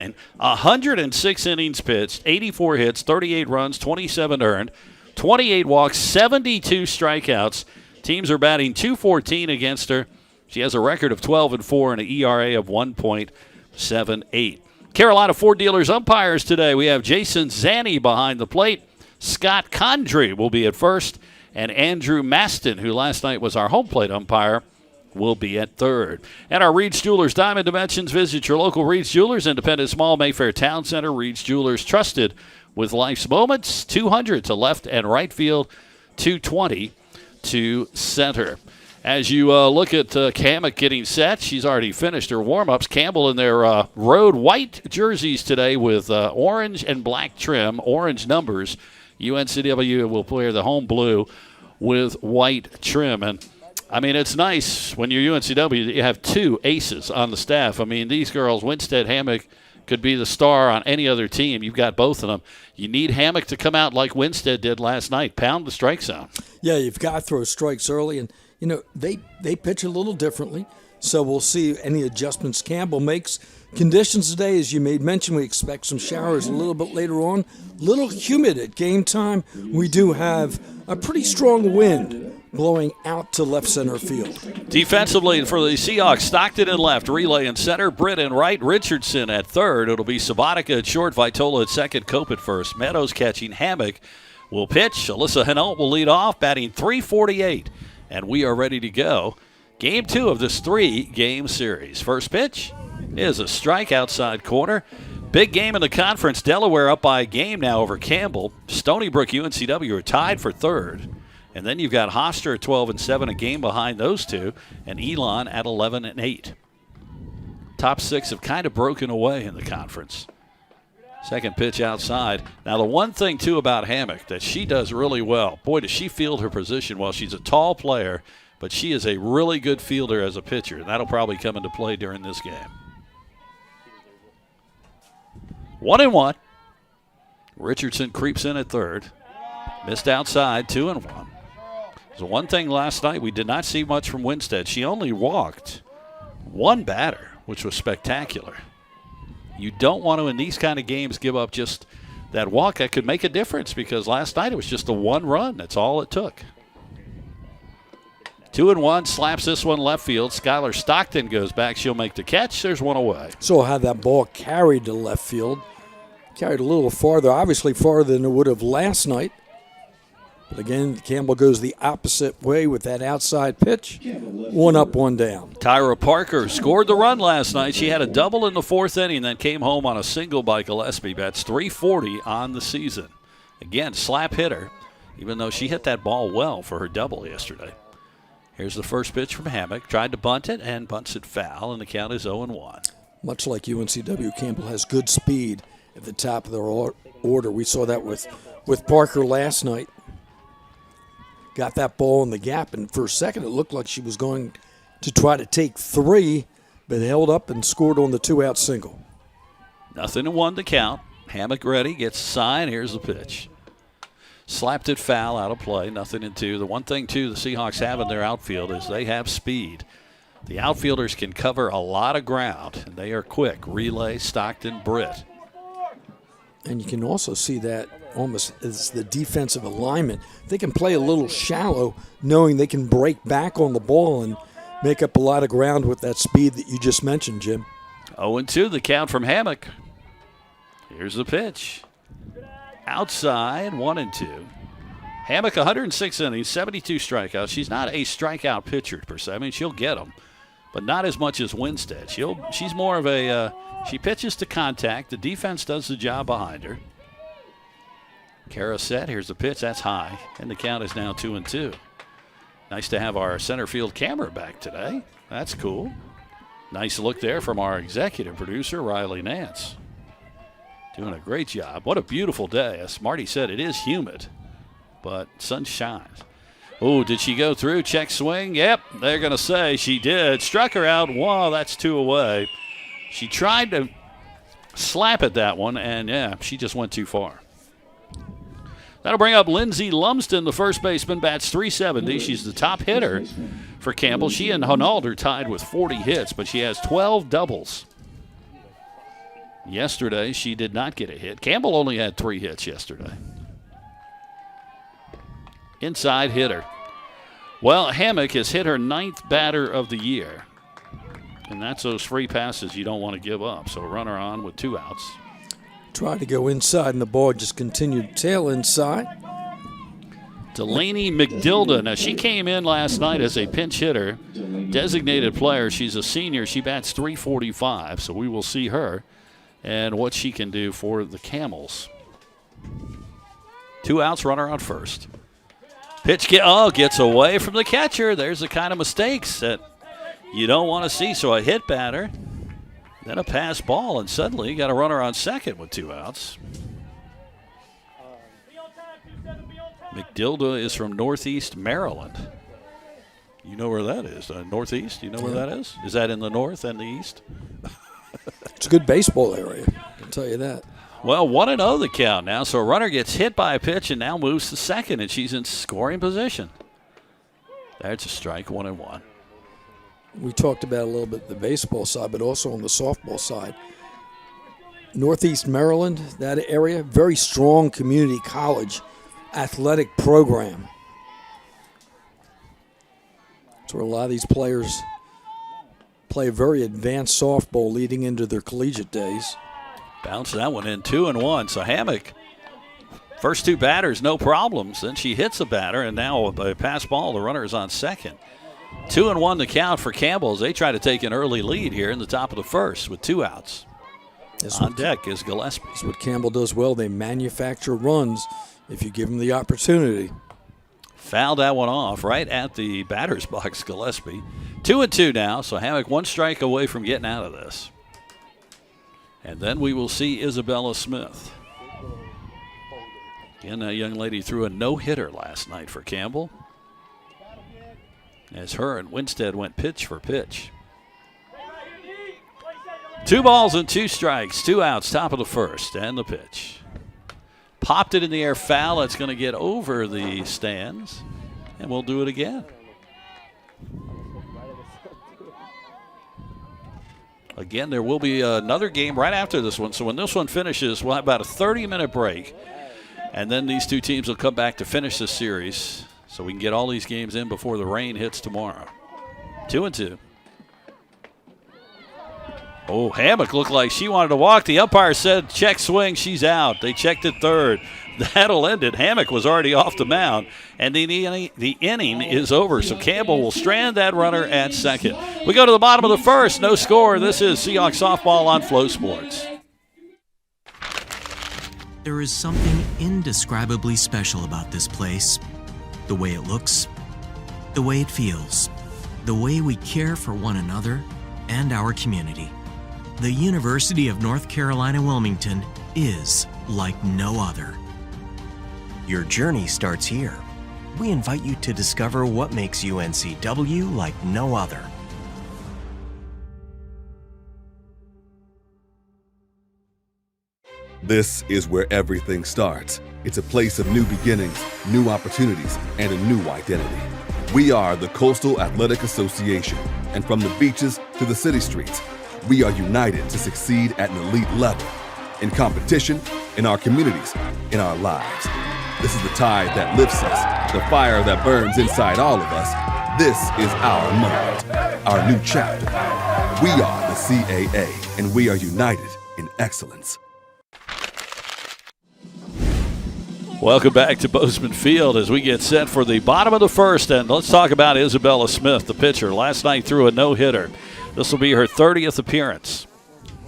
106 innings pitched, 84 hits, 38 runs, 27 earned, 28 walks, 72 strikeouts. Teams are batting .214 against her. She has a record of 12-4 and an ERA of 1.78. Carolina Ford Dealers umpires today. We have Jason Zanni behind the plate. Scott Condry will be at first. And Andrew Maston, who last night was our home plate umpire, will be at third. And our Reed's Jewelers Diamond Dimensions. Visit your local Reed's Jewelers, Independent Small, Mayfair Town Center. Reed's Jewelers, trusted with life's moments. 200 to left and right field, 220 to center. As you look at Kamek getting set, she's already finished her warm-ups. Campbell in their road white jerseys today with orange and black trim, orange numbers. UNCW will wear the home blue with white trim. And, I mean, it's nice when you're UNCW, you have two aces on the staff. I mean, these girls, Winstead, Hammock, could be the star on any other team. You've got both of them. You need Hammock to come out like Winstead did last night, pound the strike zone. Yeah, you've got to throw strikes early. And, you know, they pitch a little differently, so we'll see any adjustments Campbell makes. Conditions today, as you made mention, we expect some showers a little bit later on. Little humid at game time. We do have a pretty strong wind blowing out to left center field. Defensively for the Seahawks, Stockton in left, Relay in center, Britt in right, Richardson at third. It'll be Sabatica at short, Vitola at second, Cope at first. Meadows catching, Hammock will pitch. Alyssa Hinault will lead off, batting .348. And we are ready to go. Game 2 of this 3-game series. First pitch is a strike outside corner. Big game in the conference. Delaware up by a game now over Campbell. Stony Brook, UNCW are tied for third. And then you've got Hofstra at 12-7, a game behind those two, and Elon at 11-8. Top 6 have kind of broken away in the conference. Second pitch outside. Now, the one thing, too, about Hammock that she does really well, boy, does she field her position well. She's a tall player, but she is a really good fielder as a pitcher, and that'll probably come into play during this game. 1-1. Richardson creeps in at third. Missed outside, 2-1. So one thing last night, we did not see much from Winstead. She only walked one batter, which was spectacular. You don't want to, in these kind of games, give up just that walk. That could make a difference because last night it was just the one run. That's all it took. 2-1, slaps this one left field. Skylar Stockton goes back. She'll make the catch. There's one away. So how that ball carried to left field. Carried a little farther, obviously farther than it would have last night. But again, Campbell goes the opposite way with that outside pitch. 1 up, 1 down. Tyra Parker scored the run last night. She had a double in the fourth inning, then came home on a single by Gillespie. That's .340 on the season. Again, slap hitter, even though she hit that ball well for her double yesterday. Here's the first pitch from Hammock. Tried to bunt it and bunts it foul, and the count is 0-1. Much like UNCW, Campbell has good speed at the top of their order. We saw that with Parker last night. Got that ball in the gap, and for a second it looked like she was going to try to take 3, but held up and scored on the 2-out single. 0-1 to count. Hammock ready, gets a sign. Here's the pitch. Slapped it foul, out of play, 0-2. The one thing, too, the Seahawks have in their outfield is they have speed. The outfielders can cover a lot of ground, and they are quick. Relay, Stockton, Britt. And you can also see that almost as the defensive alignment. They can play a little shallow, knowing they can break back on the ball and make up a lot of ground with that speed that you just mentioned, Jim. 0-2, the count from Hammock. Here's the pitch. Outside, 1-2. Hammock, 106 innings, 72 strikeouts. She's not a strikeout pitcher, per se. I mean, she'll get them, but not as much as Winstead. She's more of a, she pitches to contact. The defense does the job behind her. Kara set. Here's the pitch. That's high. And the count is now 2-2. Nice to have our center field camera back today. That's cool. Nice look there from our executive producer, Riley Nance. Doing a great job. What a beautiful day. As Marty said, it is humid, but sun shines. Oh, did she go through? Check swing. Yep, they're going to say she did. Struck her out. Wow, that's 2 away. She tried to slap at that one, and, yeah, she just went too far. That'll bring up Lindsey Lumsden, the first baseman, bats .370. She's the top hitter for Campbell. She and Honald are tied with 40 hits, but she has 12 doubles. Yesterday, she did not get a hit. Campbell only had 3 hits yesterday. Inside hitter. Well, Hammock has hit her 9th batter of the year. And that's those free passes you don't want to give up. So a runner on with 2 outs. Tried to go inside, and the ball just continued to tail inside. Delaney McDilda. Now, she came in last night as a pinch hitter, designated player. She's a senior. She bats .345, so we will see her and what she can do for the Camels. 2 outs, runner on first. Pitch gets away from the catcher. There's the kind of mistakes that you don't want to see. So a hit batter, then a pass ball, and suddenly you got a runner on second with 2 outs. McDilda is from Northeast Maryland. You know where that is? Northeast? You know where that is? Is that in the north and the east? It's a good baseball area, I'll tell you that. Well, 1-0 the count now. So a runner gets hit by a pitch and now moves to second, and she's in scoring position. That's a strike, 1-1. We talked about a little bit the baseball side, but also on the softball side. Northeast Maryland, that area, very strong community college athletic program. That's where a lot of these players play very advanced softball leading into their collegiate days. Bounce that one in, 2-1. So Hammock, first 2 batters, no problems. Then she hits a batter, and now a pass ball. The runner is on second. 2-1 the count for Campbell as they try to take an early lead here in the top of the first with 2 outs. On deck is Gillespie. That's what Campbell does well. They manufacture runs if you give them the opportunity. Fouled that one off right at the batter's box, Gillespie. 2-2 now, so Hammock 1 strike away from getting out of this. And then we will see Isabella Smith. Again, that young lady threw a no-hitter last night for Campbell, as her and Winstead went pitch for pitch. 2 balls and 2 strikes, 2 outs, top of the first, and the pitch. Popped it in the air, foul. It's going to get over the stands, and we'll do it again. Again, there will be another game right after this one. So when this one finishes, we'll have about a 30-minute break, and then these 2 teams will come back to finish this series so we can get all these games in before the rain hits tomorrow. 2-2. Oh, Hammock looked like she wanted to walk. The umpire said check swing, she's out. They checked it third. That'll end it. Hammock was already off the mound, and the inning is over. So Campbell will strand that runner at second. We go to the bottom of the first. No score. This is Seahawks softball on Flow Sports. There is something indescribably special about this place. The way it looks, the way it feels, the way we care for one another and our community. The University of North Carolina, Wilmington is like no other. Your journey starts here. We invite you to discover what makes UNCW like no other. This is where everything starts. It's a place of new beginnings, new opportunities, and a new identity. We are the Coastal Athletic Association, and from the beaches to the city streets, we are united to succeed at an elite level, in competition, in our communities, in our lives. This is the tide that lifts us, the fire that burns inside all of us. This is our moment, our new chapter. We are the CAA, and we are united in excellence. Welcome back to Bozeman Field as we get set for the bottom of the first. And let's talk about Isabella Smith, the pitcher. Last night threw a no-hitter. This will be her 30th appearance.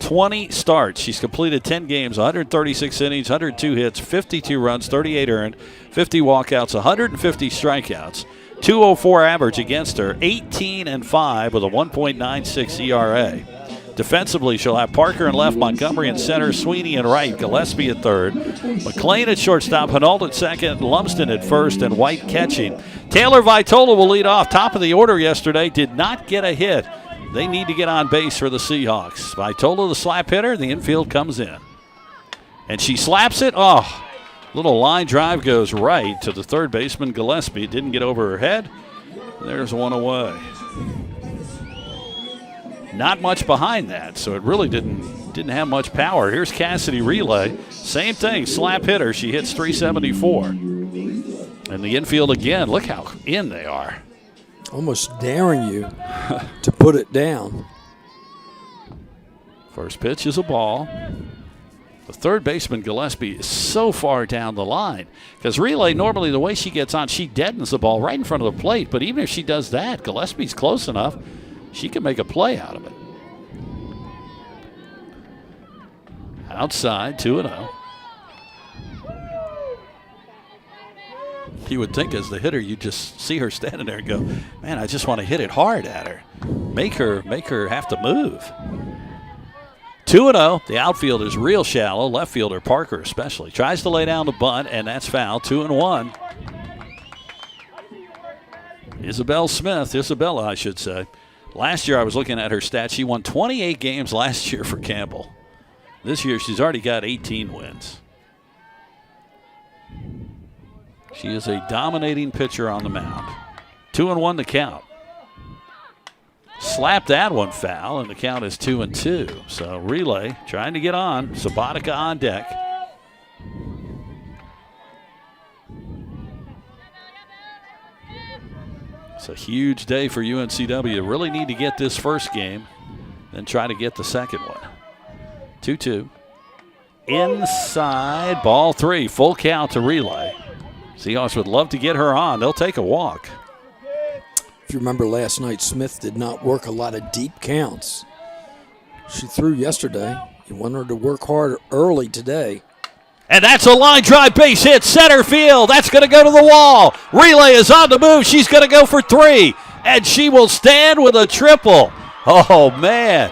20 starts. She's completed 10 games, 136 innings, 102 hits, 52 runs, 38 earned, 50 walkouts, 150 strikeouts, 204 average against her, 18-5 with a 1.96 ERA. Defensively, she'll have Parker in left, Montgomery in center, Sweeney in right, Gillespie at third, McLean at shortstop, Hinault at second, Lumsden at first, and White catching. Taylor Vitola will lead off. Top of the order yesterday, did not get a hit. They need to get on base for the Seahawks. Vitola, the slap hitter, the infield comes in. And she slaps it. Oh, little line drive goes right to the third baseman, Gillespie. Didn't get over her head. There's one away. Not much behind that, so it really didn't didn't have much power. Here's Cassidy Relay. Same thing, slap hitter. She hits 374. And the infield again, look how in they are. Almost daring you to put it down. First pitch is a ball. The third baseman, Gillespie, is so far down the line. Because Relay, normally the way she gets on, she deadens the ball right in front of the plate. But even if she does that, Gillespie's close enough, she can make a play out of it. Outside, 2-0. You would think as the hitter, you just see her standing there and go, man, I just want to hit it hard at her. Make her have to move. 2-0. The outfield is real shallow. Left fielder Parker especially tries to lay down the bunt, and that's foul. 2-1. Isabella, I should say. Last year I was looking at her stats. She won 28 games last year for Campbell. This year she's already got 18 wins. She is a dominating pitcher on the mound. 2-1 the count. Slapped that one foul, and the count is 2-2. So Relay trying to get on. Sabatica on deck. It's a huge day for UNCW. Really need to get this first game, then try to get the second one. 2-2. Inside, ball 3. Full count to Relay. Seahawks would love to get her on. They'll take a walk. If you remember last night, Smith did not work a lot of deep counts. She threw yesterday. You want her to work hard early today. And that's a line drive base hit, center field. That's going to go to the wall. Relay is on the move. She's going to go for 3. And she will stand with a triple. Oh, man.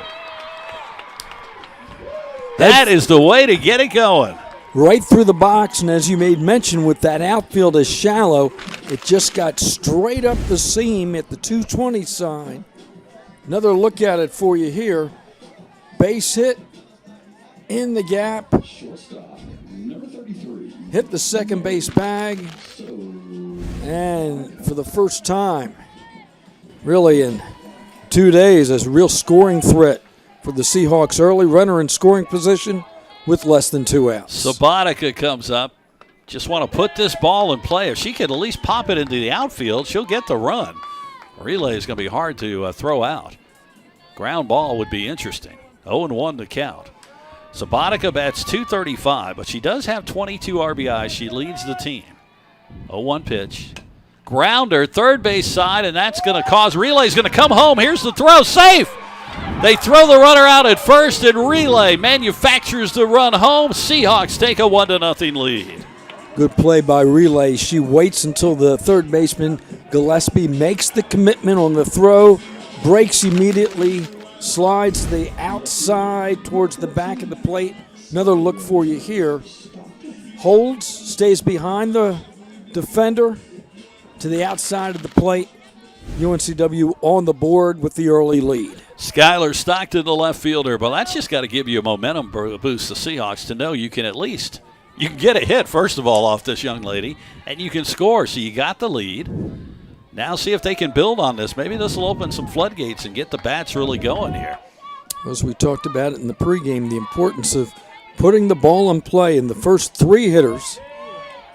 That is the way to get it going. Right through the box, and as you made mention, with that outfield is shallow, it just got straight up the seam at the 220 sign. Another look at it for you here. Base hit in the gap. Hit the second base bag. And for the first time, really in 2 days, a real scoring threat for the Seahawks. Early runner in scoring position with less than 2 outs. Sabatica comes up. Just want to put this ball in play. If she could at least pop it into the outfield, she'll get the run. Relay is going to be hard to throw out. Ground ball would be interesting. 0-1 to count. Sabatica bats .235, but she does have 22 RBIs. She leads the team. 0-1 pitch. Grounder, third base side, and that's going to cause Relay's going to come home. Here's the throw. Safe! They throw the runner out at first, and Relay manufactures the run home. Seahawks take a 1-0 lead. Good play by Relay. She waits until the third baseman, Gillespie, makes the commitment on the throw, breaks immediately, slides to the outside towards the back of the plate. Another look for you here. Holds, stays behind the defender to the outside of the plate. UNCW on the board with the early lead. Skylar Stockton, the left fielder. But that's just got to give you a momentum boost, the Seahawks, to know you can get a hit, first of all, off this young lady, and you can score. So you got the lead. Now see if they can build on this. Maybe this will open some floodgates and get the bats really going here. As we talked about it in the pregame, the importance of putting the ball in play. And the first 3 hitters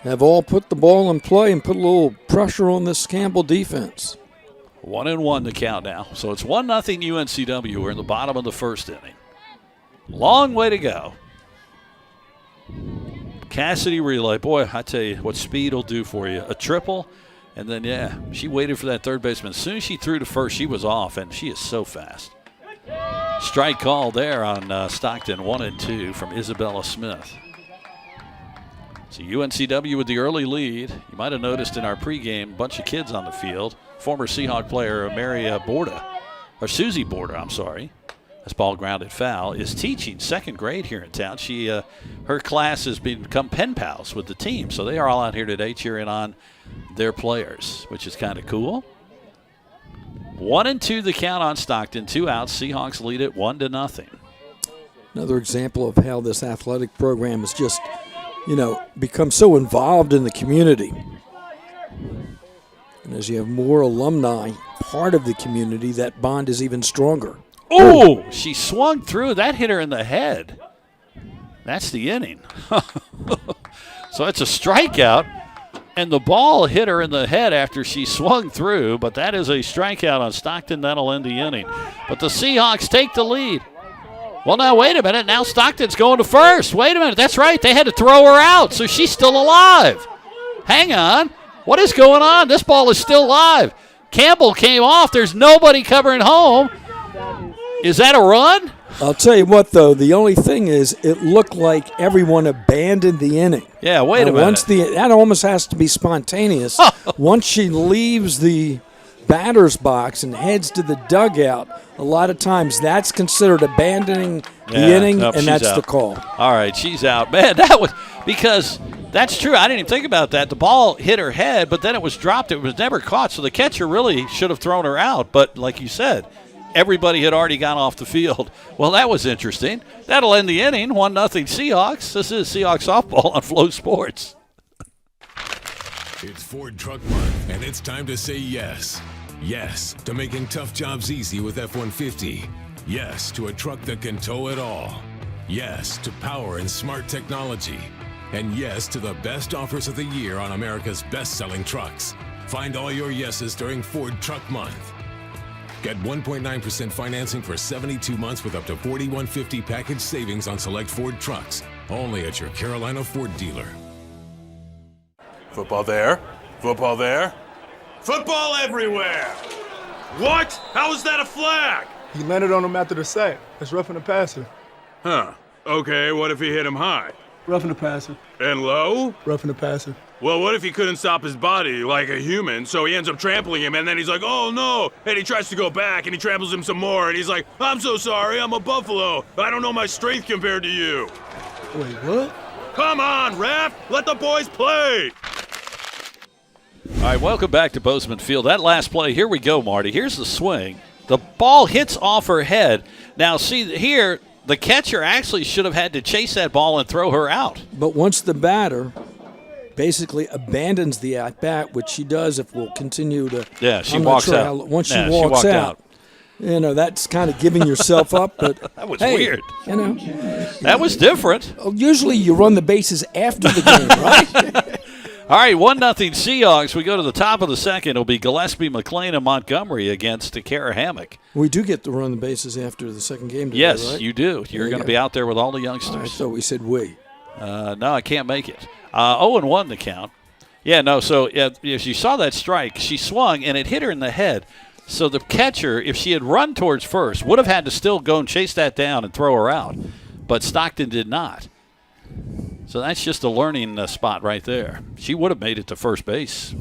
have all put the ball in play and put a little pressure on this Campbell defense. 1-1 to count now. So it's 1-0 UNCW. We're in the bottom of the first inning. Long way to go. Cassidy Relay. Boy, I tell you what speed will do for you. A triple, and then, yeah, she waited for that third baseman. As soon as she threw to first, she was off, and she is so fast. Strike call there on Stockton. 1-2 from Isabella Smith. So UNCW with the early lead. You might have noticed in our pregame, a bunch of kids on the field. Former Seahawk player Susie Borda, I'm sorry. This ball grounded foul, is teaching second grade here in town. Her class has become pen pals with the team, so they are all out here today cheering on their players, which is kind of cool. 1-2 the count on Stockton, 2 outs. Seahawks lead it 1-0. Another example of how this athletic program has just, become so involved in the community. And as you have more alumni part of the community, that bond is even stronger. Oh, she swung through. That hit her in the head. That's the inning. So it's a strikeout, and the ball hit her in the head after she swung through, but that is a strikeout on Stockton. That'll end the inning. But the Seahawks take the lead. Well, now, wait a minute. Now Stockton's going to first. Wait a minute. That's right. They had to throw her out, so she's still alive. Hang on. What is going on? This ball is still live. Campbell came off. There's nobody covering home. Is that a run? I'll tell you what, though. The only thing is, it looked like everyone abandoned the inning. Yeah, wait a minute. That almost has to be spontaneous. Once she leaves the batter's box and heads to the dugout, a lot of times that's considered abandoning the inning, and that's the call. All right, she's out. Man, that was because that's true. I didn't even think about that. The ball hit her head, but then it was dropped. It was never caught, so the catcher really should have thrown her out. But like you said, everybody had already gone off the field. Well, that was interesting. That'll end the inning. 1-0 Seahawks. This is Seahawks softball on Flow Sports. It's Ford Truck Month, and it's time to say yes. Yes to making tough jobs easy with F-150. Yes to a truck that can tow it all. Yes to power and smart technology. And yes to the best offers of the year on America's best-selling trucks. Find all your yeses during Ford Truck Month. Get 1.9% financing for 72 months with up to $4,150 package savings on select Ford trucks. Only at your Carolina Ford dealer. Football there. Football there. Football everywhere! What? How is that a flag? He landed on him after the sack. That's roughing the passer. Huh. Okay, what if he hit him high? Roughing the passer. And low? Roughing the passer. Well, what if he couldn't stop his body like a human, so he ends up trampling him, and then he's like, oh no, and he tries to go back, and he tramples him some more, and he's like, I'm so sorry, I'm a buffalo. I don't know my strength compared to you. Wait, what? Come on, ref! Let the boys play! All right, welcome back to Bozeman Field. That last play, here we go, Marty. Here's the swing. The ball hits off her head. Now, see here, the catcher actually should have had to chase that ball and throw her out. But once the batter basically abandons the at-bat, which she does if we'll continue to. Yeah, she walks out. Once she walks out, you know, that's kind of giving yourself up. But that was hey, weird. You know, that was different. Usually you run the bases after the game, right? All right, 1-0 Seahawks. We go to the top of the second. It'll be Gillespie, McLean, and Montgomery against Kara Hammock. We do get to run the bases after the second game today, yes, right? You do. You're going to be out there with all the youngsters. I thought we said we. No, I can't make it. 0-1 the count. Yeah, no, so if you saw that strike, she swung, and it hit her in the head. So the catcher, if she had run towards first, would have had to still go and chase that down and throw her out. But Stockton did not. So that's just a learning spot right there. She would have made it to first base.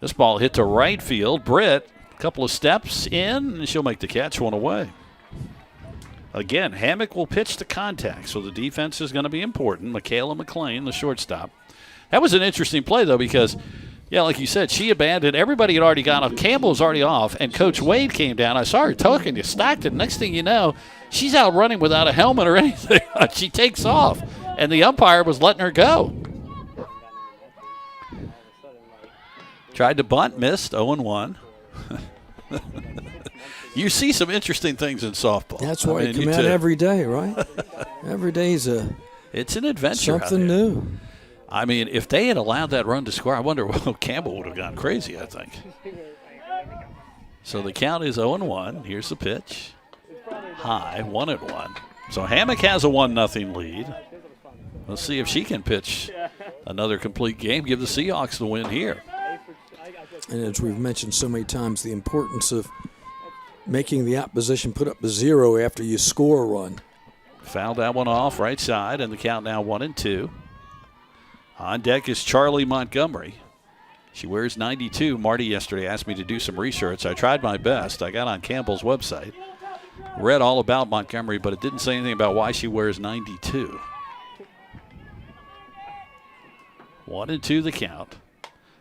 This ball hit to right field. Britt, a couple of steps in, and she'll make the catch, one away. Again, Hammock will pitch to contact, so the defense is going to be important. Michaela McLean, the shortstop. That was an interesting play, though, because, yeah, like you said, she abandoned. Everybody had already gone off. Campbell was already off, and Coach Wade came down. I saw her talking to Stockton. Next thing you know, she's out running without a helmet or anything. She takes off, and the umpire was letting her go. Tried to bunt, missed, 0-1. You see some interesting things in softball. That's why you come out every day, right? Every day's it's an adventure. Something new. I mean, if they had allowed that run to score, I wonder, well, Campbell would have gone crazy, I think. So the count is 0-1. Here's the pitch. High, 1-1. So Hammock has a 1-0 lead. Let's see if she can pitch another complete game, give the Seahawks the win here. And as we've mentioned so many times, the importance of making the opposition put up a 0 after you score a run. Fouled that one off right side, and the count now 1-2. On deck is Charlie Montgomery. She wears 92. Marty yesterday asked me to do some research. I tried my best. I got on Campbell's website, read all about Montgomery, but it didn't say anything about why she wears 92. 1-2 the count.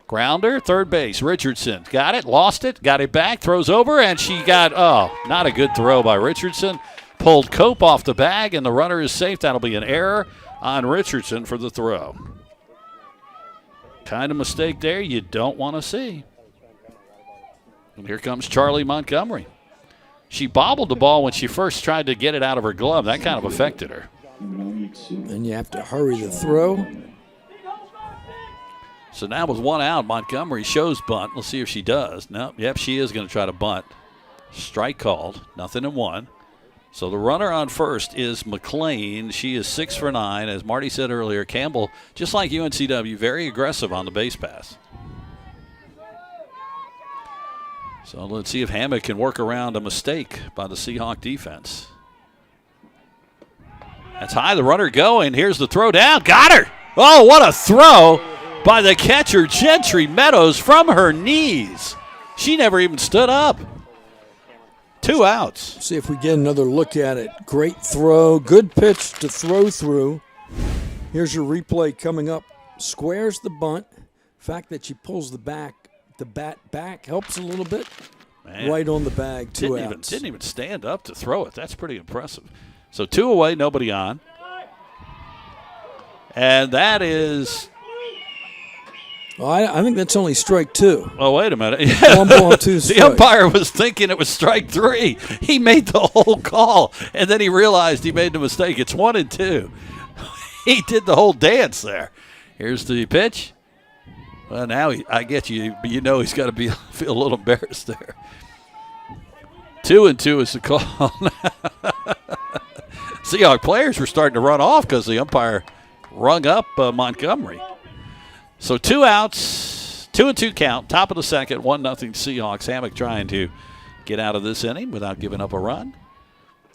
Grounder, third base. Richardson got it, lost it, got it back, throws over, and she got, not a good throw by Richardson. Pulled Cope off the bag, and the runner is safe. That'll be an error on Richardson for the throw. Kind of mistake there you don't want to see. And here comes Charlie Montgomery. She bobbled the ball when she first tried to get it out of her glove. That kind of affected her. And you have to hurry the throw. So now with one out, Montgomery shows bunt. Let's see if she does. No, yep, she is going to try to bunt. Strike called, 0-1. So the runner on first is McLean. She is 6 for 9. As Marty said earlier, Campbell, just like UNCW, very aggressive on the base pass. So let's see if Hammock can work around a mistake by the Seahawk defense. That's high, the runner going. Here's the throw down. Got her. Oh, what a throw by the catcher, Gentry Meadows, from her knees. She never even stood up. 2 outs. See if we get another look at it. Great throw. Good pitch to throw through. Here's your replay coming up. Squares the bunt. The fact that she pulls the bat back helps a little bit. Man. Right on the bag, 2 outs. Didn't even stand up to throw it. That's pretty impressive. So 2 away, nobody on. And that is... Well, I think that's only strike 2. Oh, wait a minute. 1 ball, 2 strikes. The umpire was thinking it was strike 3. He made the whole call, and then he realized he made the mistake. It's 1-2. He did the whole dance there. Here's the pitch. Well, now I get you, but you know he's got to feel a little embarrassed there. 2-2 is the call. Seahawks players were starting to run off because the umpire rung up Montgomery. So 2 outs, 2-2 count, top of the second, 1-0 Seahawks. Hammock trying to get out of this inning without giving up a run.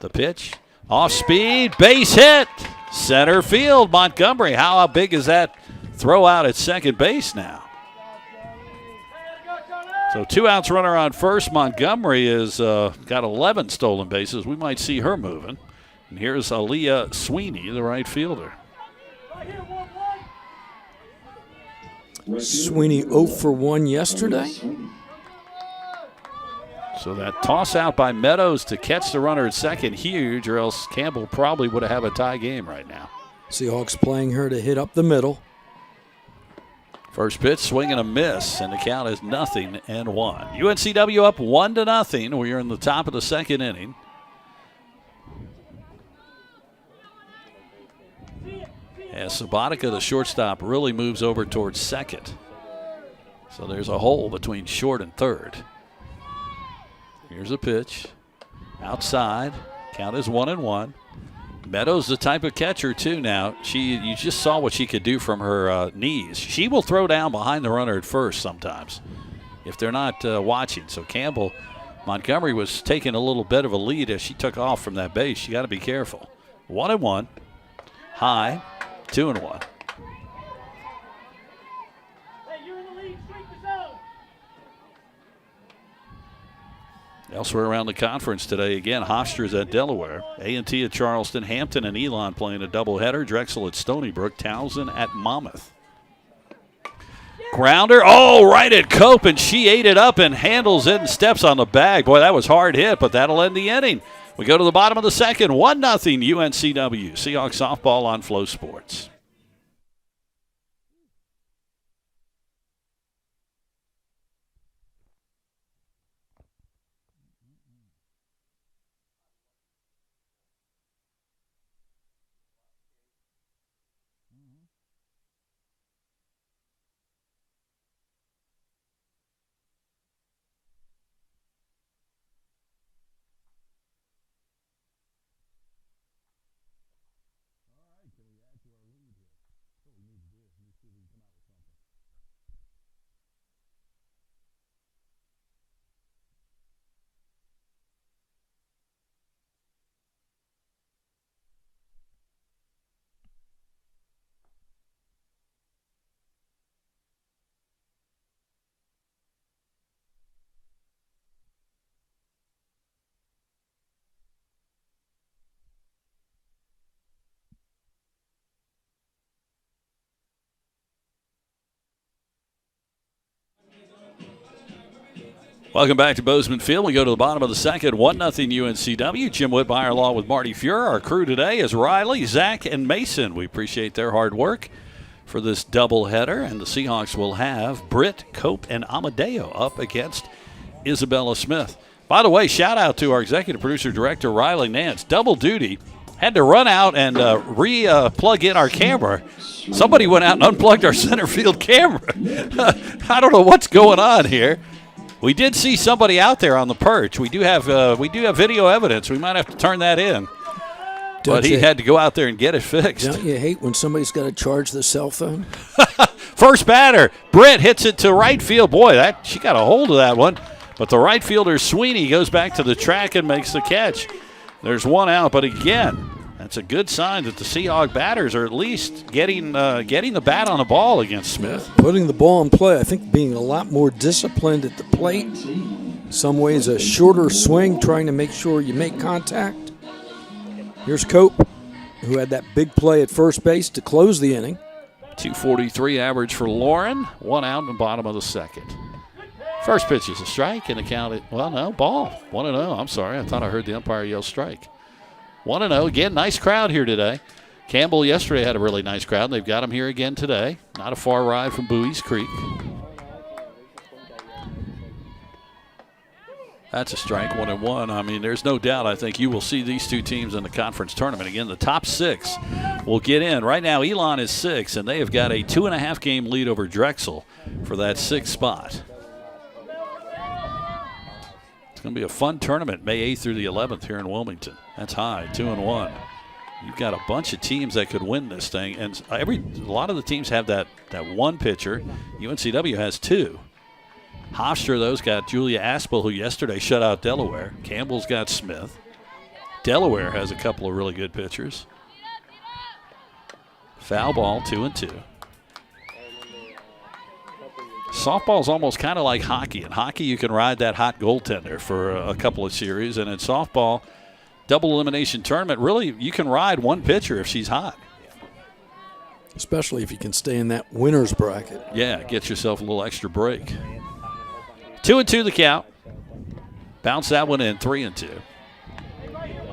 The pitch, off speed, base hit, center field, Montgomery. How big is that throw out at second base now? So 2 outs, runner on first. Montgomery has got 11 stolen bases. We might see her moving. And here's Aaliyah Sweeney, the right fielder. Sweeney 0 for 1 yesterday. So that toss out by Meadows to catch the runner at second, huge, or else Campbell probably would have a tie game right now. Seahawks playing her to hit up the middle. First pitch, swing and a miss, and the count is 0-1. UNCW up 1-0. We are in the top of the second inning. As Sabatica, the shortstop, really moves over towards second. So there's a hole between short and third. Here's a pitch. Outside. Count is 1-1. Meadows the type of catcher, too, now. You just saw what she could do from her knees. She will throw down behind the runner at first sometimes if they're not watching. So Campbell, Montgomery was taking a little bit of a lead as she took off from that base. You got to be careful. 1-1. High. 2-1. Elsewhere around the conference today, again, Hofstra's at Delaware, A&T at Charleston, Hampton and Elon playing a doubleheader, Drexel at Stony Brook, Towson at Monmouth. Grounder, right at Cope, and she ate it up and handles it and steps on the bag. Boy, that was hard hit, but that'll end the inning. We go to the bottom of the second, 1-0 UNCW. Seahawks softball on Flow Sports. Welcome back to Bozeman Field. We go to the bottom of the second, 1-0 UNCW. Jim Whitmire along with Marty Fuhrer. Our crew today is Riley, Zach, and Mason. We appreciate their hard work for this doubleheader. And the Seahawks will have Britt, Cope, and Amadeo up against Isabella Smith. By the way, shout out to our executive producer director, Riley Nance. Double duty. Had to run out and plug in our camera. Somebody went out and unplugged our center field camera. I don't know what's going on here. We did see somebody out there on the perch. We do have video evidence. We might have to turn that in. But he had to go out there and get it fixed. Don't you hate when somebody's got to charge the cell phone? First batter, Britt hits it to right field. Boy, she got a hold of that one. But the right fielder, Sweeney, goes back to the track and makes the catch. There's one out, but again, that's a good sign that the Seahawk batters are at least getting the bat on the ball against Smith. Putting the ball in play, I think being a lot more disciplined at the plate. In some ways, a shorter swing, trying to make sure you make contact. Here's Cope, who had that big play at first base to close the inning. 243 average for Lauren. One out in the bottom of the second. First pitch is a strike, and the count, ball. 1-0. I'm sorry. I thought I heard the umpire yell strike. 1-0. Again, nice crowd here today. Campbell yesterday had a really nice crowd. They've got them here again today. Not a far ride from Bowie's Creek. That's a strike, 1-1. I mean, there's no doubt. I think you will see these two teams in the conference tournament. Again, the top six will get in. Right now, Elon is 6, and they have got a 2.5-game lead over Drexel for that 6th spot. It's going to be a fun tournament, May 8th through the 11th here in Wilmington. That's high, 2-1. You've got a bunch of teams that could win this thing, and a lot of the teams have that one pitcher. UNCW has 2. Hofstra, though's got Julia Aspel, who yesterday shut out Delaware. Campbell's got Smith. Delaware has a couple of really good pitchers. Foul ball, 2-2. Softball's almost kind of like hockey. In hockey, you can ride that hot goaltender for a couple of series. And in softball, double elimination tournament, really, you can ride one pitcher if she's hot. Especially if you can stay in that winner's bracket. Yeah, get yourself a little extra break. 2-2 the count. Bounce that one in, 3-2.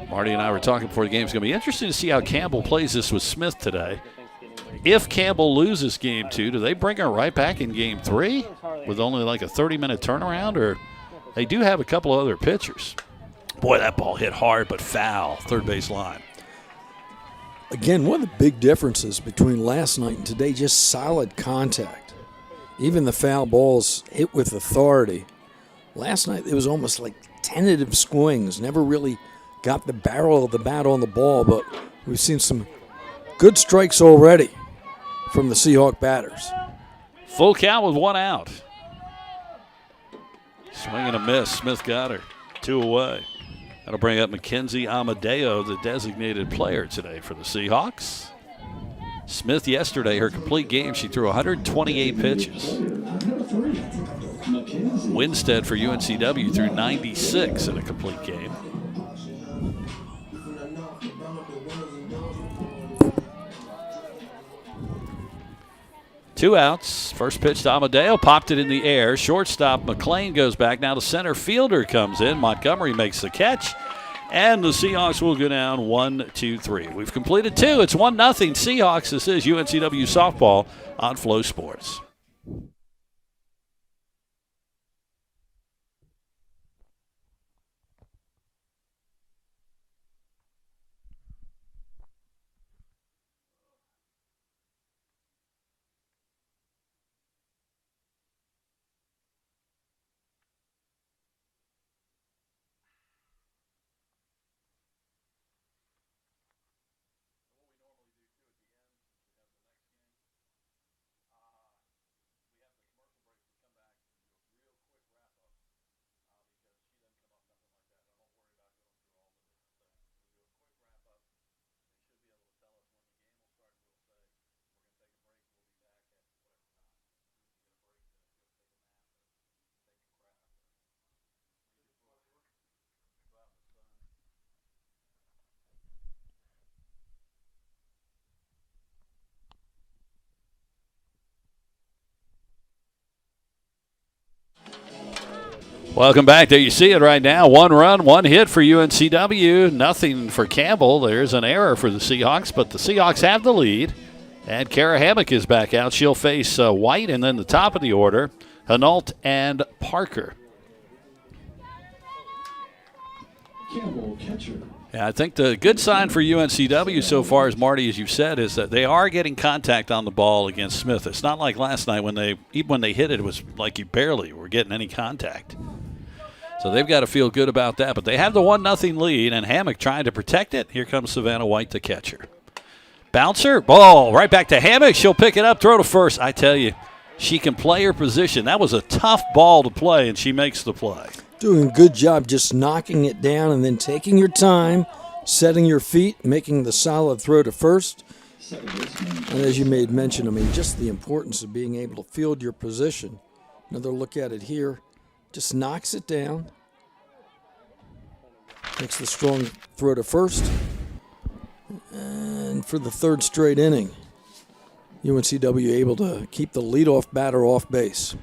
Marty and I were talking before the game. It's going to be interesting to see how Campbell plays this with Smith today. If Campbell loses game 2, do they bring her right back in game 3 with only like a 30-minute turnaround? Or they do have a couple of other pitchers. Boy, that ball hit hard but foul, third base line. Again, one of the big differences between last night and today, just solid contact. Even the foul balls hit with authority. Last night, it was almost like tentative swings. Never really got the barrel of the bat on the ball, but we've seen some good strikes already from the Seahawk batters. Full count with one out. Swing and a miss. Smith got her. 2 away. That'll bring up Mackenzie Amadeo, the designated player today for the Seahawks. Smith yesterday, her complete game, she threw 128 pitches. Winstead for UNCW threw 96 in a complete game. Two outs. First pitch to Amadeo. Popped it in the air. Shortstop McLean goes back. Now the center fielder comes in. Montgomery makes the catch. And the Seahawks will go down 1-2-3. We've completed 2. It's 1-0 Seahawks. This is UNCW softball on Flow Sports. Welcome back. There you see it right now. 1 run, 1 hit for UNCW. Nothing for Campbell. There's an error for the Seahawks, but the Seahawks have the lead. And Kara Hammock is back out. She'll face White, and then the top of the order, Hinault and Parker. Yeah, I think the good sign for UNCW so far, as Marty, as you said, is that they are getting contact on the ball against Smith. It's not like last night when even when they hit it, it was like you barely were getting any contact. So they've got to feel good about that. But they have the 1-0 lead, and Hammock trying to protect it. Here comes Savannah White, the catcher. Bouncer, ball right back to Hammock. She'll pick it up, throw to first. I tell you, she can play her position. That was a tough ball to play, and she makes the play. Doing a good job just knocking it down and then taking your time, setting your feet, making the solid throw to first. And as you made mention, I mean, just the importance of being able to field your position. Another look at it here. Just knocks it down. Makes the strong throw to first. And for the third straight inning, UNCW able to keep the leadoff batter off base.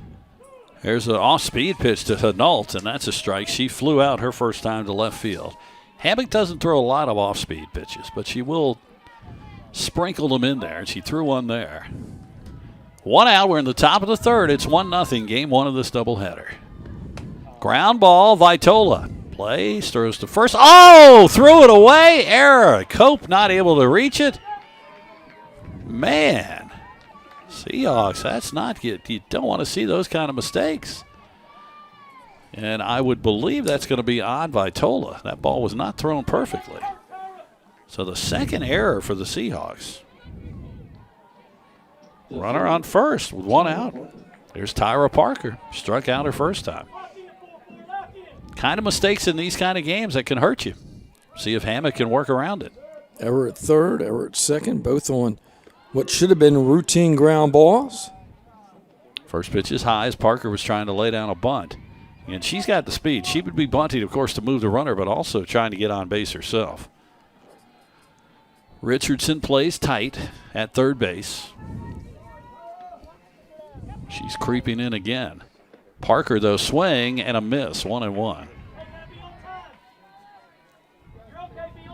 There's an off-speed pitch to Hinault, and that's a strike. She flew out her first time to left field. Hammock doesn't throw a lot of off-speed pitches, but she will sprinkle them in there, and she threw one there. 1 out. We're in the top of the third. It's 1-0, game one of this doubleheader. Ground ball, Vitola. Plays, throws to first. Oh, threw it away. Error. Cope not able to reach it. Man. Seahawks, that's not good. You don't want to see those kind of mistakes. And I would believe that's going to be on Vitola. That ball was not thrown perfectly. So the second error for the Seahawks. Runner on first with 1 out. There's Tyra Parker. Struck out her first time. Kind of mistakes in these kind of games that can hurt you. See if Hammock can work around it. Error at third, error at second, both on what should have been routine ground balls. First pitch is high as Parker was trying to lay down a bunt. And she's got the speed. She would be bunting, of course, to move the runner, but also trying to get on base herself. Richardson plays tight at third base. She's creeping in again. Parker, though, swing and a miss, 1-1.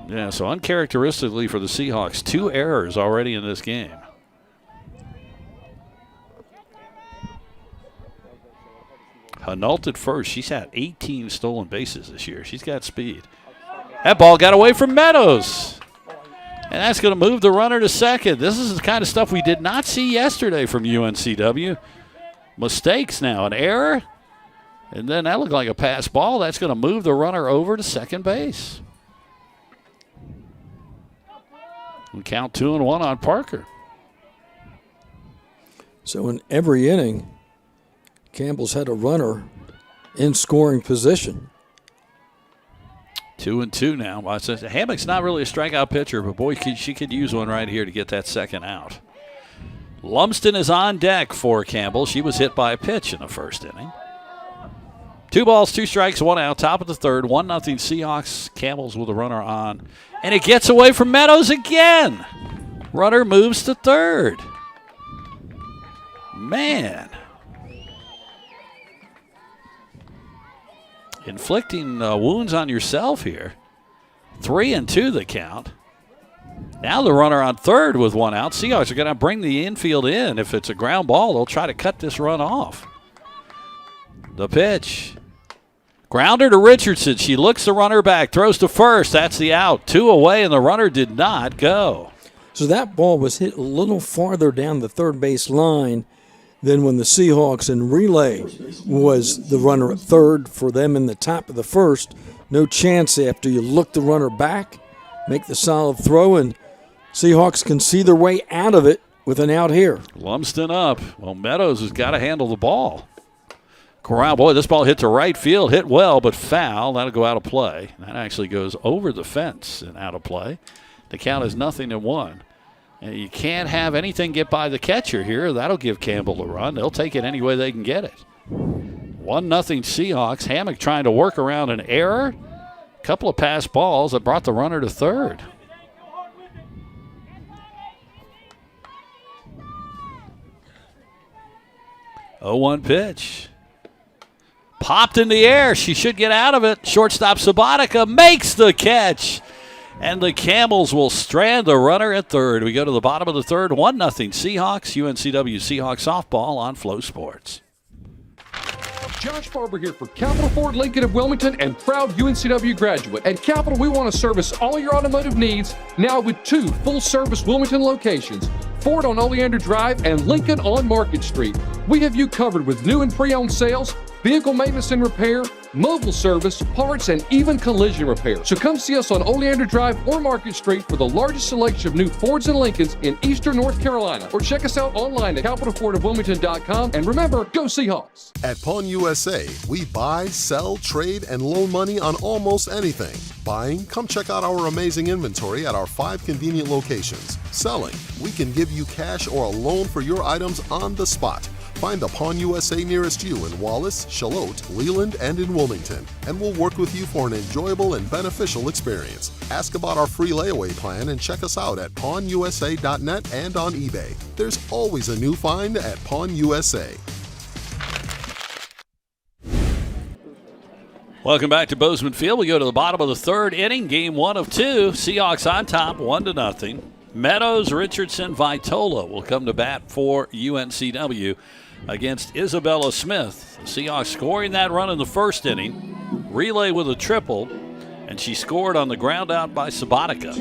Yeah, so uncharacteristically for the Seahawks, 2 errors already in this game. Hinault at first. She's had 18 stolen bases this year. She's got speed. That ball got away from Meadows. And that's going to move the runner to second. This is the kind of stuff we did not see yesterday from UNCW. Mistakes now, an error. And then that looked like a pass ball. That's going to move the runner over to second base. We count 2-1 on Parker. So in every inning, Campbell's had a runner in scoring position. 2-2 now. Hammock's not really a strikeout pitcher, but boy, she could use one right here to get that second out. Lumsden is on deck for Campbell. She was hit by a pitch in the first inning. 2 balls, 2 strikes, 1 out. Top of the third, 1-0 Seahawks. Campbell's with a runner on. And it gets away from Meadows again. Runner moves to third. Man. Inflicting wounds on yourself here. 3-2 the count. Now the runner on third with 1 out. Seahawks are going to bring the infield in. If it's a ground ball, they'll try to cut this run off. The pitch. Grounder to Richardson. She looks the runner back, throws to first. That's the out. 2 away, and the runner did not go. So that ball was hit a little farther down the third base line than when the Seahawks in relay was the runner at third for them in the top of the first. No chance after you look the runner back, make the solid throw, and Seahawks can see their way out of it with an out here. Lumsden up. Well, Meadows has got to handle the ball. Corral, boy, this ball hit to right field, hit well, but foul. That'll go out of play. That actually goes over the fence and out of play. The count is 0-1. And you can't have anything get by the catcher here. That'll give Campbell a run. They'll take it any way they can get it. 1-0 Seahawks. Hammock trying to work around an error. A couple of pass balls that brought the runner to third. Oh, 1 pitch. Popped in the air. She should get out of it. Shortstop Sabatica makes the catch. And the Campbells will strand the runner at third. We go to the bottom of the third. 1-0 Seahawks. UNCW Seahawks softball on Flow Sports. Josh Barber here for Capital Ford Lincoln of Wilmington and proud UNCW graduate. At Capital, we want to service all your automotive needs now with 2 full-service Wilmington locations, Ford on Oleander Drive and Lincoln on Market Street. We have you covered with new and pre-owned sales, vehicle maintenance and repair, mobile service, parts, and even collision repair. So come see us on Oleander Drive or Market Street for the largest selection of new Fords and Lincolns in eastern North Carolina. Or check us out online at capitalfordofwilmington.com. And remember, go Seahawks! At Pawn USA, we buy, sell, trade, and loan money on almost anything. Buying? Come check out our amazing inventory at our 5 convenient locations. Selling? We can give you cash or a loan for your items on the spot. Find the Pawn USA nearest you in Wallace, Charlotte, Leland, and in Wilmington, and we'll work with you for an enjoyable and beneficial experience. Ask about our free layaway plan and check us out at pawnusa.net and on eBay. There's always a new find at Pawn USA. Welcome back to Bozeman Field. We go to the bottom of the 3rd inning, game 1 of 2. Seahawks on top, 1-0. Meadows, Richardson, Vitola will come to bat for UNCW against Isabella Smith. The Seahawks scoring that run in the 1st inning. Relay with a triple, and she scored on the ground out by Sabatica.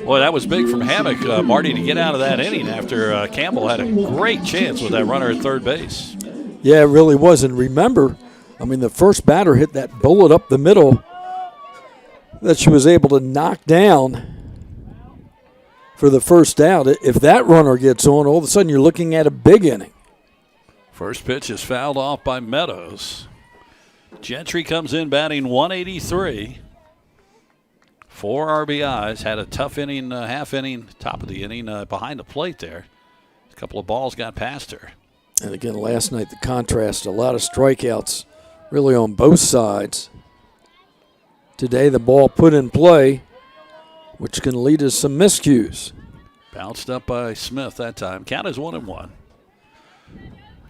Boy, that was big from Hammock, Marty, to get out of that inning after Campbell had a great chance with that runner at third base. Yeah, it really was. And remember, I mean, the first batter hit that bullet up the middle that she was able to knock down for the first out. If that runner gets on, all of a sudden you're looking at a big inning. First pitch is fouled off by Meadows. Gentry comes in batting 183. 4 RBIs. Had a tough inning, half inning, top of the inning behind the plate there. A couple of balls got past her. And again, last night, the contrast, a lot of strikeouts really on both sides. Today, the ball put in play, which can lead to some miscues. Bounced up by Smith that time. Count is 1-1.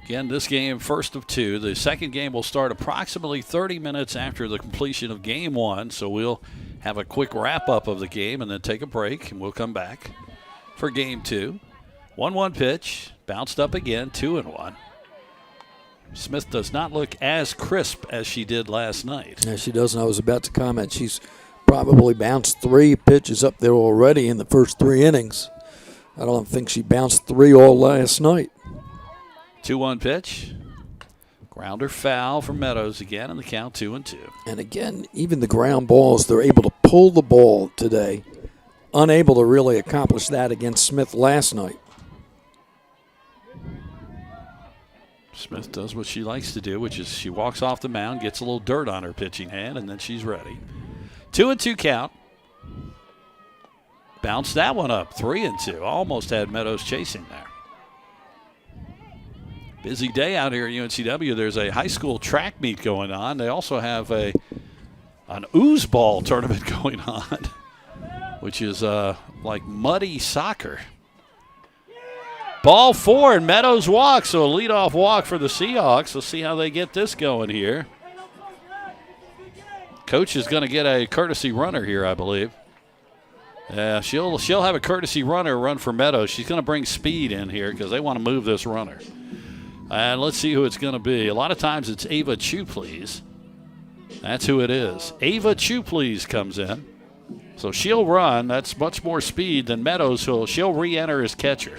Again, this game, first of 2. The second game will start approximately 30 minutes after the completion of game 1. So we'll have a quick wrap-up of the game and then take a break, and we'll come back for game 2. 1-1 pitch. Bounced up again, 2-1. Smith does not look as crisp as she did last night. Yeah, she doesn't. I was about to comment. She's probably bounced 3 pitches up there already in the first 3 innings. I don't think she bounced 3 all last night. 2-1 pitch. Grounder foul for Meadows again, and the count 2-2. And again, even the ground balls, they're able to pull the ball today. Unable to really accomplish that against Smith last night. Smith does what she likes to do, which is she walks off the mound, gets a little dirt on her pitching hand, and then she's ready. 2-2 count. Bounced that one up, 3-2. Almost had Meadows chasing there. Busy day out here at UNCW. There's a high school track meet going on. They also have an oozeball tournament going on, which is like muddy soccer. Ball 4, and Meadows walks, so a leadoff walk for the Seahawks. We'll see how they get this going here. Coach is going to get a courtesy runner here, I believe. Yeah, she'll have a courtesy runner run for Meadows. She's going to bring speed in here because they want to move this runner. And let's see who it's going to be. A lot of times it's Ava Chuplease. That's who it is. Ava Chuplease comes in. So she'll run. That's much more speed than Meadows. So she'll re-enter as catcher.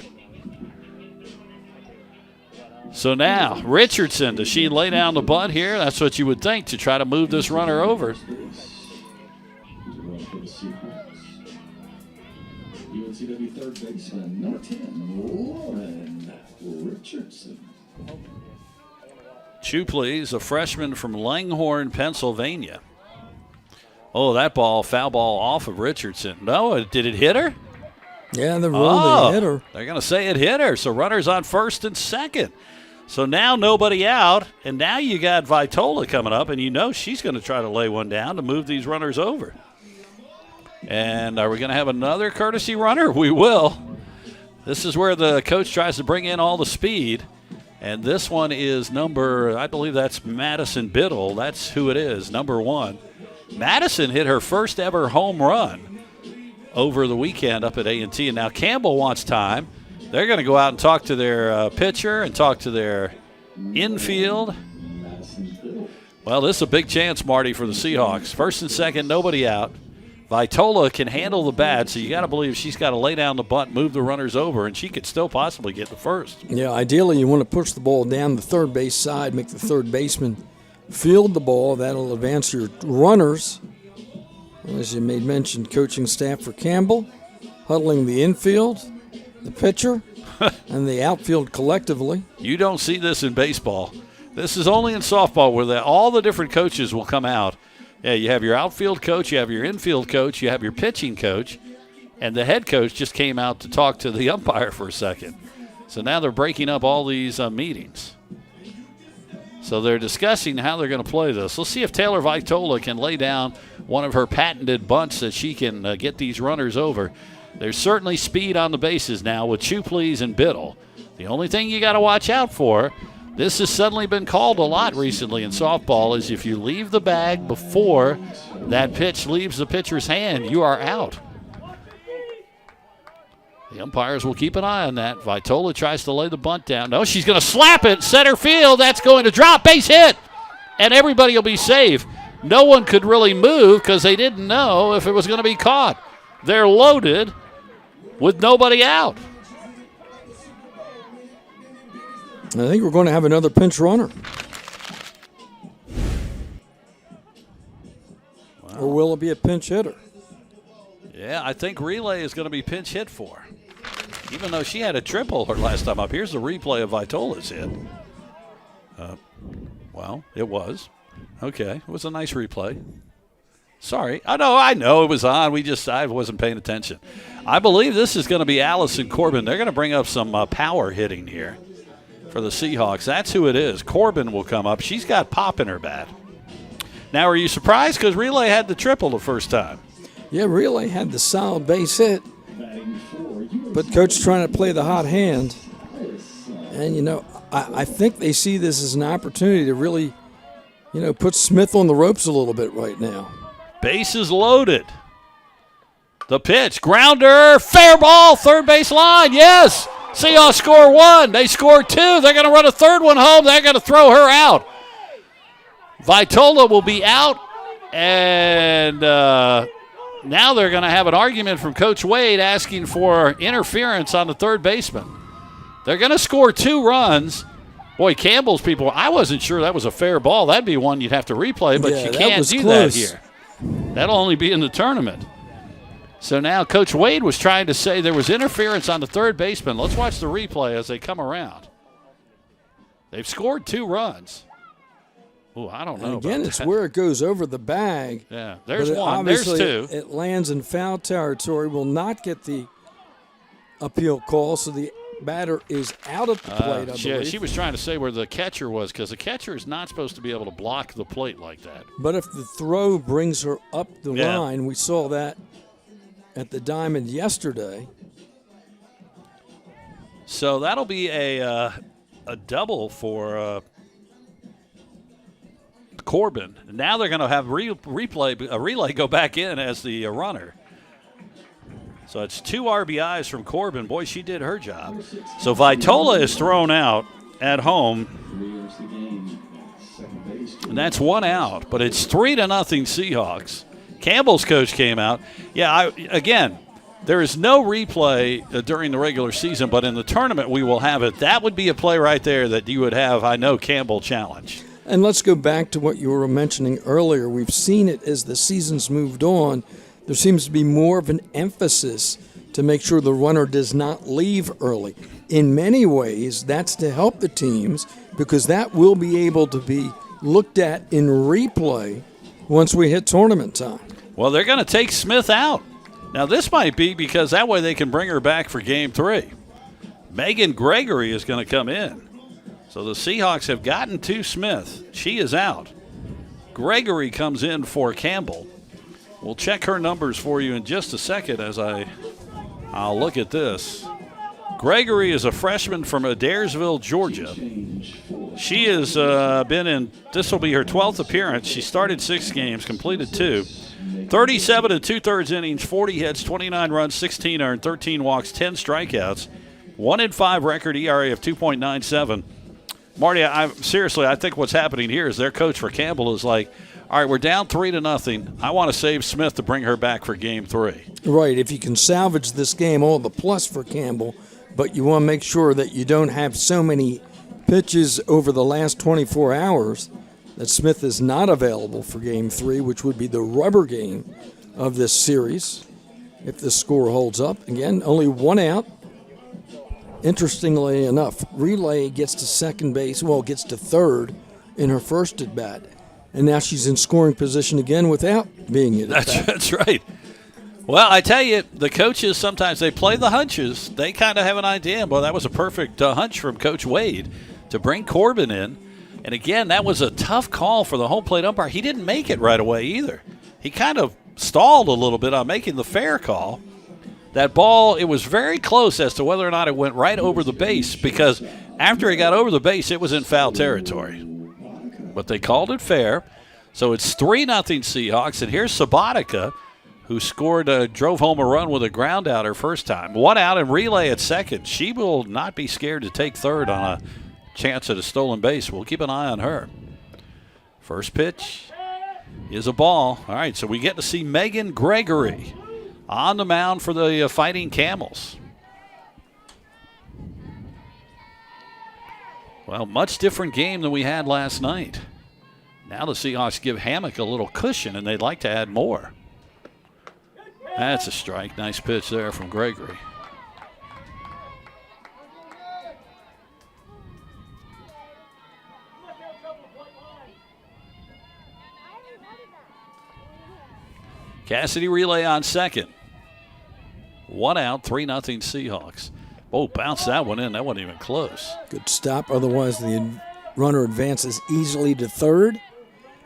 So now, Richardson, does she lay down the bunt here? That's what you would think, to try to move this runner over. UNCW third baseman, number 10, Lauren Richardson. Chuplease, a freshman from Langhorne, Pennsylvania. Oh, that ball, foul ball off of Richardson. No, did it hit her? Yeah, the rule hit her. They're going to say it hit her. So runners on first and second. So now nobody out, and now you got Vitola coming up, and you know she's going to try to lay one down to move these runners over. And are we going to have another courtesy runner? We will. This is where the coach tries to bring in all the speed. And this one is number, I believe that's Madison Biddle. That's who it is, number 1. Madison hit her first ever home run over the weekend up at A&T. And now Campbell wants time. They're going to go out and talk to their pitcher and talk to their infield. Well, this is a big chance, Marty, for the Seahawks. First and second, nobody out. Vitola can handle the bat, so you got to believe she's got to lay down the bunt, move the runners over, and she could still possibly get the first. Yeah, ideally you want to push the ball down the third base side, make the third baseman field the ball. That'll advance your runners. As you made mention, coaching staff for Campbell, huddling the infield, the pitcher, and the outfield collectively. You don't see this in baseball. This is only in softball where all the different coaches will come out. Yeah, you have your outfield coach, you have your infield coach, you have your pitching coach, and the head coach just came out to talk to the umpire for a second. So now they're breaking up all these meetings. So they're discussing how they're going to play this. Let's see if Taylor Vitola can lay down one of her patented bunts that she can get these runners over. There's certainly speed on the bases now with Chuplees and Biddle. The only thing you got to watch out for, this has suddenly been called a lot recently in softball, is if you leave the bag before that pitch leaves the pitcher's hand, you are out. The umpires will keep an eye on that. Vitola tries to lay the bunt down. No, she's going to slap it. Center field. That's going to drop. Base hit. And everybody will be safe. No one could really move because they didn't know if it was going to be caught. They're loaded with nobody out. I think we're going to have another pinch runner. Wow. Or will it be a pinch hitter? Yeah, I think Relay is going to be pinch hit for. Even though she had a triple her last time up. Here's the replay of Vitola's hit. Well, it was. Okay, it was a nice replay. Sorry. I know it was on. I wasn't paying attention. I believe this is going to be Allison Corbin. They're going to bring up some power hitting here for the Seahawks. That's who it is. Corbin will come up. She's got pop in her bat. Now, are you surprised? Because Relay had the triple the first time. Yeah, Relay had the solid base hit. But Coach trying to play the hot hand. And, I think they see this as an opportunity to really, put Smith on the ropes a little bit right now. Bases loaded. The pitch, grounder, fair ball, third base line, yes. Seahawks score one. They score two. They're going to run a third one home. They're going to throw her out. Vitola will be out, and now they're going to have an argument from Coach Wade asking for interference on the third baseman. They're going to score 2 runs. Boy, Campbell's people, I wasn't sure that was a fair ball. That'd be one you'd have to replay, but you can't do that here. That'll only be in the tournament. So now Coach Wade was trying to say there was interference on the third baseman. Let's watch the replay as they come around. They've scored 2 runs. Oh, I don't know. Again, it's where it goes over the bag. Yeah, there's one. There's 2. It lands in foul territory, will not get the appeal call, so the batter is out of the plate, I believe. She was trying to say where the catcher was, because the catcher is not supposed to be able to block the plate like that. But if the throw brings her up the line, we saw that at the Diamond yesterday. So that'll be a double for Corbin. Now they're going to have relay go back in as the runner. So it's 2 RBIs from Corbin. Boy, she did her job. So Vitola is thrown out at home. And that's 1 out. But it's 3-0 Seahawks. Campbell's coach came out. Yeah, again, there is no replay during the regular season, but in the tournament we will have it. That would be a play right there that you would have, I know, Campbell challenge. And let's go back to what you were mentioning earlier. We've seen it as the season's moved on. There seems to be more of an emphasis to make sure the runner does not leave early. In many ways, that's to help the teams because that will be able to be looked at in replay once we hit tournament time. Well, they're going to take Smith out. Now, this might be because that way they can bring her back for Game 3. Megan Gregory is going to come in. So the Seahawks have gotten to Smith. She is out. Gregory comes in for Campbell. We'll check her numbers for you in just a second as I'll look at this. Gregory is a freshman from Adairsville, Georgia. She has been in, this will be her 12th appearance. She started 6 games, completed 2. 37 2/3 innings, 40 hits, 29 runs, 16 earned, 13 walks, 10 strikeouts, 1-5 record, ERA of 2.97. Marty, seriously, I think what's happening here is their coach for Campbell is like, all right, we're down 3-0. I want to save Smith to bring her back for game 3. Right. If you can salvage this game, all the plus for Campbell, but you want to make sure that you don't have so many pitches over the last 24 hours that Smith is not available for game 3, which would be the rubber game of this series if the score holds up. Again, only 1 out. Interestingly enough, Relay gets to second base, gets to third in her first at bat. And now she's in scoring position again without being hit at bat. That's right. Well, I tell you, the coaches sometimes they play the hunches. They kind of have an idea. Well, that was a perfect hunch from Coach Wade to bring Corbin in. And again, that was a tough call for the home plate umpire. He didn't make it right away either. He kind of stalled a little bit on making the fair call. That ball, it was very close as to whether or not it went right over the base, because after it got over the base, it was in foul territory. But they called it fair. So it's 3-0 Seahawks, and here's Sabatica, who drove home a run with a ground out her first time. 1 out and Relay at second. She will not be scared to take third on a chance at a stolen base. We'll keep an eye on her. First pitch is a ball. All right, so we get to see Megan Gregory on the mound for the Fighting Camels. Well, much different game than we had last night. Now the Seahawks give Hammock a little cushion, and they'd like to add more. That's a strike. Nice pitch there from Gregory. Cassidy Relay on second. 1 out, 3-0 Seahawks. Oh, bounced that one in. That wasn't even close. Good stop. Otherwise, the runner advances easily to third.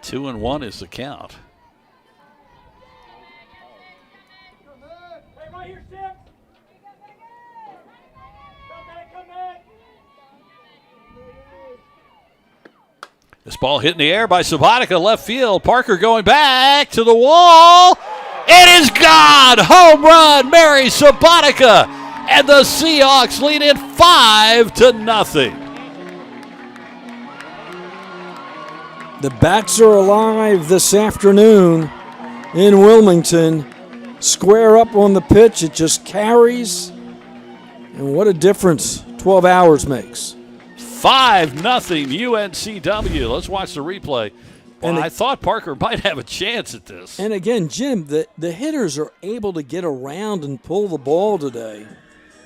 2-1 is the count. This ball hit in the air by Sabatica, left field. Parker going back to the wall. It is gone. Home run, Mary Sabatica. And the Seahawks lead it 5-0. The bats are alive this afternoon in Wilmington. Square up on the pitch. It just carries. And what a difference 12 hours makes. 5-0 UNCW. Let's watch the replay. Well, I thought Parker might have a chance at this. And again, Jim, the hitters are able to get around and pull the ball today,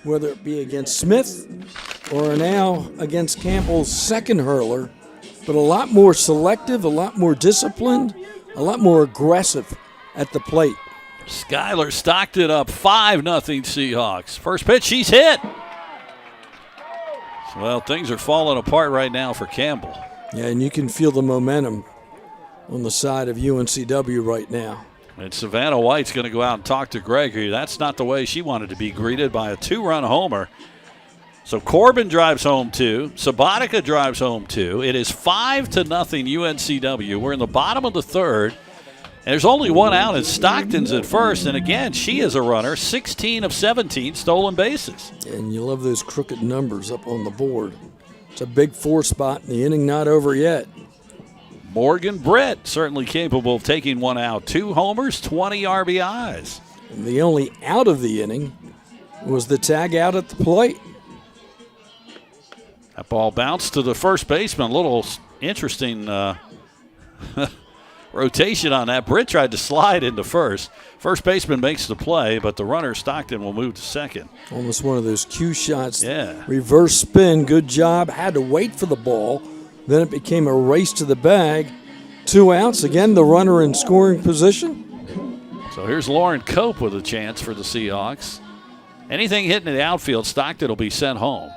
whether it be against Smith or now against Campbell's second hurler, but a lot more selective, a lot more disciplined, a lot more aggressive at the plate. Skylar Stockton up 5-0 Seahawks. First pitch, she's hit. Well, things are falling apart right now for Campbell. Yeah, and you can feel the momentum on the side of UNCW right now. And Savannah White's going to go out and talk to Gregory. That's not the way she wanted to be greeted by a 2-run homer. So Corbin drives home 2. Sabatica drives home 2. It is 5-0 UNCW. We're in the bottom of the third. And there's only 1 out, and Stockton's at first. And again, she is a runner, 16 of 17 stolen bases. And you love those crooked numbers up on the board. It's a big 4 spot, and the inning not over yet. Morgan Britt certainly capable of taking 1 out. 2 homers, 20 RBIs. And the only out of the inning was the tag out at the plate. That ball bounced to the first baseman. A little interesting rotation on that. Britt tried to slide into first. First baseman makes the play, but the runner, Stockton, will move to second. Almost one of those cue shots. Yeah. Reverse spin, good job. Had to wait for the ball. Then it became a race to the bag. 2 outs. Again, the runner in scoring position. So here's Lauren Cope with a chance for the Seahawks. Anything hitting in the outfield, Stockton will be sent home.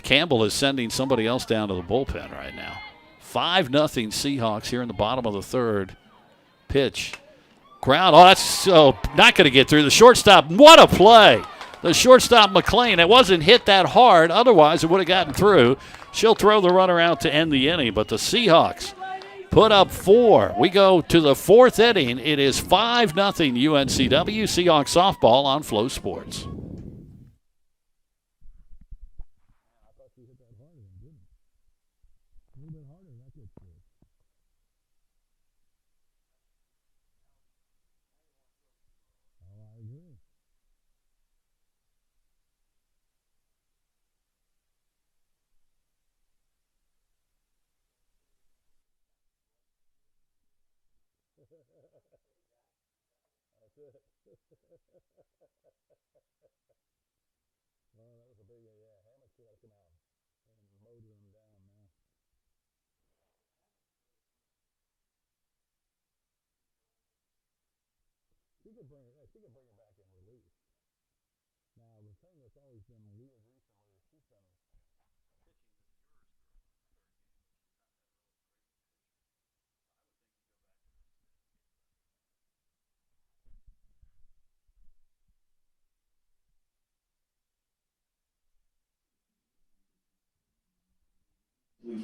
Campbell is sending somebody else down to the bullpen right now. 5-0 Seahawks here in the bottom of the third. Pitch. Ground. Oh, that's not going to get through. The shortstop, what a play. The shortstop, McLean. It wasn't hit that hard. Otherwise, it would have gotten through. She'll throw the runner out to end the inning. But the Seahawks put up 4. We go to the 4th inning. It is 5-0 UNCW. Seahawks softball on Flow Sports.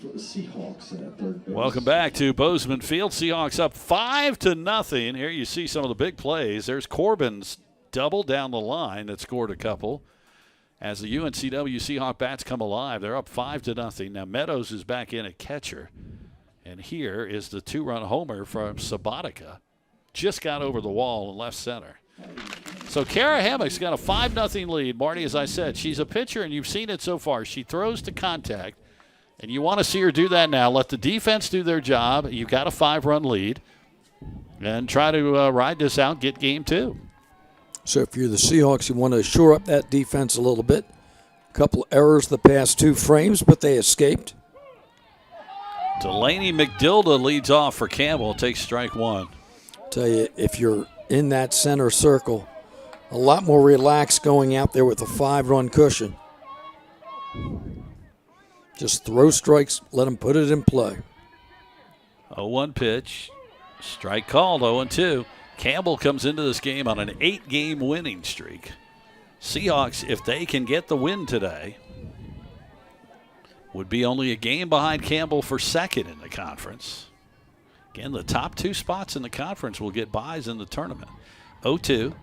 For the Seahawks at third base. Welcome back to Bozeman Field. Seahawks up 5-0. Here you see some of the big plays. There's Corbin's double down the line that scored a couple. As the UNCW Seahawk bats come alive, they're up 5-0. Now Meadows is back in at catcher. And here is the two-run homer from Sabatica. Just got over the wall in left center. So Kara Hammock's got a 5-0 lead. Marty, as I said, she's a pitcher, and you've seen it so far. She throws to contact. And you want to see her do that now. Let the defense do their job. You've got a 5-run lead. And try to ride this out, get game 2. So if you're the Seahawks, you want to shore up that defense a little bit. A couple errors the past 2 frames, but they escaped. Delaney McDilda leads off for Campbell. Takes strike 1. Tell you, if you're in that center circle, a lot more relaxed going out there with a 5-run cushion. Just throw strikes, let them put it in play. 0-1 pitch. Strike called, 0-2. Campbell comes into this game on an 8-game winning streak. Seahawks, if they can get the win today, would be only a game behind Campbell for second in the conference. Again, the top 2 spots in the conference will get buys in the tournament. 0-2.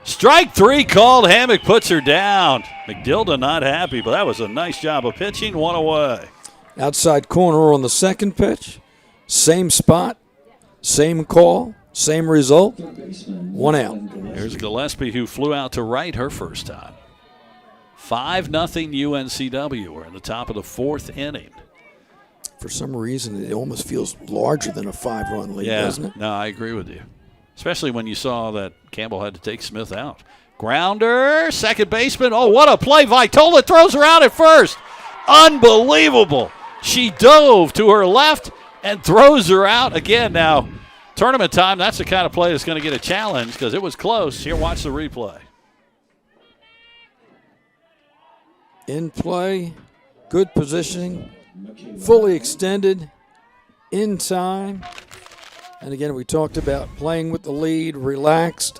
Strike 3 called. Hammock puts her down. McDilda not happy, but that was a nice job of pitching. 1 away. Outside corner on the second pitch. Same spot, same call, same result. 1 out. There's Gillespie, who flew out to right her first time. 5-0 UNCW. We're in the top of the 4th inning. For some reason, it almost feels larger than a 5-run lead, doesn't it? No, I agree with you. Especially when you saw that Campbell had to take Smith out. Grounder, second baseman. Oh, what a play. Vitola throws her out at first. Unbelievable. She dove to her left and throws her out. Again, now, tournament time, that's the kind of play that's going to get a challenge because it was close. Here, watch the replay. In play, good positioning, fully extended, in time. And again, we talked about playing with the lead, relaxed,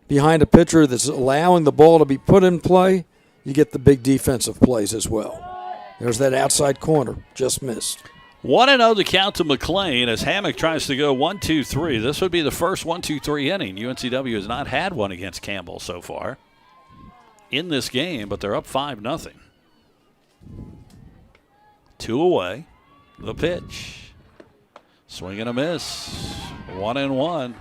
behind a pitcher that's allowing the ball to be put in play. You get the big defensive plays as well. There's that outside corner, just missed. 1-0 the count to McLean as Hammock tries to go 1-2-3. This would be the first 1-2-3 inning. UNCW has not had one against Campbell so far in this game, but they're up 5-0. 2 away. The pitch. Swing and a miss. 1-1.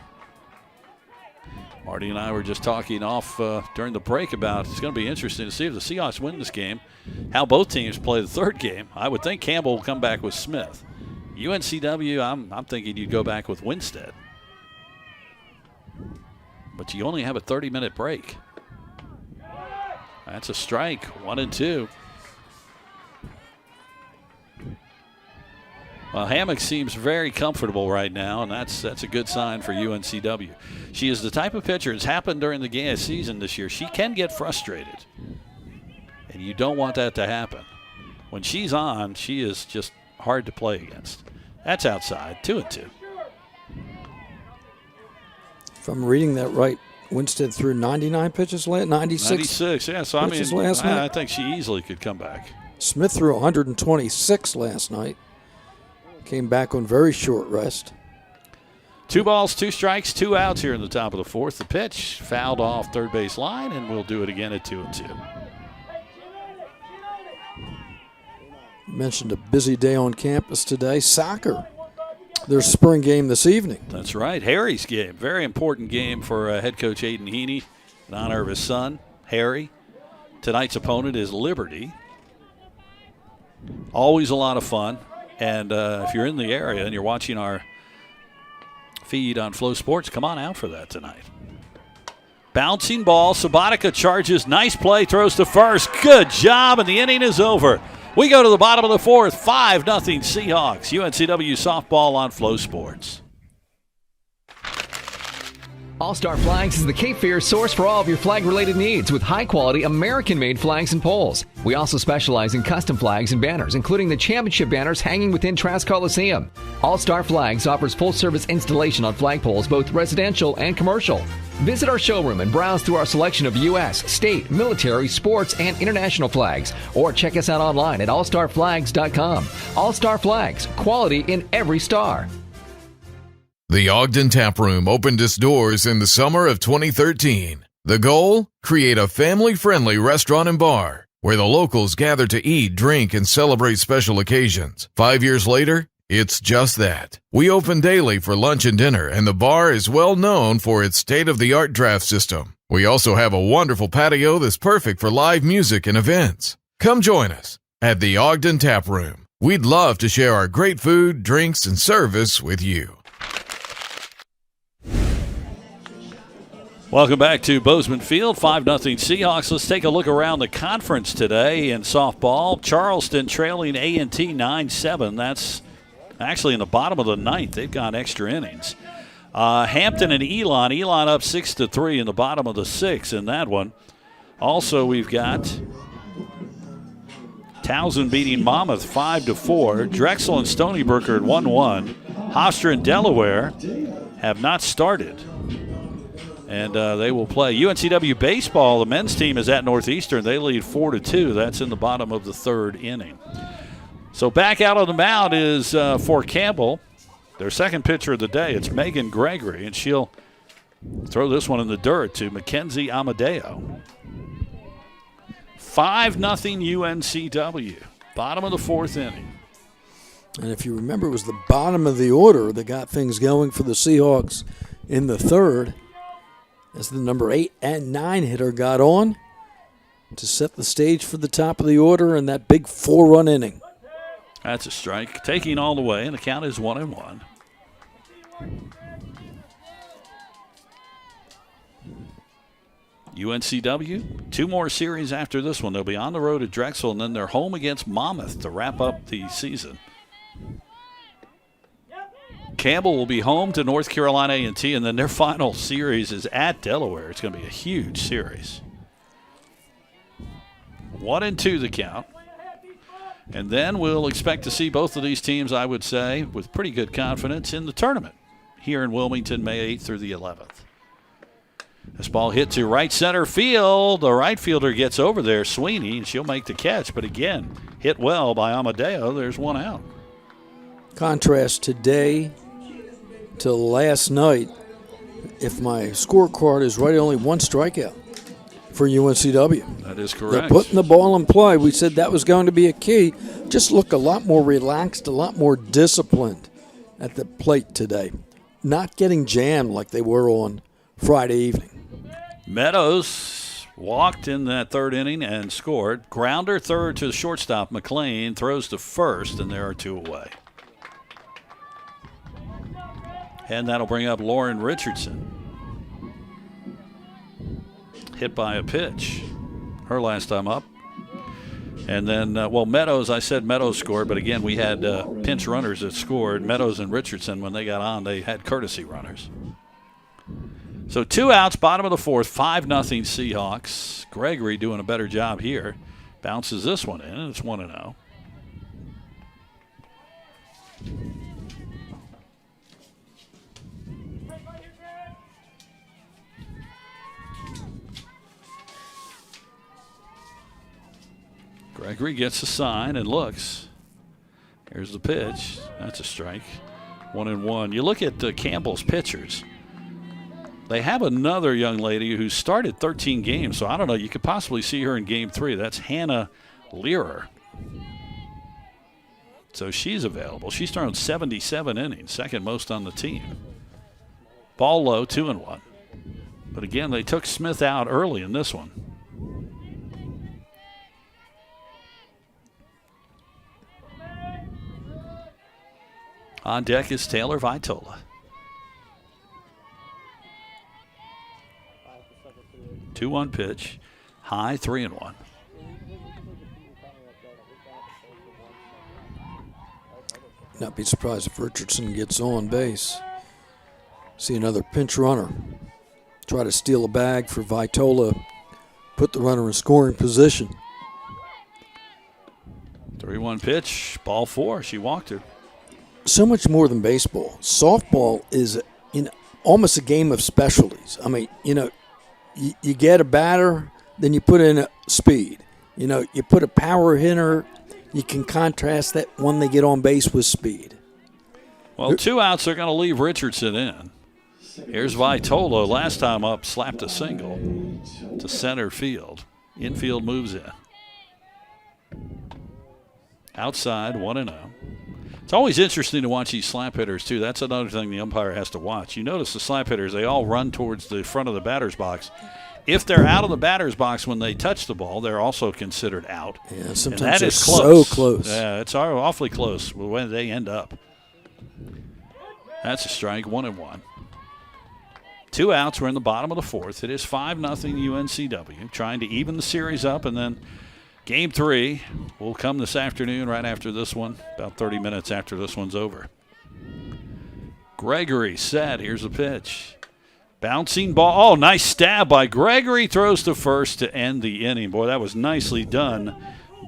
Marty and I were just talking off during the break about it's going to be interesting to see if the Seahawks win this game, how both teams play the third game. I would think Campbell will come back with Smith. UNCW, I'm thinking you'd go back with Winstead. But you only have a 30-minute break. That's a strike. 1-2. Well, Hammock seems very comfortable right now, and that's a good sign for UNCW. She is the type of pitcher, it's happened during the season this year, she can get frustrated. And you don't want that to happen. When she's on, she is just hard to play against. That's outside, 2-2. If I'm reading that right, Winstead threw 99 pitches last 96, yeah. So, last night. I think she easily could come back. Smith threw 126 last night. Came back on very short rest. 2 balls, 2 strikes, 2 outs here in the top of the 4th. The pitch fouled off third base line, and we'll do it again at 2-2. Mentioned a busy day on campus today. Soccer, their spring game this evening. That's right. Harry's game. Very important game for head coach Aiden Heaney in honor of his son, Harry. Tonight's opponent is Liberty. Always a lot of fun. And if you're in the area and you're watching our feed on Flow Sports, come on out for that tonight. Bouncing ball. Sabatica charges. Nice play. Throws to first. Good job. And the inning is over. We go to the bottom of the fourth. 5-0 Seahawks. UNCW softball on Flow Sports. All-Star Flags is the Cape Fear source for all of your flag-related needs with high-quality American-made flags and poles. We also specialize in custom flags and banners, including the championship banners hanging within Trask Coliseum. All-Star Flags offers full-service installation on flagpoles, both residential and commercial. Visit our showroom and browse through our selection of U.S., state, military, sports, and international flags. Or check us out online at allstarflags.com. All-Star Flags, quality in every star. The Ogden Tap Room opened its doors in the summer of 2013. The goal? Create a family-friendly restaurant and bar where the locals gather to eat, drink, and celebrate special occasions. 5 years later, it's just that. We open daily for lunch and dinner, and the bar is well known for its state-of-the-art draft system. We also have a wonderful patio that's perfect for live music and events. Come join us at the Ogden Tap Room. We'd love to share our great food, drinks, and service with you. Welcome back to Bozeman Field, 5-0 Seahawks. Let's take a look around the conference today in softball. Charleston trailing A&T 9-7. That's actually in the bottom of the ninth. They've got extra innings. Hampton and Elon. Elon up 6-3 in the bottom of the sixth in that one. Also, we've got Towson beating Monmouth 5-4. Drexel and Stony Brook are at 1-1. Hofstra and Delaware have not started. And they will play. UNCW baseball, the men's team is at Northeastern. They lead 4-2. That's in the bottom of the third inning. So back out on the mound is for Campbell, their second pitcher of the day. It's Megan Gregory, and she'll throw this one in the dirt to Mackenzie Amadeo. 5-0 UNCW, bottom of the fourth inning. And if you remember, it was the bottom of the order that got things going for the Seahawks in the third, as the number 8 and 9 hitter got on to set the stage for the top of the order in that big 4-run inning. That's a strike. Taking all the way, and the count is 1-1. UNCW, 2 more series after this one. They'll be on the road at Drexel, and then they're home against Monmouth to wrap up the season. Campbell will be home to North Carolina A&T, and then their final series is at Delaware. It's going to be a huge series. 1-2 the count. And then we'll expect to see both of these teams, I would say, with pretty good confidence in the tournament here in Wilmington, May 8th through the 11th. This ball hit to right center field. The right fielder gets over there, Sweeney, and she'll make the catch. But again, hit well by Amadeo. There's one out. Contrast today to last night, if my scorecard is right, only 1 strikeout for UNCW. That is correct. They're putting the ball in play. We said that was going to be a key. Just look a lot more relaxed, a lot more disciplined at the plate today. Not getting jammed like they were on Friday evening. Meadows walked in that third inning and scored. Grounder third to the shortstop. McLean throws to first, and there are 2 away. And that'll bring up Lauren Richardson. Hit by a pitch. Her last time up. And then, Meadows, I said Meadows scored, but again, we had pinch runners that scored. Meadows and Richardson, when they got on, they had courtesy runners. So 2 outs, bottom of the fourth, 5-0 Seahawks. Gregory doing a better job here. Bounces this one in, and it's 1-0. Gregory gets a sign and looks. Here's the pitch. That's a strike. 1-1. You look at Campbell's pitchers. They have another young lady who started 13 games, so I don't know. You could possibly see her in Game 3. That's Hannah Learer. So she's available. She's thrown 77 innings, second most on the team. Ball low, 2-1. But again, they took Smith out early in this one. On deck is Taylor Vitola. 2-1 pitch, high, 3-1. Not be surprised if Richardson gets on base. See another pinch runner. Try to steal a bag for Vitola. Put the runner in scoring position. 3-1 pitch, ball 4. She walked her. So much more than baseball. Softball is almost a game of specialties. I mean, you get a batter, then you put in a speed. You put a power hitter, you can contrast that when they get on base with speed. Well, 2 outs are going to leave Richardson in. Here's Vitola, last time up, slapped a single to center field. Infield moves in. Outside, 1-0. It's always interesting to watch these slap hitters, too. That's another thing the umpire has to watch. You notice the slap hitters, they all run towards the front of the batter's box. If they're out of the batter's box when they touch the ball, they're also considered out. Yeah, sometimes and that they're is close. So close. Yeah, it's awfully close when they end up. That's a strike, 1-1. 2 outs. We're in the bottom of the 4th. It is 5-0 UNCW, trying to even the series up, and then Game 3 will come this afternoon right after this one, about 30 minutes after this one's over. Gregory set. Here's a pitch. Bouncing ball. Oh, nice stab by Gregory. Throws to first to end the inning. Boy, that was nicely done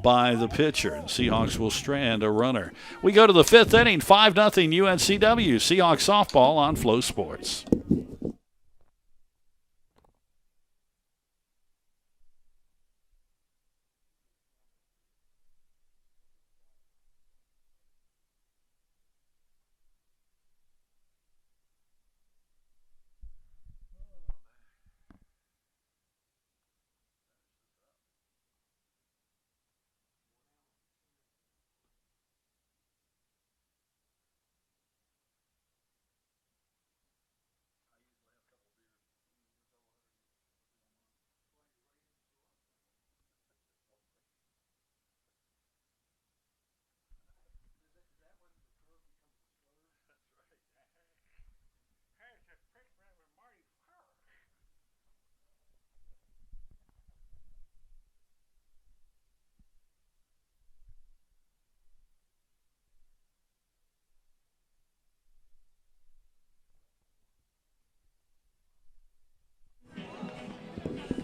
by the pitcher. And Seahawks will strand a runner. We go to the 5th inning, 5-0 UNCW. Seahawks softball on Flow Sports.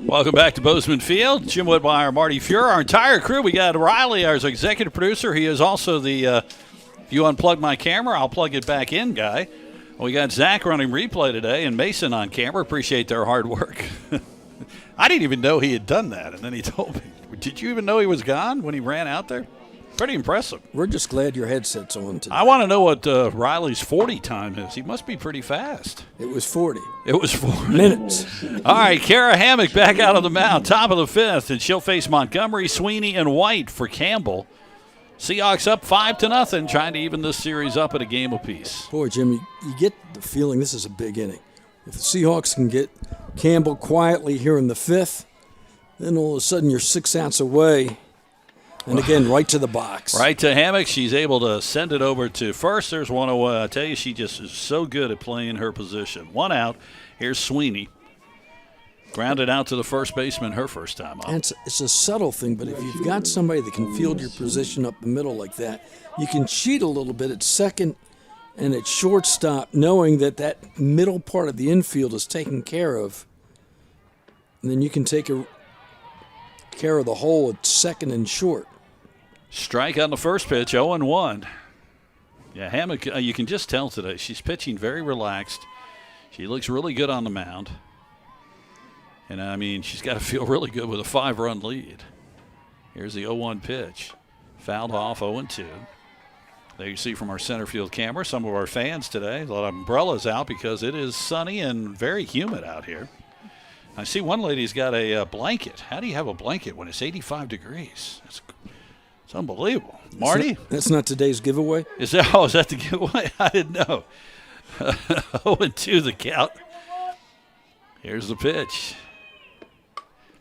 Welcome back to Bozeman Field. Jim Whitmire, Marty Fuhrer, our entire crew. We got Riley, our executive producer. He is also the, if you unplug my camera, I'll plug it back in guy. We got Zach running replay today and Mason on camera. Appreciate their hard work. I didn't even know he had done that, and then he told me. Did you even know he was gone when he ran out there? Pretty impressive. We're just glad your headset's on today. I want to know what Riley's 40 time is. He must be pretty fast. It was 40. It was 40 minutes. All right, Kara Hammock back out of the mound, top of the 5th, and she'll face Montgomery, Sweeney, and White for Campbell. Seahawks up 5-0, trying to even this series up at a game apiece. Boy, Jim, you get the feeling this is a big inning. If the Seahawks can get Campbell quietly here in the 5th, then all of a sudden you're 6 outs away. And again, right to the box. Right to Hammock. She's able to send it over to first. There's one away. I tell you, she just is so good at playing her position. 1 out. Here's Sweeney. Grounded out to the first baseman her first time up. And it's a subtle thing, but if you've got somebody that can field your position up the middle like that, you can cheat a little bit at second and at shortstop, knowing that that middle part of the infield is taken care of. And then you can take care of the hole at second and short. Strike on the first pitch, 0-1. Yeah, Hammock, you can just tell today. She's pitching very relaxed. She looks really good on the mound. And, I mean, she's got to feel really good with a 5-run lead. Here's the 0-1 pitch. Fouled off, 0-2. There you see from our center field camera some of our fans today. A lot of umbrellas out because it is sunny and very humid out here. I see one lady's got a blanket. How do you have a blanket when it's 85 degrees? It's unbelievable. Marty? That's not today's giveaway? Is that the giveaway? I didn't know. 0-2 the count. Here's the pitch.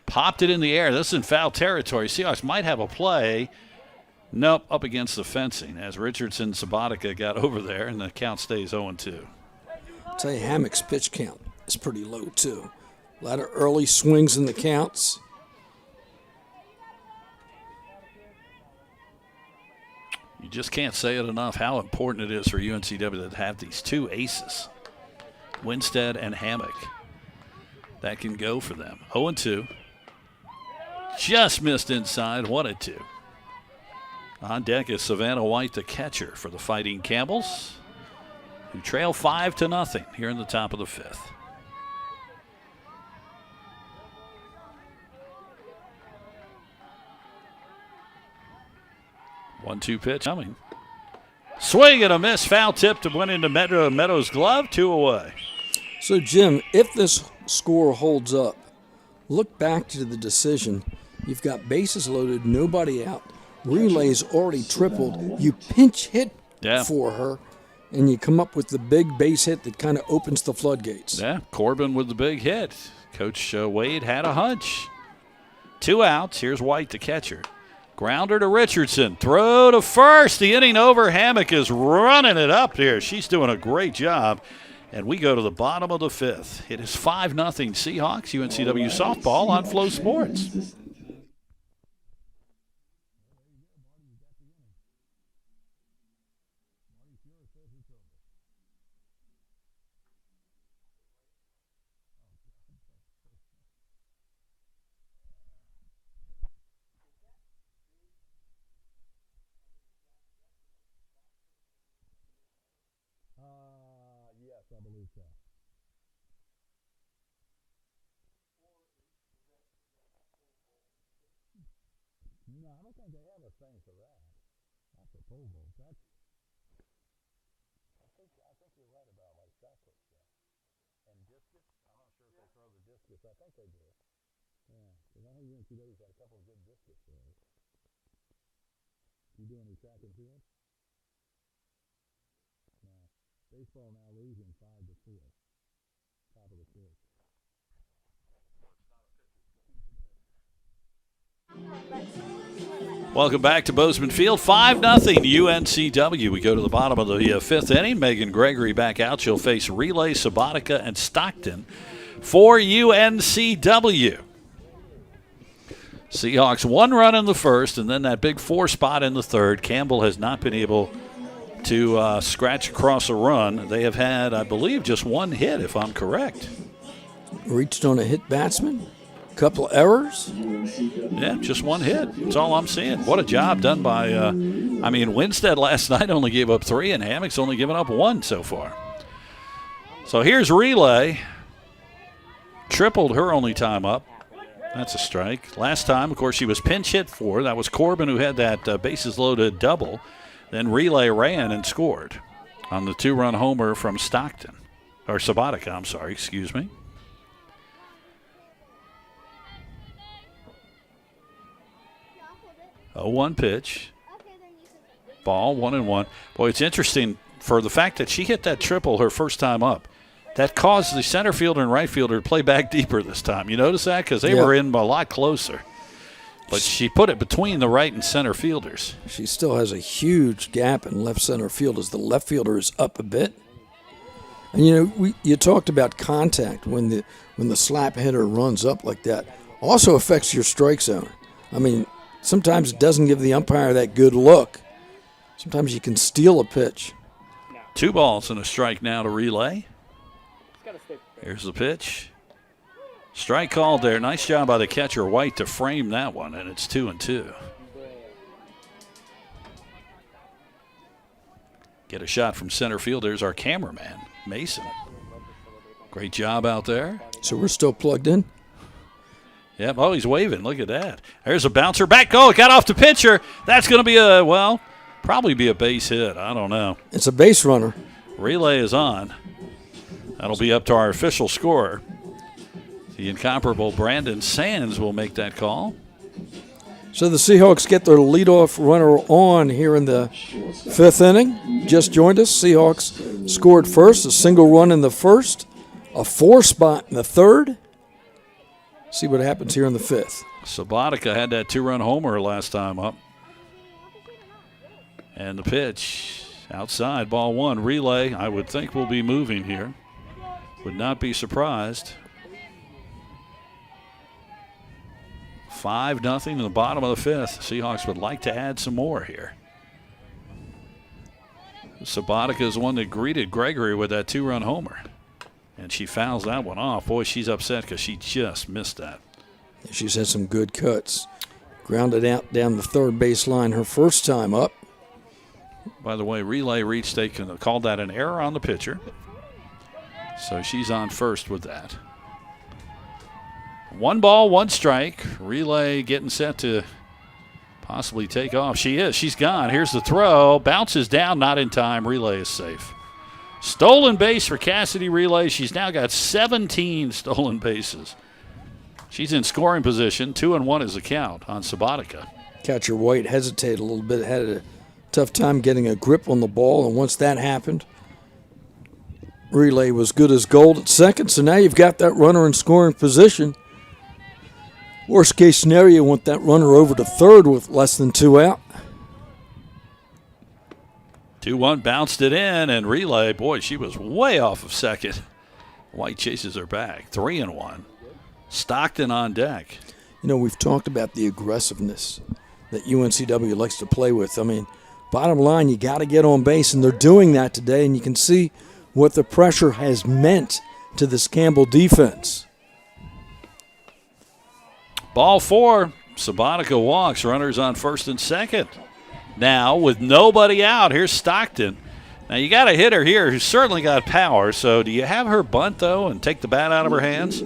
Popped it in the air. This is in foul territory. Seahawks might have a play. Nope, up against the fencing as Richardson Sabatica got over there, and the count stays 0-2. I'll tell you, Hammock's pitch count is pretty low, too. A lot of early swings in the counts. You just can't say it enough how important it is for UNCW to have these two aces, Winstead and Hammock. That can go for them. 0-2. Just missed inside, 1-2. On deck is Savannah White, the catcher for the Fighting Campbells, who trail 5-0 here in the top of the fifth. One-two pitch coming. Swing and a miss, foul tip to went into Meadows' glove, 2 away. So, Jim, if this score holds up, look back to the decision. You've got bases loaded, nobody out. Relay's already tripled. You pinch hit for her, and you come up with the big base hit that kind of opens the floodgates. Yeah, Corbin with the big hit. Coach Wade had a hunch. 2 outs. Here's White, the catcher. Grounder to Richardson. Throw to first. The inning over. Hammock is running it up here. She's doing a great job. And we go to the bottom of the fifth. It is 5-0 Seahawks, UNCW softball on Flow Sports. I believe so. No, I don't think they have a thing for that. That's a pole vault. That's. I think you're right about like shot put stuff. And discus. I'm not sure if they throw the discus. I think they do. Yeah, because I think UNCW's got a couple of good discus throws. You do any track and field? No. Baseball now losing 5-4. Top of the fifth. Welcome back to Bozeman Field. 5-0 UNCW. We go to the bottom of the fifth inning. Megan Gregory back out. She'll face Relay, Sabatica, and Stockton for UNCW. Seahawks 1 run in the first, and then that big 4 spot in the third. Campbell has not been able to scratch across a run. They have had, I believe, just 1 hit, if I'm correct. Reached on a hit batsman. Couple errors. Yeah, just 1 hit. That's all I'm seeing. What a job done by, Winstead last night only gave up 3, and Hammock's only given up 1 so far. So here's Relay. Tripled her only time up. That's a strike. Last time, of course, she was pinch hit for. That was Corbin who had that bases loaded double. Then Relay ran and scored on the 2-run homer from Stockton. Or Sabatica, I'm sorry, excuse me. A 1 pitch. Ball, 1-1. Boy, it's interesting for the fact that she hit that triple her first time up. That caused the center fielder and right fielder to play back deeper this time. You notice that? Because they were in a lot closer. But she put it between the right and center fielders. She still has a huge gap in left center field as the left fielder is up a bit. And, you talked about contact when the slap hitter runs up like that. Also affects your strike zone. I mean, sometimes it doesn't give the umpire that good look. Sometimes you can steal a pitch. 2 balls and a strike now to Relay. Here's the pitch. Strike called there. Nice job by the catcher, White, to frame that one, and it's 2-2. Get a shot from center field. There's our cameraman, Mason. Great job out there. So we're still plugged in? Yep. Oh, he's waving. Look at that. There's a bouncer. Back goal. Got off the pitcher. That's going to be probably be a base hit. I don't know. It's a base runner. Relay is on. That'll be up to our official scorer. The incomparable Brandon Sands will make that call. So the Seahawks get their leadoff runner on here in the 5th inning. Just joined us. Seahawks scored first, a single run in the first, a 4 spot in the 3rd. See what happens here in the 5th. Sabatica had that 2-run homer last time up. And the pitch outside, ball 1. Relay, I would think, will be moving here. Would not be surprised. 5-0 in the bottom of the 5th. Seahawks would like to add some more here. Sabatica is the one that greeted Gregory with that 2-run homer. And she fouls that one off. Boy, she's upset because she just missed that. She's had some good cuts. Grounded out down the 3rd baseline her first time up. By the way, Relay reached, they called that an error on the pitcher. So she's on first with that. 1 ball, 1 strike. Relay getting set to possibly take off. She is. She's gone. Here's the throw. Bounces down, not in time. Relay is safe. Stolen base for Cassidy Relay. She's now got 17 stolen bases. She's in scoring position. 2-1 is the count on Sabatica. Catcher White hesitated a little bit, had a tough time getting a grip on the ball, and once that happened, Relay was good as gold at second, so now you've got that runner in scoring position. Worst case scenario, you want that runner over to 3rd with less than 2 out. 2-1 bounced it in, and Relay, boy, she was way off of second. White chases her back. 3-1. Stockton on deck. You know, we've talked about the aggressiveness that UNCW likes to play with. I mean, bottom line, you got to get on base, and they're doing that today, and you can see what the pressure has meant to this Campbell defense. Ball 4. Sabatica walks. Runners on 1st and 2nd. Now, with nobody out, here's Stockton. Now, you got a hitter here who's certainly got power. So, do you have her bunt, though, and take the bat out of her hands?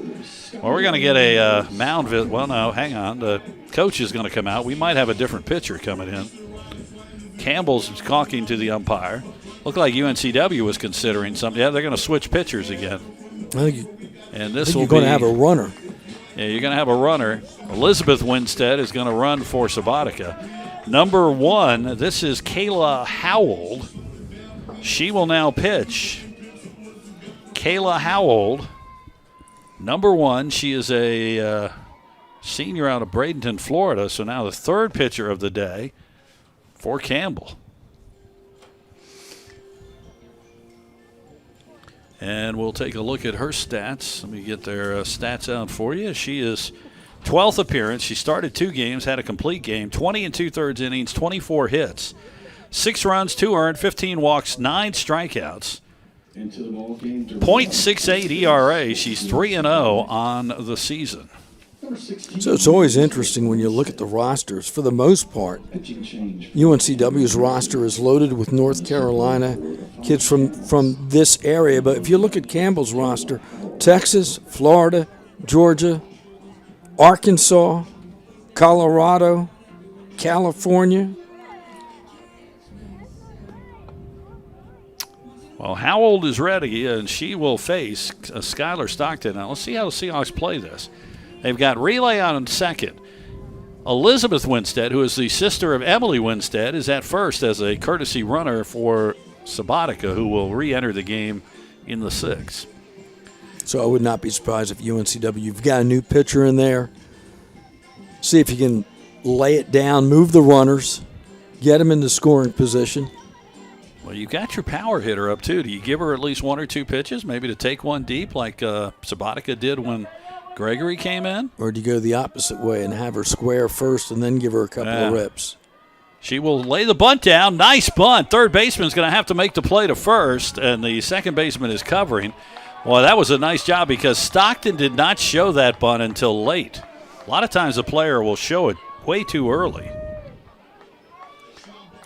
Well, we're going to get a mound visit. Well, no, hang on. The coach is going to come out. We might have a different pitcher coming in. Campbell's talking to the umpire. Looked like UNCW was considering something. Yeah, they're going to switch pitchers again. And this will be. You're going to have a runner. Yeah, you're going to have a runner. Elizabeth Winstead is going to run for Sabatica. Number 1, this is Kayla Howell. She will now pitch. Kayla Howell, number 1. She is a senior out of Bradenton, Florida. So now the 3rd pitcher of the day for Campbell. And we'll take a look at her stats. Let me get their stats out for you. She is 12th appearance. She started 2 games, had a complete game, 20 2/3 innings, 24 hits, 6 runs, 2 earned, 15 walks, 9 strikeouts. .68 ERA. She's 3-0 on the season. So it's always interesting when you look at the rosters. For the most part, UNCW's roster is loaded with North Carolina kids from this area. But if you look at Campbell's roster, Texas, Florida, Georgia, Arkansas, Colorado, California. Well, Howell is ready, and she will face Skylar Stockton. Now, let's see how the Seahawks play this. They've got Relay on second. Elizabeth Winstead, who is the sister of Emily Winstead, is at first as a courtesy runner for Sabatica, who will re-enter the game in the 6th. So I would not be surprised if UNCW, you've got a new pitcher in there. See if you can lay it down, move the runners, get them into scoring position. Well, you got your power hitter up, too. Do you give her at least 1 or 2 pitches, maybe to take one deep like Sabatica did when Gregory came in? Or do you go the opposite way and have her square first and then give her a couple of rips? She will lay the bunt down. Nice bunt. Third baseman's going to have to make the play to first, and the second baseman is covering. Well, that was a nice job because Stockton did not show that bunt until late. A lot of times the player will show it way too early.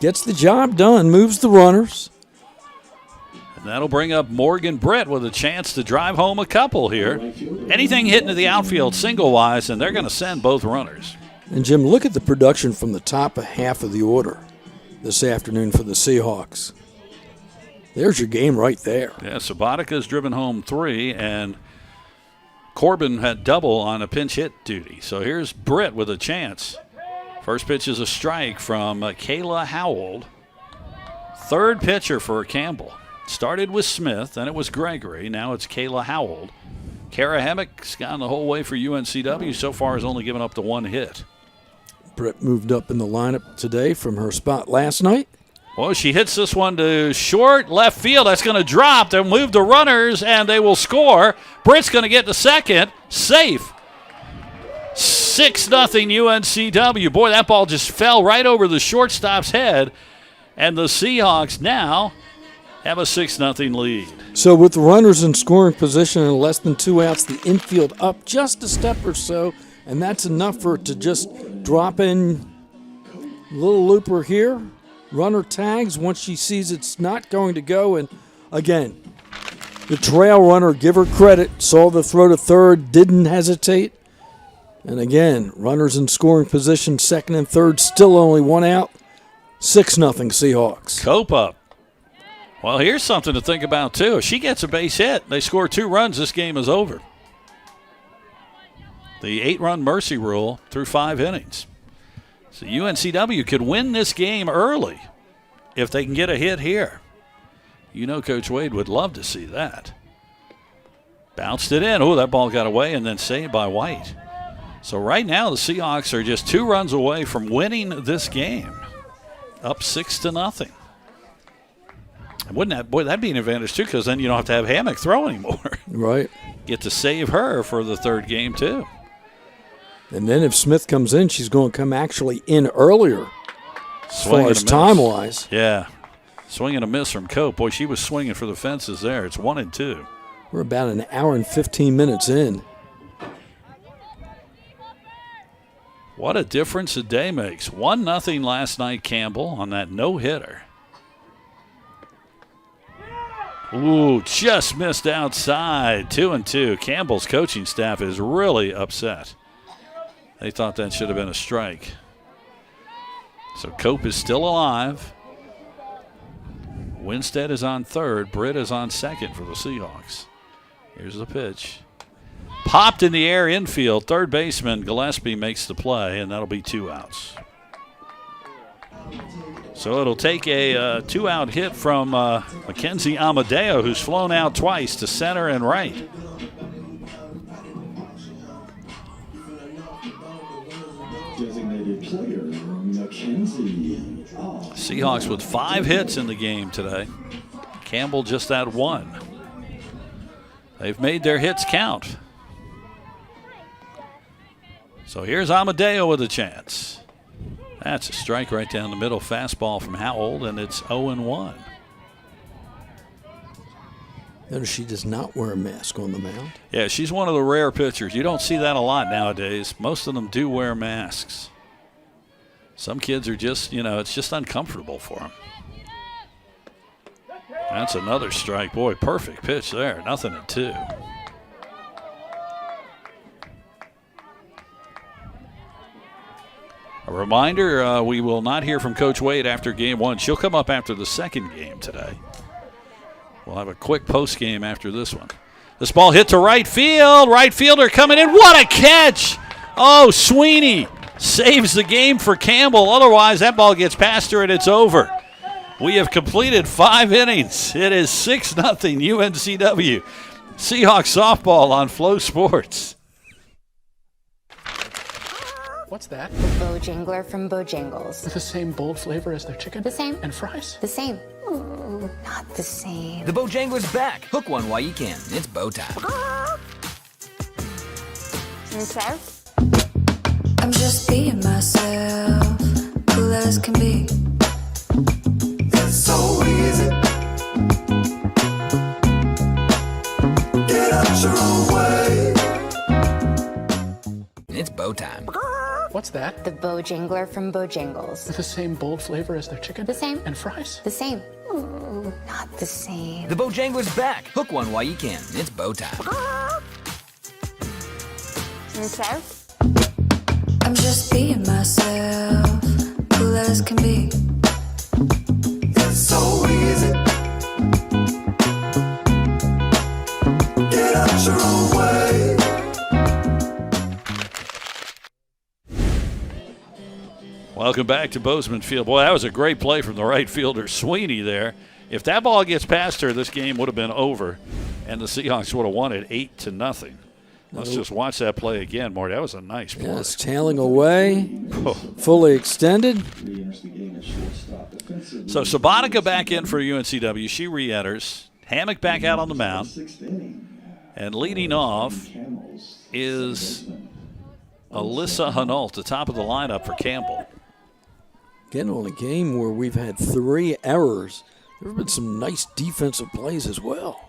Gets the job done, moves the runners. And that'll bring up Morgan Britt with a chance to drive home a couple here. Anything hitting to the outfield single-wise, and they're going to send both runners. And, Jim, look at the production from the top half of the order this afternoon for the Seahawks. There's your game right there. Yeah, Sabatica's driven home 3, and Corbin had double on a pinch hit duty. So here's Britt with a chance First pitch is a strike from Kayla Howell. Third pitcher for Campbell. Started with Smith, then it was Gregory. Now it's Kayla Howell. Kara Hammock's gone the whole way for UNCW. So far has only given up the one hit. Brett moved up in the lineup today from her spot last night. Well, she hits this one to short left field. That's going to drop. They'll move the runners, and they will score. Britt's going to get to second. Safe. 6-0 UNCW. Boy, that ball just fell right over the shortstop's head. And the Seahawks now have a 6-0 lead. So with the runners in scoring position and less than 2 outs, the infield up just a step or so, and that's enough for it to just drop in. Little looper here. Runner tags once she sees it's not going to go. And again, the trail runner, give her credit, saw the throw to third, didn't hesitate. And again, runners in scoring position, second and third, still only 1 out. 6-0 Seahawks. Cope up. Well, here's something to think about, too. If she gets a base hit, they score 2 runs, this game is over. The 8-run mercy rule through 5 innings. So UNCW could win this game early if they can get a hit here. You know Coach Wade would love to see that. Bounced it in. Oh, that ball got away and then saved by White. So right now the Seahawks are just 2 runs away from winning this game. Up 6-0. Wouldn't that, boy, that'd be an advantage too, because then you don't have to have Hammock throw anymore. Right. Get to save her for the third game too. And then if Smith comes in, she's going to come actually in earlier as far as time-wise. Yeah. Swing and a miss from Cope. Boy, she was swinging for the fences there. It's 1-2. We're about an hour and 15 minutes in. What a difference a day makes. 1-0 last night, Campbell, on that no-hitter. Ooh, just missed outside. 2-2. Campbell's coaching staff is really upset. They thought that should have been a strike. So Cope is still alive. Winstead is on third. Britt is on second for the Seahawks. Here's the pitch. Popped in the air infield. Third baseman Gillespie makes the play, and that'll be 2 outs. So it'll take a 2-out hit from Mackenzie Amadeo, who's flown out twice to center and right. Designated player, Mackenzie. Seahawks with 5 hits in the game today. Campbell just had 1. They've made their hits count. So here's Amadeo with a chance. That's a strike right down the middle. Fastball from Howell, and it's 0-1. Notice she does not wear a mask on the mound. Yeah, she's one of the rare pitchers. You don't see that a lot nowadays. Most of them do wear masks. Some kids are just, it's just uncomfortable for them. That's another strike. Boy, perfect pitch there. 0-2. A reminder, we will not hear from Coach Wade after game 1. She'll come up after the second game today. We'll have a quick post game after this one. This ball hit to right field. Right fielder coming in. What a catch! Oh, Sweeney saves the game for Campbell. Otherwise, that ball gets past her and it's over. We have completed 5 innings. It is 6-0 UNCW. Seahawks softball on Flow Sports. What's that? The Bojangler from Bojangles. The same bold flavor as their chicken? The same. And fries? The same. Ooh, not the same. The Bojangler's back. Hook one while you can. It's bow time. Okay. I'm just being myself, cool as can be. It's so easy. Get out your own way. It's bow time. What's that? The Bojangler from Bojangles. The same bold flavor as their chicken? The same. And fries? The same. Ooh, not the same. The Bojangler's back. Hook one while you can. It's bow time. Okay. I'm just being myself, cool as can be. It's so easy. Get out your own way. Welcome back to Bozeman Field. Boy, that was a great play from the right fielder, Sweeney, there. If that ball gets past her, this game would have been over, and the Seahawks would have won it 8-0. Let's just watch that play again, Marty. That was a nice play. Yes, tailing away, fully extended. So Sabatica back in for UNCW. She re-enters. Hammock back out on the mound. And leading off is Alyssa Hunault, the top of the lineup for Campbell. Again, on a game where we've had 3 errors, there have been some nice defensive plays as well.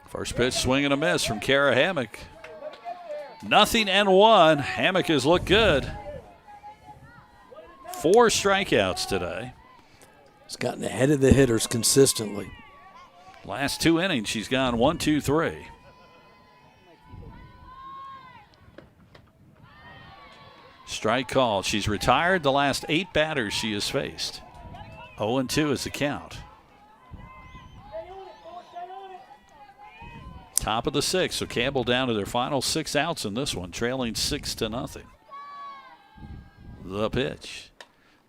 First pitch, swing and a miss from Kara Hammock. 0-1. Hammock has looked good. 4 strikeouts today. He's gotten ahead of the hitters consistently. Last 2 innings, she's gone 1, 2, 3. Strike called. She's retired the last 8 batters she has faced. 0-2 is the count. Top of the 6th, so Campbell down to their final 6 outs in this one, trailing 6-0. The pitch.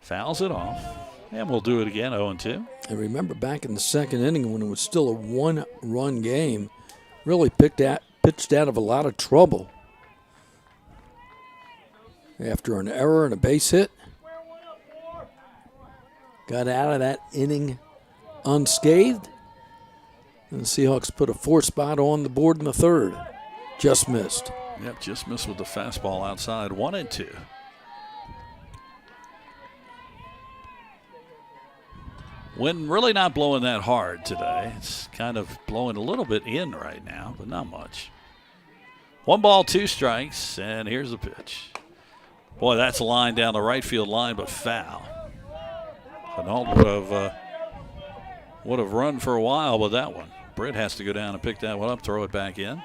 Fouls it off, and we'll do it again, 0-2. And remember back in the 2nd inning when it was still a 1-run game, really pitched out of a lot of trouble. After an error and a base hit, got out of that inning unscathed. And the Seahawks put a 4 spot on the board in the 3rd. Just missed. Yep, just missed with the fastball outside. 1-2. Wind really not blowing that hard today. It's kind of blowing a little bit in right now, but not much. 1 ball, 2 strikes, and here's the pitch. Boy, that's a line down the right field line, but foul. Hunault would have run for a while with that one. Britt has to go down and pick that one up, throw it back in.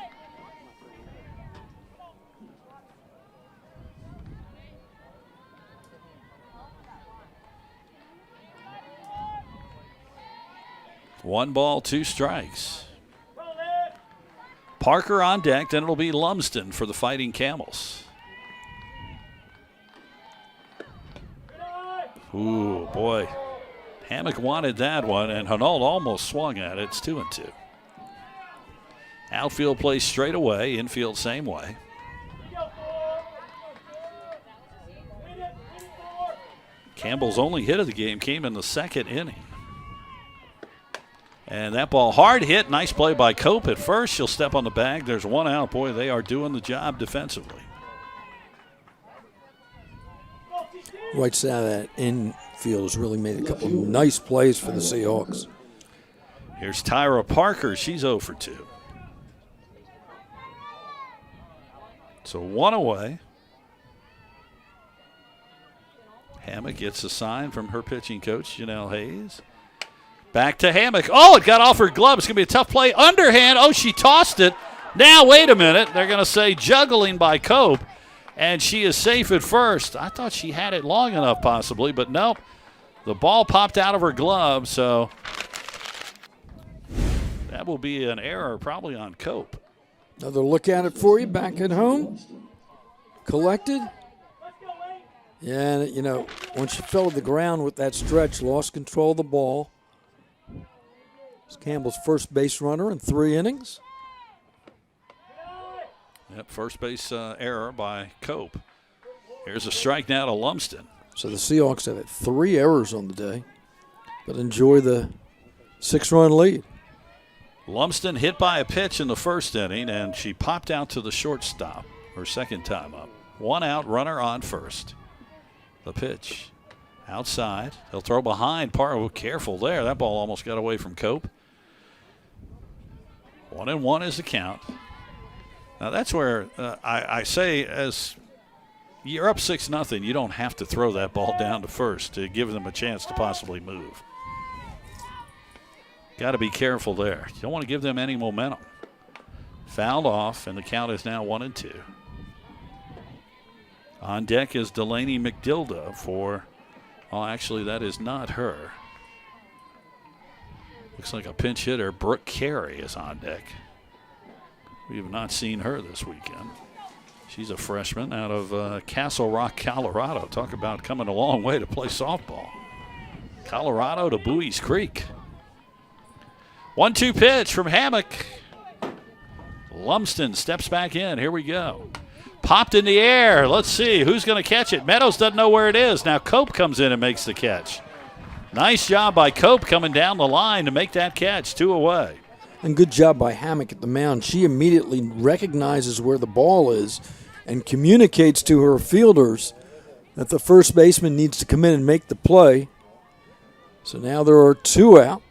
One ball, 2 strikes. Parker on deck, then it'll be Lumsden for the Fighting Camels. Ooh, boy. Hammock wanted that one, and Hunault almost swung at it. It's 2-2. Outfield plays straight away, infield same way. Campbell's only hit of the game came in the 2nd inning. And that ball hard hit. Nice play by Cope at first. She'll step on the bag. There's 1 out. Boy, they are doing the job defensively. Right side of that infield has really made a couple of nice plays for the Seahawks. Here's Tyra Parker. She's 0 for 2. So 1 away. Hammock gets a sign from her pitching coach, Janelle Hayes. Back to Hammock. Oh, it got off her glove. It's going to be a tough play. Underhand. Oh, she tossed it. Now, wait a minute. They're going to say juggling by Cope. And she is safe at first. I thought she had it long enough possibly, but nope. The ball popped out of her glove, so that will be an error probably on Cope. Another look at it for you back at home. Collected. And, you know, once she fell to the ground with that stretch, lost control of the ball. It's Campbell's first base runner in 3 innings. Yep, first base error by Cope. Here's a strike now to Lumsden. So the Seahawks have had 3 errors on the day, but enjoy the 6-run lead. Lumsden hit by a pitch in the 1st inning, and she popped out to the shortstop her 2nd time up. 1 out, runner on 1st. The pitch outside. He'll throw behind. Parker, careful there. That ball almost got away from Cope. 1-1 is the count. Now that's where I say, as you're up 6-0, you don't have to throw that ball down to first to give them a chance to possibly move. Got to be careful there. You don't want to give them any momentum. Fouled off, and the count is now 1-2. On deck is Delaney McDilda for, well, actually, that is not her. Looks like a pinch hitter. Brooke Carey is on deck. We have not seen her this weekend. She's a freshman out of Castle Rock, Colorado. Talk about coming a long way to play softball. Colorado to Bowie's Creek. 1-2 pitch from Hammock. Lumsden steps back in. Here we go. Popped in the air. Let's see who's going to catch it. Meadows doesn't know where it is. Now Cope comes in and makes the catch. Nice job by Cope coming down the line to make that catch. 2 away. And good job by Hammock at the mound. She immediately recognizes where the ball is and communicates to her fielders that the first baseman needs to come in and make the play. So now there are 2 out.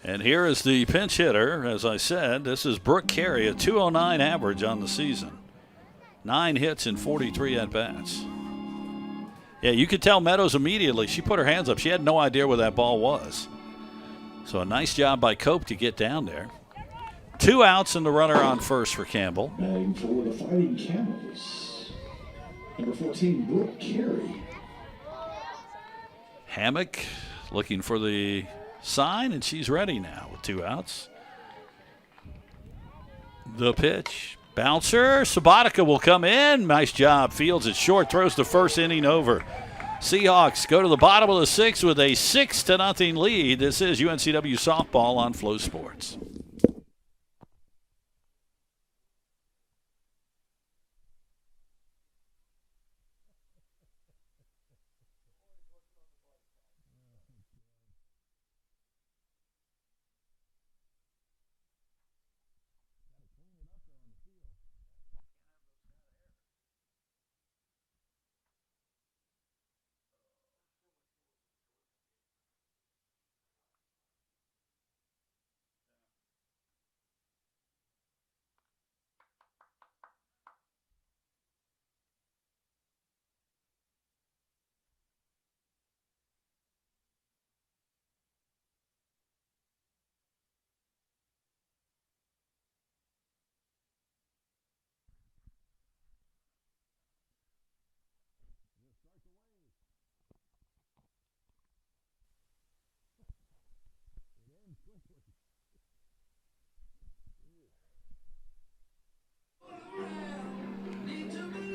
And here is the pinch hitter. As I said, this is Brooke Carey, a 209 average on the season. 9 hits and 43 at-bats. Yeah, you could tell Meadows immediately. She put her hands up. She had no idea where that ball was. So a nice job by Cope to get down there. 2 outs and the runner on first for Campbell. Batting for the Fighting Camels, number 14, Brooke Carey. Hammock looking for the sign, and she's ready now with 2 outs. The pitch. Bouncer. Sabatica will come in. Nice job. Fields it short. Throws the first inning over. Seahawks go to the bottom of the 6th with a 6-0 lead. This is UNCW softball on Flow Sports.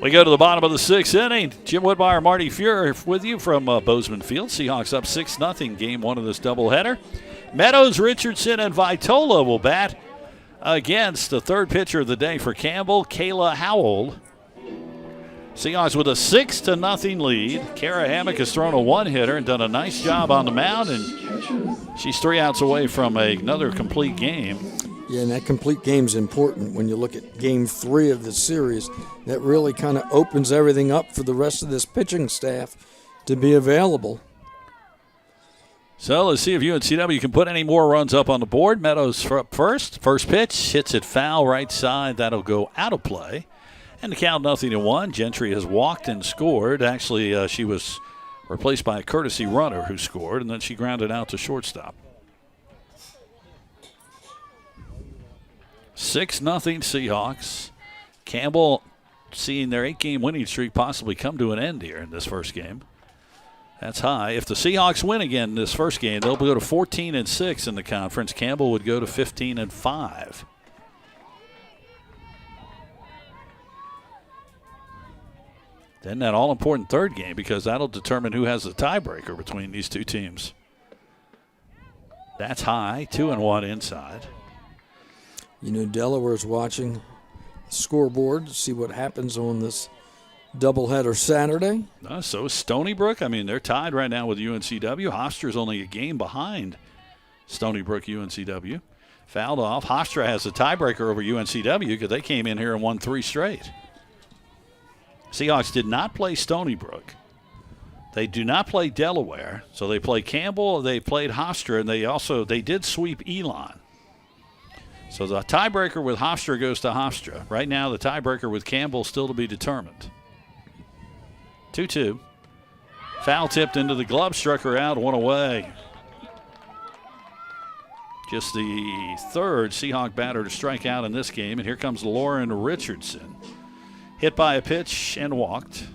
We go to the bottom of the 6th inning. Jim Woodmeyer, Marty Fuhrer with you from Bozeman Field. Seahawks up 6-0, game 1 of this doubleheader. Meadows, Richardson, and Vitola will bat against the 3rd pitcher of the day for Campbell, Kayla Howell. Seahawks with a 6-0 lead. Kara Hammock has thrown a 1-hitter and done a nice job on the mound, and she's 3 outs away from another complete game. Yeah, and that complete game's important when you look at game 3 of the series. That really kind of opens everything up for the rest of this pitching staff to be available. So let's see if UNCW can put any more runs up on the board. Meadows up first. First pitch, hits it foul right side. That'll go out of play. And the count 0-1. Gentry has walked and scored. Actually, she was replaced by a courtesy runner who scored, and then she grounded out to shortstop. 6-0 Seahawks. Campbell seeing their 8-game winning streak possibly come to an end here in this first game. That's high. If the Seahawks win again this first game, they'll go to 14-6 in the conference. Campbell would go to 15-5. Then that all-important 3rd game, because that'll determine who has the tiebreaker between these 2 teams. That's high. 2-1 inside. You know, Delaware's watching the scoreboard to see what happens on this doubleheader Saturday. So is Stony Brook. I mean, they're tied right now with UNCW. Hofstra's only a game behind Stony Brook UNCW. Fouled off. Hofstra has a tiebreaker over UNCW because they came in here and won 3 straight. Seahawks did not play Stony Brook. They do not play Delaware. So they play Campbell, they played Hofstra, and they did sweep Elon. So the tiebreaker with Hofstra goes to Hofstra. Right now, the tiebreaker with Campbell still to be determined. 2-2. Foul tipped into the glove, struck her out, 1 away. Just the 3rd Seahawk batter to strike out in this game, and here comes Lauren Richardson. Hit by a pitch and walked.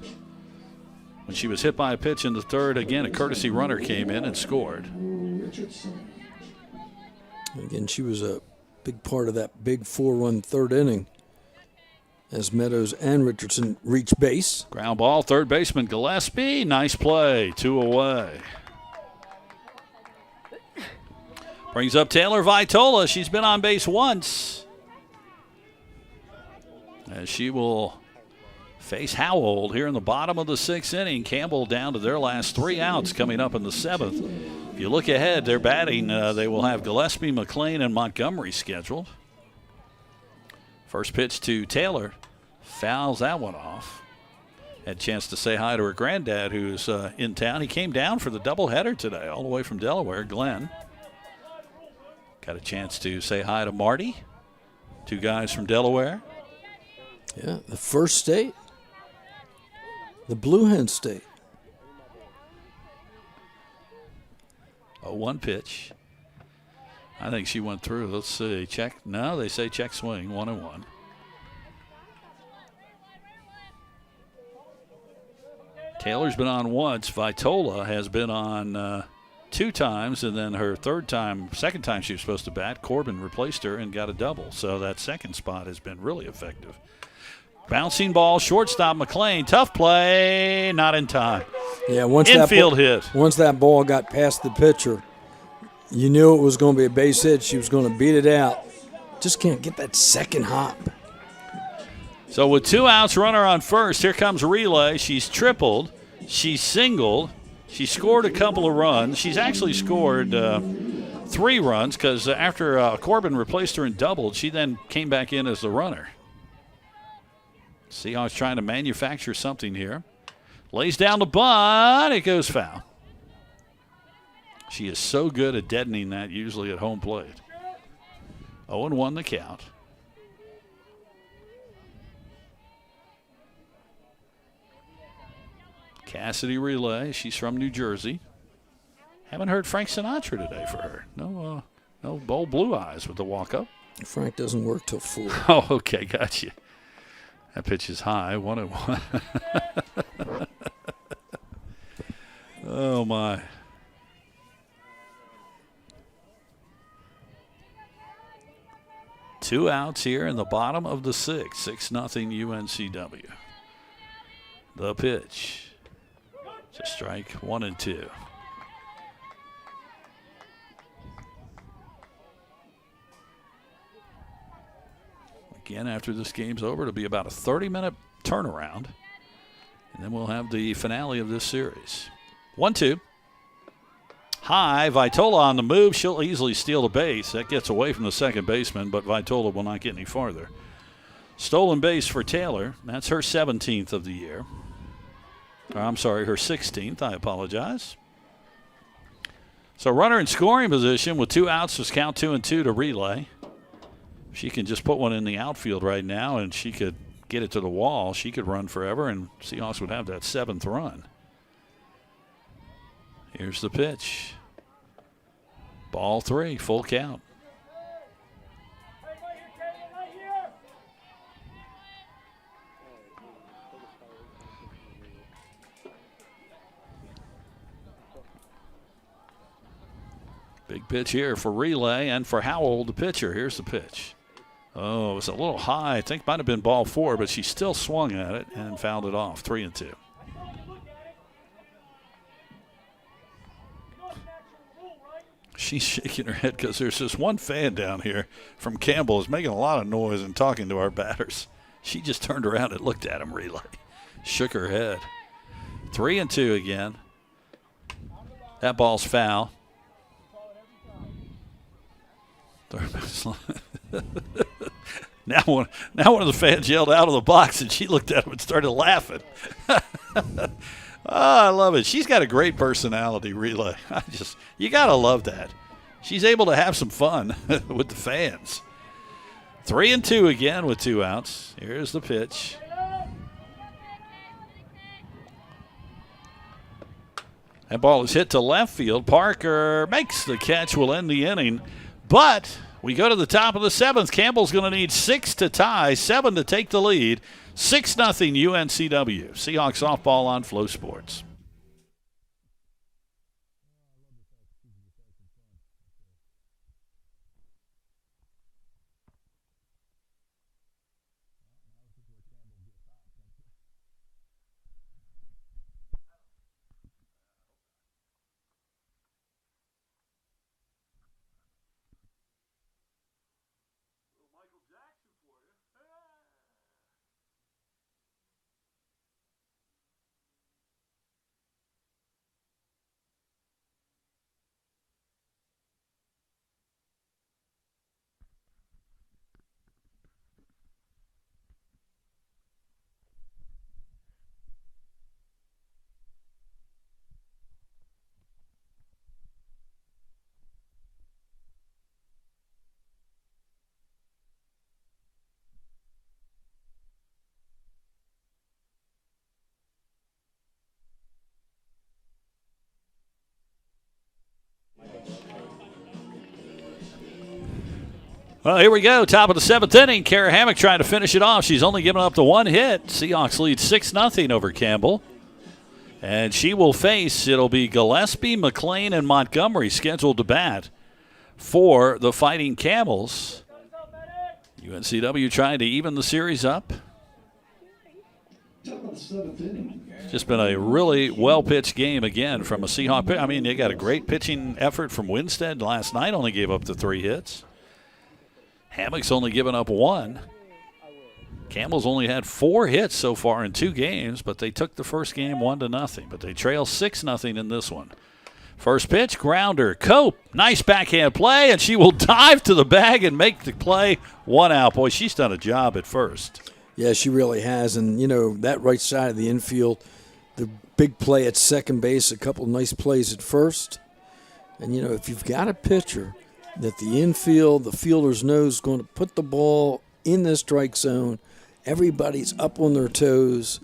When she was hit by a pitch in the 3rd, again, a courtesy runner came in and scored. Again, she was a big part of that big 4-run 3rd inning. as Meadows and Richardson reach base. Ground ball, third baseman Gillespie. Nice play, 2 away. Brings up Taylor Vitola. She's been on base once. As she will face Howell here in the bottom of the 6th inning. Campbell down to their last 3 outs coming up in the 7th. If you look ahead, they're batting. They will have Gillespie, McLean, and Montgomery scheduled. First pitch to Taylor. Fouls that one off. Had a chance to say hi to her granddad who's in town. He came down for the doubleheader today, all the way from Delaware, Glenn. Got a chance to say hi to Marty. 2 guys from Delaware. Yeah, the first state. The Blue Hen State. 0-1 pitch. I think she went through. Let's see. Check. No, they say check swing. 1-1. Taylor's been on once. Vitola has been on 2 times, and then her second time she was supposed to bat, Corbin replaced her and got a double. So that second spot has been really effective. Bouncing ball, shortstop McLean. Tough play, not in time. Yeah, once infield hit. Once that ball got past the pitcher, you knew it was going to be a base hit. She was going to beat it out. Just can't get that second hop. So with 2 outs, runner on first, here comes Relay. She's tripled. She's singled. She scored a couple of runs. She's actually scored 3 runs because after Corbin replaced her and doubled, she then came back in as the runner. Seahawks trying to manufacture something here. Lays down the bunt. It goes foul. She is so good at deadening that usually at home plate. 0-1 the count. Cassidy Relay. She's from New Jersey. Haven't heard Frank Sinatra today for her. No bold blue eyes with the walk-up. Frank doesn't work till 4. Oh, okay, gotcha. That pitch is high, 1-1. Oh, my. Two outs here in the bottom of the 6th. 6-0 UNCW. The pitch. It's a strike, 1-2. Again, after this game's over, it'll be about a 30-minute turnaround. And then we'll have the finale of this series. 1-2. High, Vitola on the move. She'll easily steal the base. That gets away from the second baseman, but Vitola will not get any farther. Stolen base for Taylor. That's her 17th of the year. Or, I'm sorry, her 16th. I apologize. So runner in scoring position with 2 outs. Just count 2-2 to Relay. She can just put one in the outfield right now, and she could get it to the wall. She could run forever, and Seahawks would have that 7th run. Here's the pitch. Ball 3, full count. Big pitch here for Relay and for Howell, the pitcher. Here's the pitch. Oh, it was a little high. I think might have been ball 4, but she still swung at it and fouled it off. 3-2. She's shaking her head because there's this one fan down here from Campbell is making a lot of noise and talking to our batters. She just turned around and looked at him, Relay. Shook her head. 3-2 again. That ball's foul. Now one of the fans yelled out of the box, and she looked at him and started laughing. I love it. She's got a great personality, Relay. You got to love that. She's able to have some fun with the fans. 3-2 again with 2 outs. Here's the pitch. That ball is hit to left field. Parker makes the catch, will end the inning. But we go to the top of the 7th. Campbell's going to need 6 to tie, 7 to take the lead. 6-0 UNCW. Seahawks softball on Flow Sports. Well, here we go. Top of the 7th inning. Kara Hammock trying to finish it off. She's only given up the 1 hit. Seahawks lead 6-0 over Campbell. And she will face, it'll be Gillespie, McLean, and Montgomery scheduled to bat for the Fighting Camels. UNCW trying to even the series up. Top of the 7th inning. Just been a really well-pitched game again from a Seahawk. I mean, they got a great pitching effort from Winstead last night, only gave up the 3 hits. Hammock's only given up 1. Campbell's only had 4 hits so far in 2 games, but they took the first game 1-0. But they trail 6-0 in this one. First pitch, grounder. Cope, nice backhand play, and she will dive to the bag and make the play. 1 out. Boy, she's done a job at first. Yeah, she really has. And, you know, that right side of the infield, the big play at second base, a couple nice plays at first. And, you know, if you've got a pitcher that the infield, the fielder's nose is going to put the ball in the strike zone, everybody's up on their toes,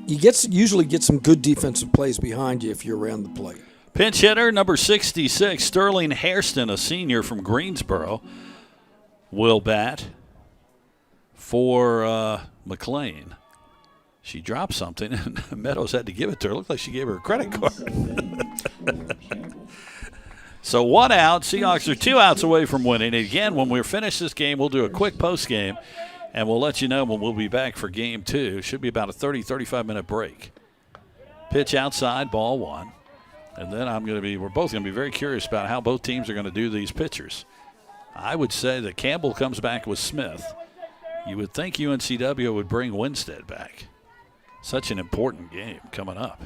you usually get some good defensive plays behind you if you're around the plate. Pinch hitter, number 66, Sterling Hairston, a senior from Greensboro, will bat for McLean. She dropped something, and Meadows had to give it to her. It looked like she gave her a credit card. So 1 out. Seahawks are 2 outs away from winning. Again, when we finish this game, we'll do a quick post game, and we'll let you know when we'll be back for game 2. Should be about a 35-minute break. Pitch outside, ball 1. And then we're both going to be very curious about how both teams are going to do these pitchers. I would say that Campbell comes back with Smith. You would think UNCW would bring Winstead back. Such an important game coming up.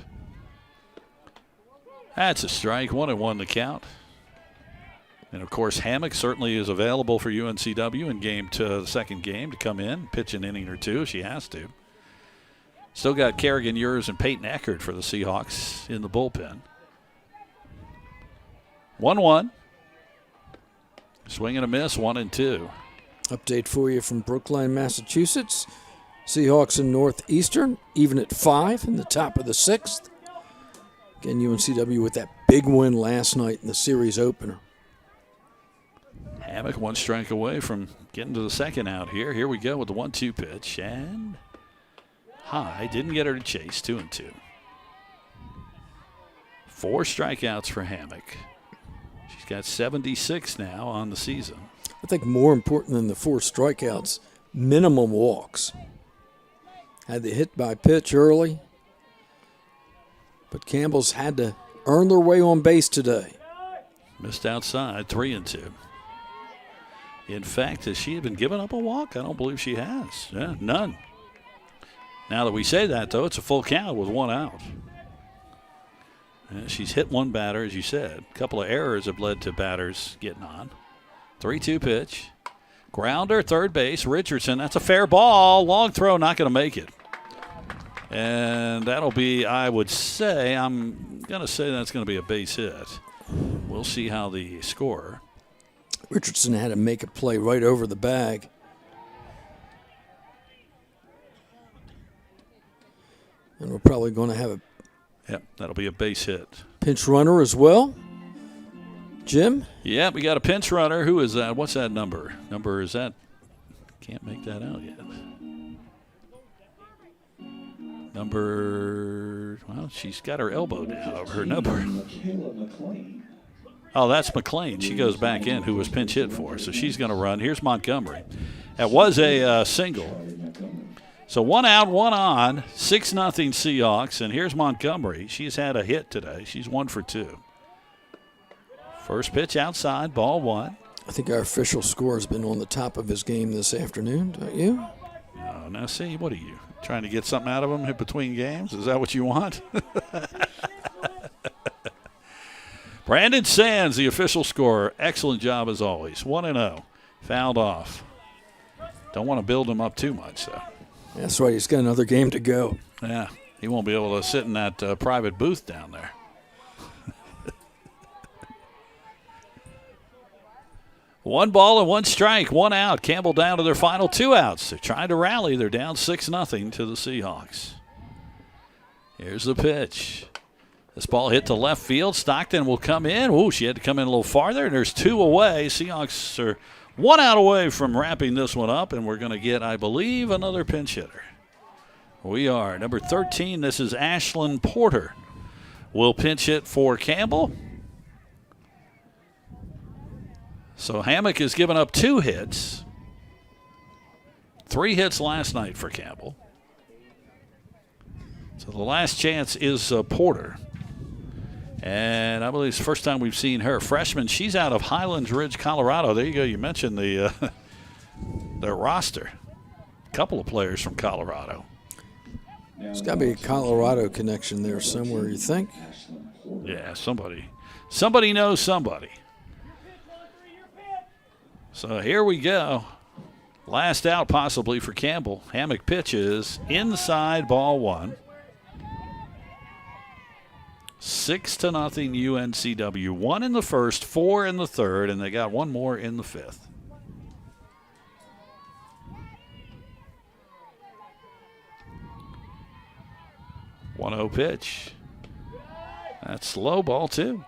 That's a strike. 1-1 the count. And, of course, Hammock certainly is available for UNCW in the second game to come in, pitch an inning or 2 if she has to. Still got Kerrigan Ures and Peyton Eckert for the Seahawks in the bullpen. 1-1. Swing and a miss, 1-2. Update for you from Brookline, Massachusetts. Seahawks in Northeastern, even at 5 in the top of the 6th. Again, UNCW with that big win last night in the series opener. Hammock 1 strike away from getting to the second out here. Here we go with the 1-2 pitch. And high. Didn't get her to chase. 2-2. 4 strikeouts for Hammock. She's got 76 now on the season. I think more important than the 4 strikeouts, minimum walks. Had the hit by pitch early, but Campbell's had to earn their way on base today. Missed outside, 3-2. In fact, has she been giving up a walk? I don't believe she has. Yeah, none. Now that we say that, though, it's a full count with 1 out. She's hit 1 batter, as you said. A couple of errors have led to batters getting on. 3-2 pitch. Grounder, third base. Richardson, that's a fair ball. Long throw, not going to make it. And that'll be, I'm going to say that's going to be a base hit. We'll see how the scorer. Richardson had to make a play right over the bag. And we're probably going to have a that'll be a base hit. Pinch runner as well. Jim? Yeah, we got a pinch runner. Who is that? What's that number? Number is that? Can't make that out yet. Number, well, she's got her elbow down over her number. Oh, that's McLean. She goes back in, who was pinch hit for. So she's going to run. Here's Montgomery. That was a single. So 1 out, 1 on, 6-0 Seahawks. And here's Montgomery. She's had a hit today. She's 1 for 2. First pitch outside, ball 1. I think our official score has been on the top of his game this afternoon, don't you? Oh, now see, what are you, trying to get something out of him in between games? Is that what you want? Brandon Sands, the official scorer. Excellent job as always. 1-0. Fouled off. Don't want to build him up too much, though. That's right. He's got another game to go. Yeah. He won't be able to sit in that private booth down there. One ball and 1 strike, 1 out. Campbell down to their final 2 outs. They're trying to rally. They're down 6-0 to the Seahawks. Here's the pitch. This ball hit to left field. Stockton will come in. Ooh, she had to come in a little farther, and there's 2 away. Seahawks are 1 out away from wrapping this one up, and we're going to get, I believe, another pinch hitter. We are. Number 13, this is Ashlyn Porter. Will pinch hit for Campbell. So Hammock has given up 2 hits. 3 hits last night for Campbell. So the last chance is Porter. And I believe it's the first time we've seen her. Freshman, she's out of Highlands Ridge, Colorado. There you go. You mentioned the their roster. A couple of players from Colorado. There's got to be a Colorado connection there somewhere, you think? Yeah, somebody knows somebody. So here we go. Last out possibly for Campbell. Hammock pitches inside, ball 1. 6-0 UNCW. 1 in the first, 4 in the third, and they got 1 more in the 5th. One-0 pitch. That's slow, ball 2.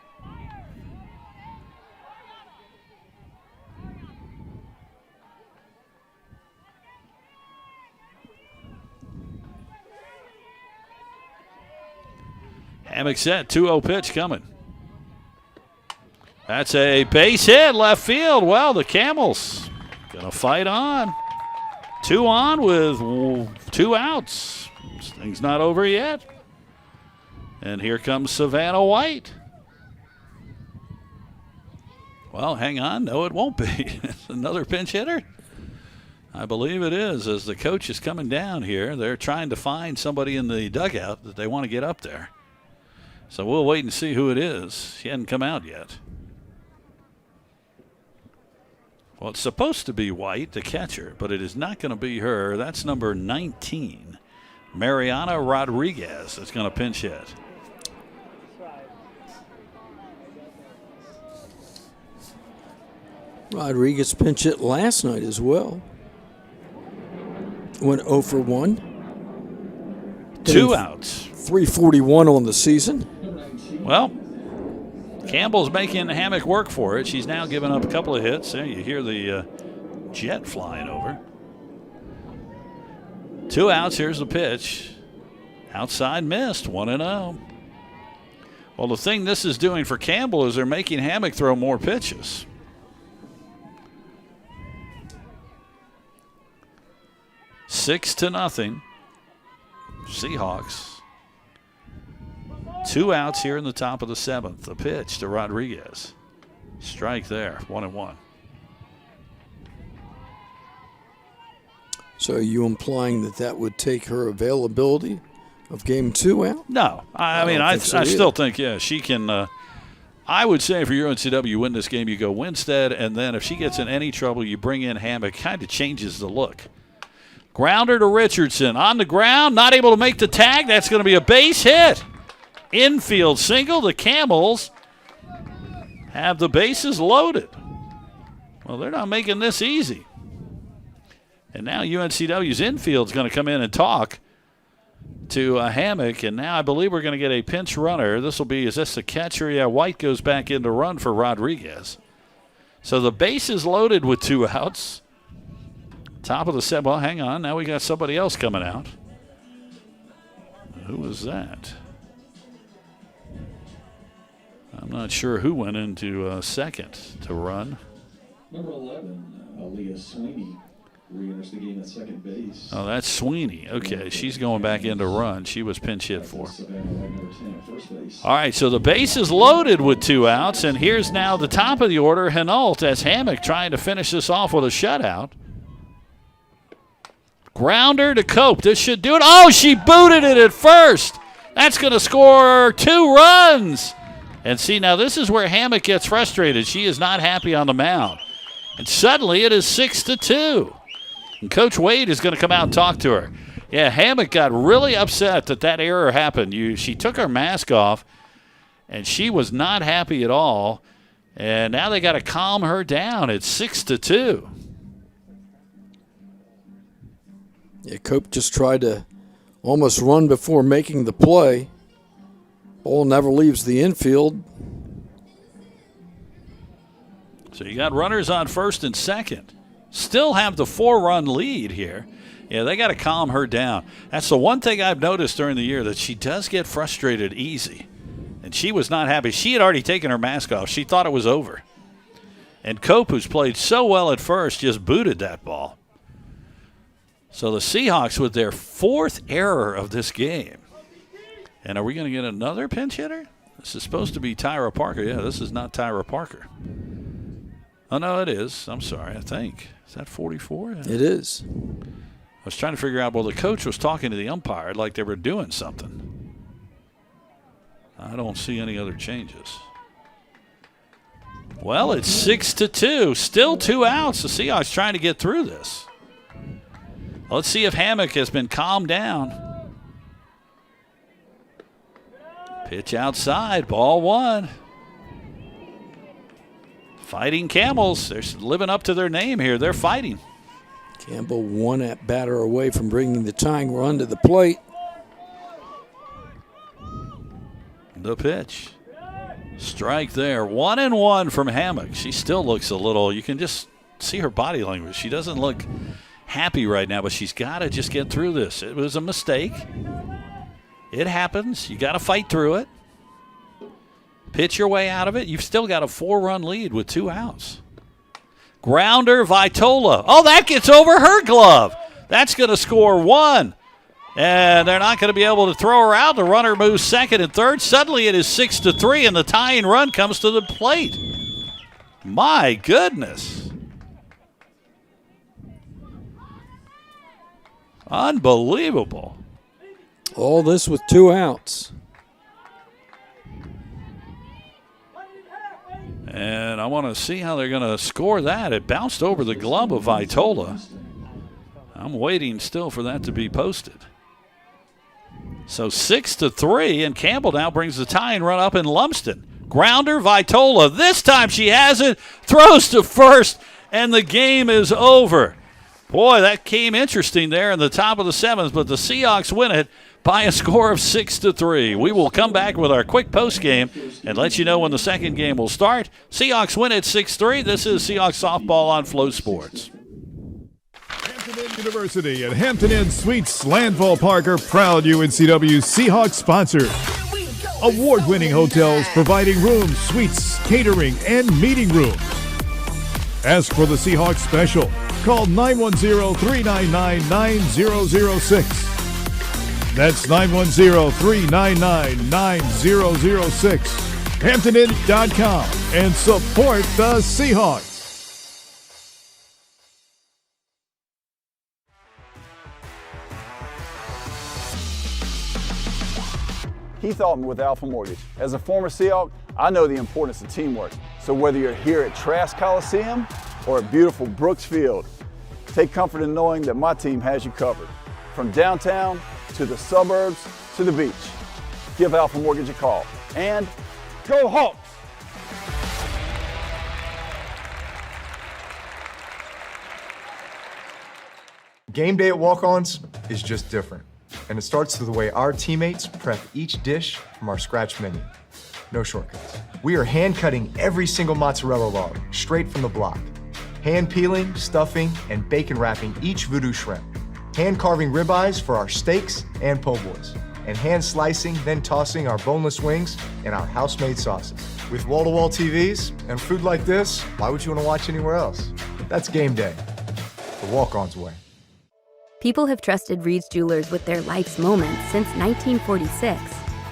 Hammock set, 2-0 pitch coming. That's a base hit, left field. Well, the Camels gonna fight on. 2 on with 2 outs. This thing's not over yet. And here comes Savannah White. Well, hang on. No, it won't be. Another pinch hitter? I believe it is, as the coach is coming down here. They're trying to find somebody in the dugout that they want to get up there. So we'll wait and see who it is. She hasn't come out yet. Well, it's supposed to be White, the catcher, but it is not going to be her. That's number 19, Mariana Rodriguez, that's going to pinch hit. Rodriguez pinch hit last night as well. Went 0 for 1. 2 outs. 341 on the season. Well, Campbell's making Hammock work for it. She's now given up a couple of hits. There you hear the jet flying over. 2 outs. Here's the pitch. Outside missed. 1-0. Well, the thing this is doing for Campbell is they're making Hammock throw more pitches. Six to nothing. Seahawks. 2 outs here in the top of the 7th. The pitch to Rodriguez. Strike there. 1-1. So are you implying that that would take her availability of game 2 out? No. I still think, yeah, she can. I would say for UNCW, you win this game, you go Winstead, and then if she gets in any trouble, you bring in Hammock. Kind of changes the look. Grounder to Richardson. On the ground, not able to make the tag. That's going to be a base hit. Infield single. The Camels have the bases loaded. Well, they're not making this easy. And now UNCW's infield's going to come in and talk to Hammock. And now I believe we're going to get a pinch runner. This will be, is this the catcher? Yeah, White goes back in to run for Rodriguez. So the base is loaded with 2 outs. Top of the 7th. Well, hang on. Now we got somebody else coming out. Who was that? I'm not sure who went into second to run. Number 11, Aaliyah Sweeney, re-enters the game at second base. Oh, that's Sweeney. Okay, she's going back in to run. She was pinch hit for. All right, so the base is loaded with 2 outs, and here's now the top of the order, Hinault, as Hammock trying to finish this off with a shutout. Grounder to Cope. This should do it. Oh, she booted it at first. That's going to score 2 runs. And see, now this is where Hammock gets frustrated. She is not happy on the mound. And suddenly it is 6-2. And Coach Wade is going to come out and talk to her. Yeah, Hammock got really upset that error happened. She took her mask off, and she was not happy at all. And now they got to calm her down. It's 6-2. Yeah, Cope just tried to almost run before making the play. Ball never leaves the infield. So you got runners on first and second. Still have the 4-run lead here. Yeah, they got to calm her down. That's the one thing I've noticed during the year, that she does get frustrated easy. And she was not happy. She had already taken her mask off. She thought it was over. And Cope, who's played so well at first, just booted that ball. So the Seahawks with their 4th error of this game. And are we going to get another pinch hitter? This is supposed to be Tyra Parker. Yeah, this is not Tyra Parker. Oh, no, it is. I'm sorry, I think. Is that 44? It is. I was trying to figure out, well, the coach was talking to the umpire like they were doing something. I don't see any other changes. Well, it's 6-2. Still 2 outs. The Seahawks trying to get through this. Let's see if Hammock has been calmed down. Pitch outside. Ball 1. Fighting Camels. They're living up to their name here. They're fighting. Campbell one at batter away from bringing the tying run to the plate. The pitch. Strike there. 1-1 from Hammock. She still looks a little, you can just see her body language. She doesn't look happy right now, but she's got to just get through this. It was a mistake. It happens. You got to fight through it. Pitch your way out of it. You've still got a 4-run lead with 2 outs. Grounder, Vitola. Oh, that gets over her glove. That's going to score 1. And they're not going to be able to throw her out. The runner moves second and third. Suddenly it is 6-3, and the tying run comes to the plate. My goodness. Unbelievable. All this with 2 outs. And I want to see how they're going to score that. It bounced over the glove of Vitola. I'm waiting still for that to be posted. So 6-3, and Campbell now brings the tying run up in Lumsden. Grounder, Vitola. This time she has it, throws to first, and the game is over. Boy, that came interesting there in the top of the 7th, but the Seahawks win it by a score of 6-3. We will come back with our quick post game and let you know when the second game will start. Seahawks win at 6-3. This is Seahawks softball on Flow Sports. Hampton Inn University and Hampton Inn Suites Landval Park are proud UNCW Seahawks sponsors. Award-winning hotels providing rooms, suites, catering, and meeting rooms. Ask for the Seahawks special. Call 910-399-9006. That's 910-399-9006. HamptonInn.com and support the Seahawks. Keith Altman with Alpha Mortgage. As a former Seahawk, I know the importance of teamwork. So whether you're here at Trask Coliseum or at beautiful Brooks Field, take comfort in knowing that my team has you covered. From downtown to the suburbs to the beach. Give Alpha Mortgage a call. And go Hawks! Game day at Walk-Ons is just different. And it starts with the way our teammates prep each dish from our scratch menu. No shortcuts. We are hand cutting every single mozzarella log straight from the block. Hand peeling, stuffing, and bacon wrapping each voodoo shrimp. Hand carving ribeyes for our steaks and po' boys. And hand slicing, then tossing our boneless wings in our house-made sauces. With wall-to-wall TVs and food like this, why would you want to watch anywhere else? That's game day. The Walk-Ons way. People have trusted Reed's Jewelers with their life's moments since 1946.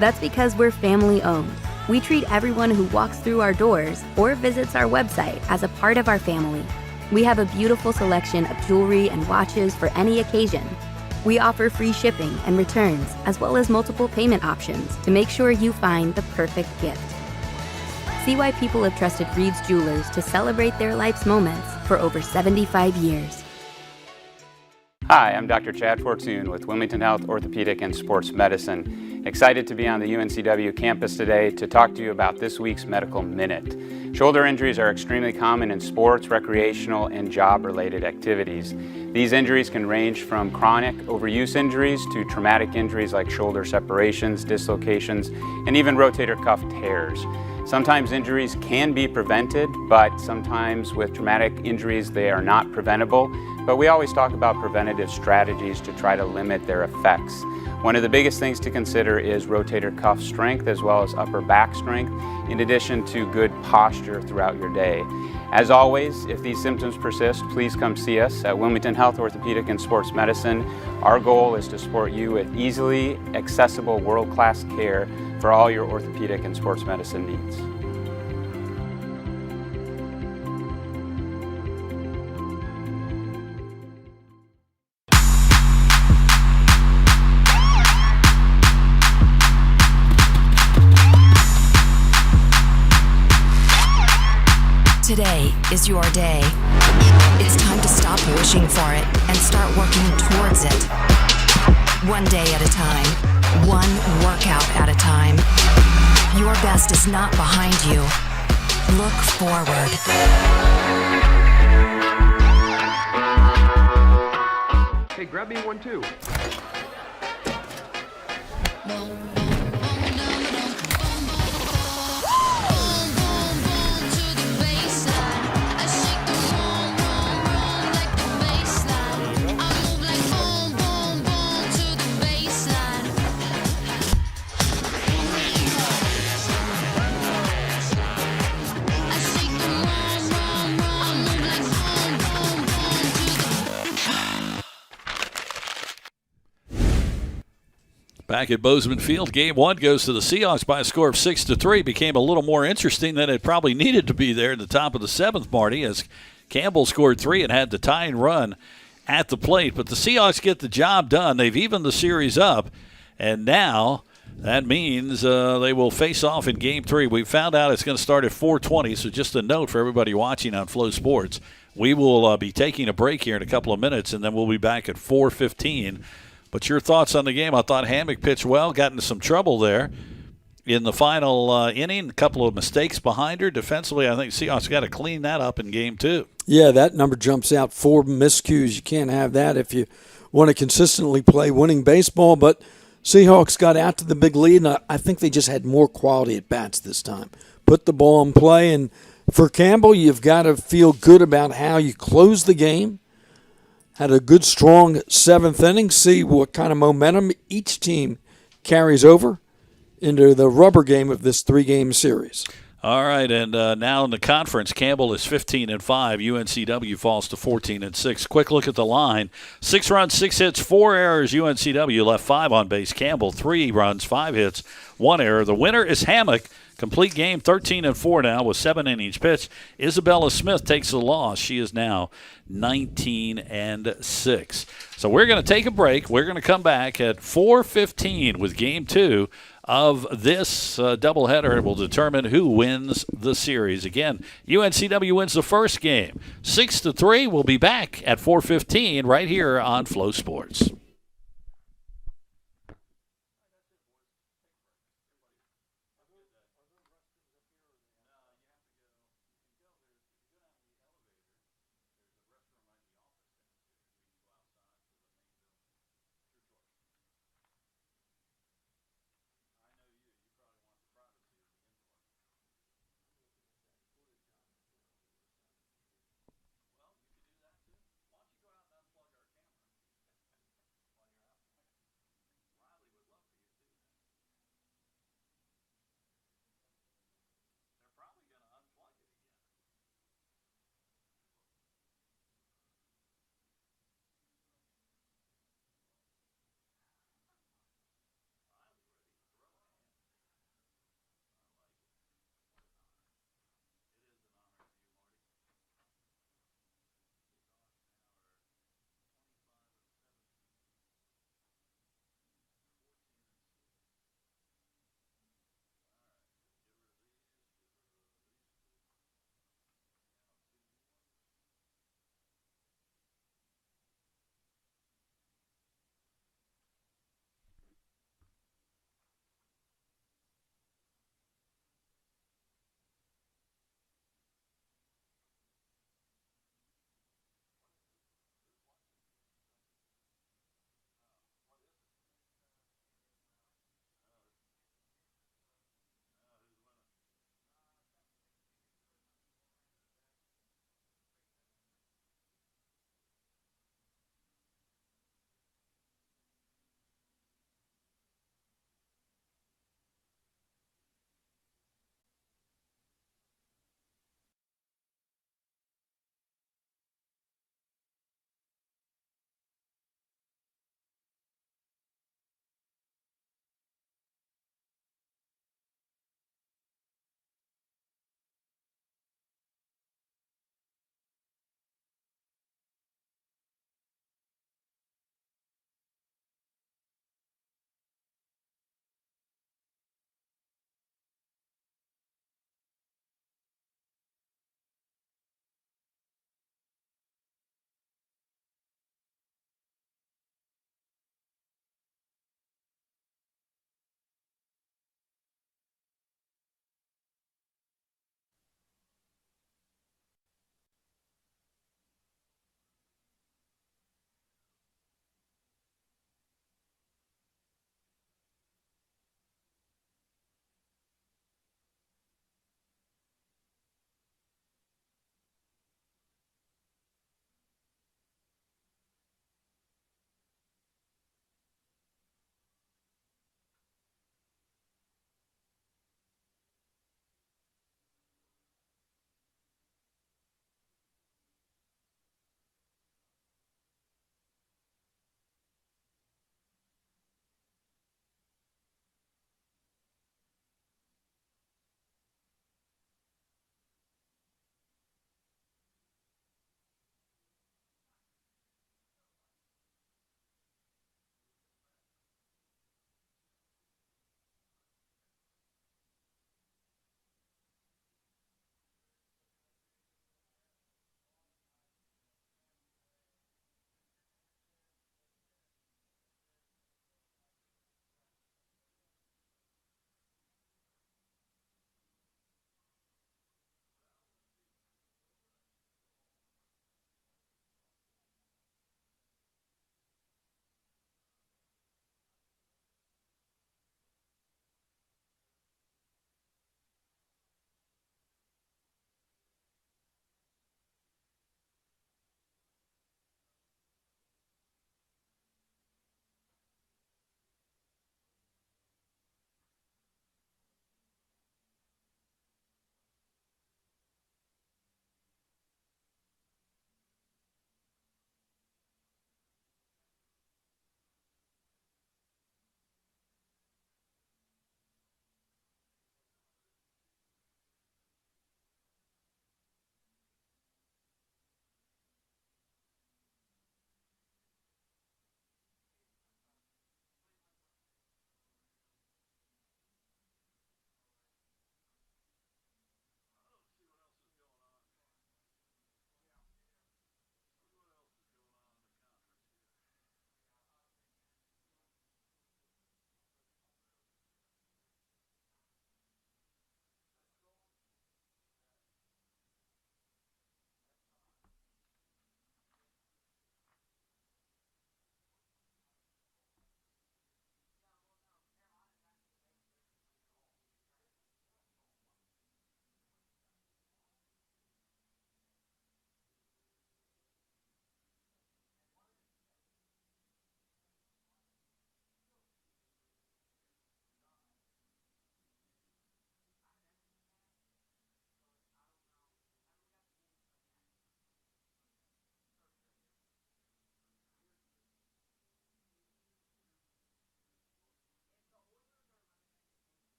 That's because we're family owned. We treat everyone who walks through our doors or visits our website as a part of our family. We have a beautiful selection of jewelry and watches for any occasion. We offer free shipping and returns, as well as multiple payment options to make sure you find the perfect gift. See why people have trusted Reed's Jewelers to celebrate their life's moments for over 75 years. Hi, I'm Dr. Chad Fortune with Wilmington Health Orthopedic and Sports Medicine. Excited to be on the UNCW campus today to talk to you about this week's Medical Minute. Shoulder injuries are extremely common in sports, recreational, and job-related activities. These injuries can range from chronic overuse injuries to traumatic injuries like shoulder separations, dislocations, and even rotator cuff tears. Sometimes injuries can be prevented, but sometimes with traumatic injuries they are not preventable. But we always talk about preventative strategies to try to limit their effects. One of the biggest things to consider is rotator cuff strength as well as upper back strength, in addition to good posture throughout your day. As always, if these symptoms persist, please come see us at Wilmington Health Orthopedic and Sports Medicine. Our goal is to support you with easily accessible world-class care for all your orthopedic and sports medicine needs. Today is your day. It's time to stop wishing for it and start working towards it. One day at a time, one workout at a time. Your best is not behind you. Look forward. Hey, grab me one too. Back at Bozeman Field, game one goes to the Seahawks by a score of 6-3. Became a little more interesting than it probably needed to be there in the top of the seventh, Marty, as Campbell scored 3 and had the tying run at the plate. But the Seahawks get the job done. They've evened the series up, and now that means they will face off in game 3. We found out it's going to start at 4:20, so just a note for everybody watching on Flow Sports. We will be taking a break here in a couple of minutes, and then we'll be back at 4:15. But your thoughts on the game? I thought Hammock pitched well, got into some trouble there in the final inning. A couple of mistakes behind her. Defensively, I think Seahawks got to clean that up in game 2. Yeah, that number jumps out. 4 miscues. You can't have that if you want to consistently play winning baseball. But Seahawks got out to the big lead, and I think they just had more quality at bats this time. Put the ball in play. And for Campbell, you've got to feel good about how you close the game. Had a good, strong 7th inning. See what kind of momentum each team carries over into the rubber game of this 3-game series. All right, and now in the conference, Campbell is 15-5. UNCW falls to 14-6. Quick look at the line: 6 runs, 6 hits, 4 errors. UNCW left 5 on base. Campbell 3 runs, 5 hits, 1 error. The winner is Hammock. Complete game, 13-4 now with 7 innings pitched. Isabella Smith takes the loss. She is now 19-6. So we're going to take a break. We're going to come back at 4:15 with game 2 of this doubleheader, and we'll determine who wins the series. Again, UNCW wins the first game, 6-3. We'll be back at 4:15 right here on Flow Sports.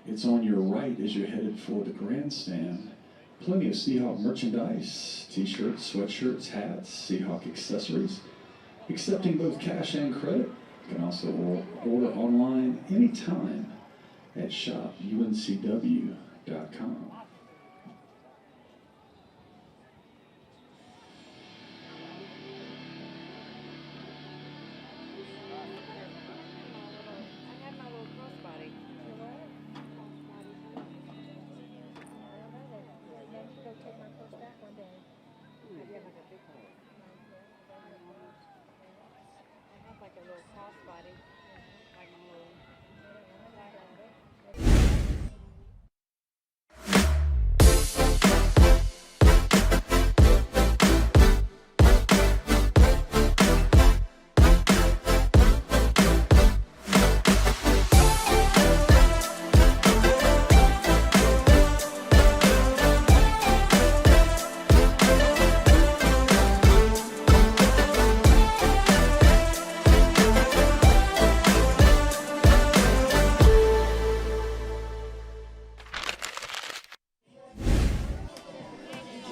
It's on your right as you're headed for the grandstand. Plenty of Seahawk merchandise, t-shirts, sweatshirts, hats, Seahawk accessories, accepting both cash and credit. You can also order online anytime at shopuncw.com.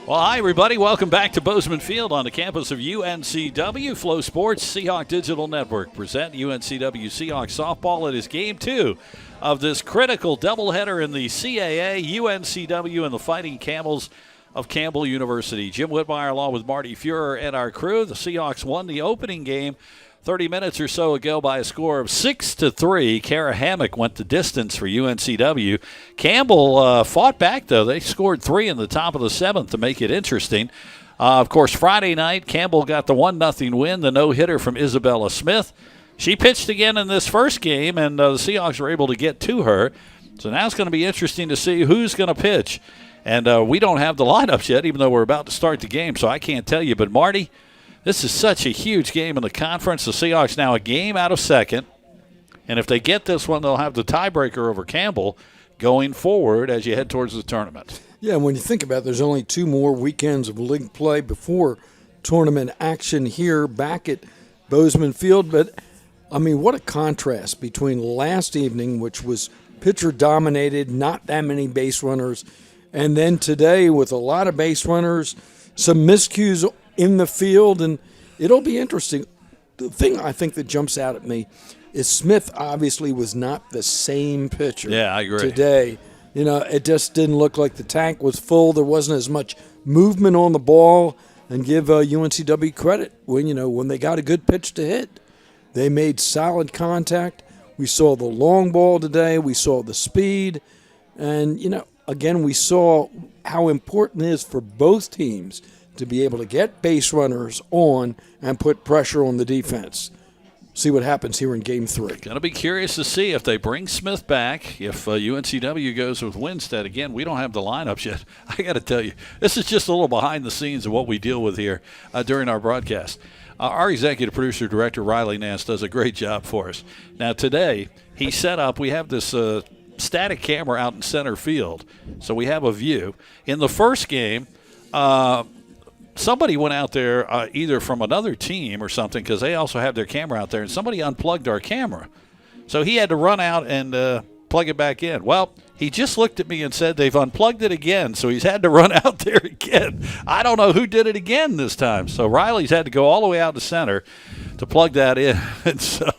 Well, hi, everybody. Welcome back to Bozeman Field on the campus of UNCW. Flow Sports Seahawk Digital Network present UNCW Seahawks softball. It is game 2 of this critical doubleheader in the CAA, UNCW, and the Fighting Camels of Campbell University. Jim Whitmire along with Marty Fuhrer and our crew. The Seahawks won the opening game 30 minutes or so ago by a score of 6-3. Kara Hammock went the distance for UNCW. Campbell fought back, though. They scored 3 in the top of the 7th to make it interesting. Of course, Friday night, Campbell got the 1-0 win, the no-hitter from Isabella Smith. She pitched again in this first game, and the Seahawks were able to get to her. So now it's going to be interesting to see who's going to pitch. And we don't have the lineups yet, even though we're about to start the game, so I can't tell you. But, Marty, this is such a huge game in the conference. The Seahawks now a game out of second. And if they get this one, they'll have the tiebreaker over Campbell going forward as you head towards the tournament. Yeah, when you think about it, there's only 2 more weekends of league play before tournament action here back at Bozeman Field. But, I mean, what a contrast between last evening, which was pitcher-dominated, not that many base runners, and then today with a lot of base runners, some miscues in the field, and it'll be interesting. The thing I think that jumps out at me is Smith obviously was not the same pitcher. Yeah, I agree. Today. You know, it just didn't look like the tank was full. There wasn't as much movement on the ball. And give UNCW credit when they got a good pitch to hit. They made solid contact. We saw the long ball today. We saw the speed. And, again, we saw how important it is for both teams to be able to get base runners on and put pressure on the defense. See what happens here in Game 3. Going to be curious to see if they bring Smith back, if UNCW goes with Winstead. Again, we don't have the lineups yet. I got to tell you, this is just a little behind the scenes of what we deal with here during our broadcast. Our executive producer, Director Riley Nance, does a great job for us. Now, today, he set up, we have this static camera out in center field, so we have a view. In the first game, somebody went out there either from another team or something, because they also have their camera out there, and somebody unplugged our camera. So he had to run out and plug it back in. Well, he just looked at me and said they've unplugged it again, so he's had to run out there again. I don't know who did it again this time. So Riley's had to go all the way out to center to plug that in. And so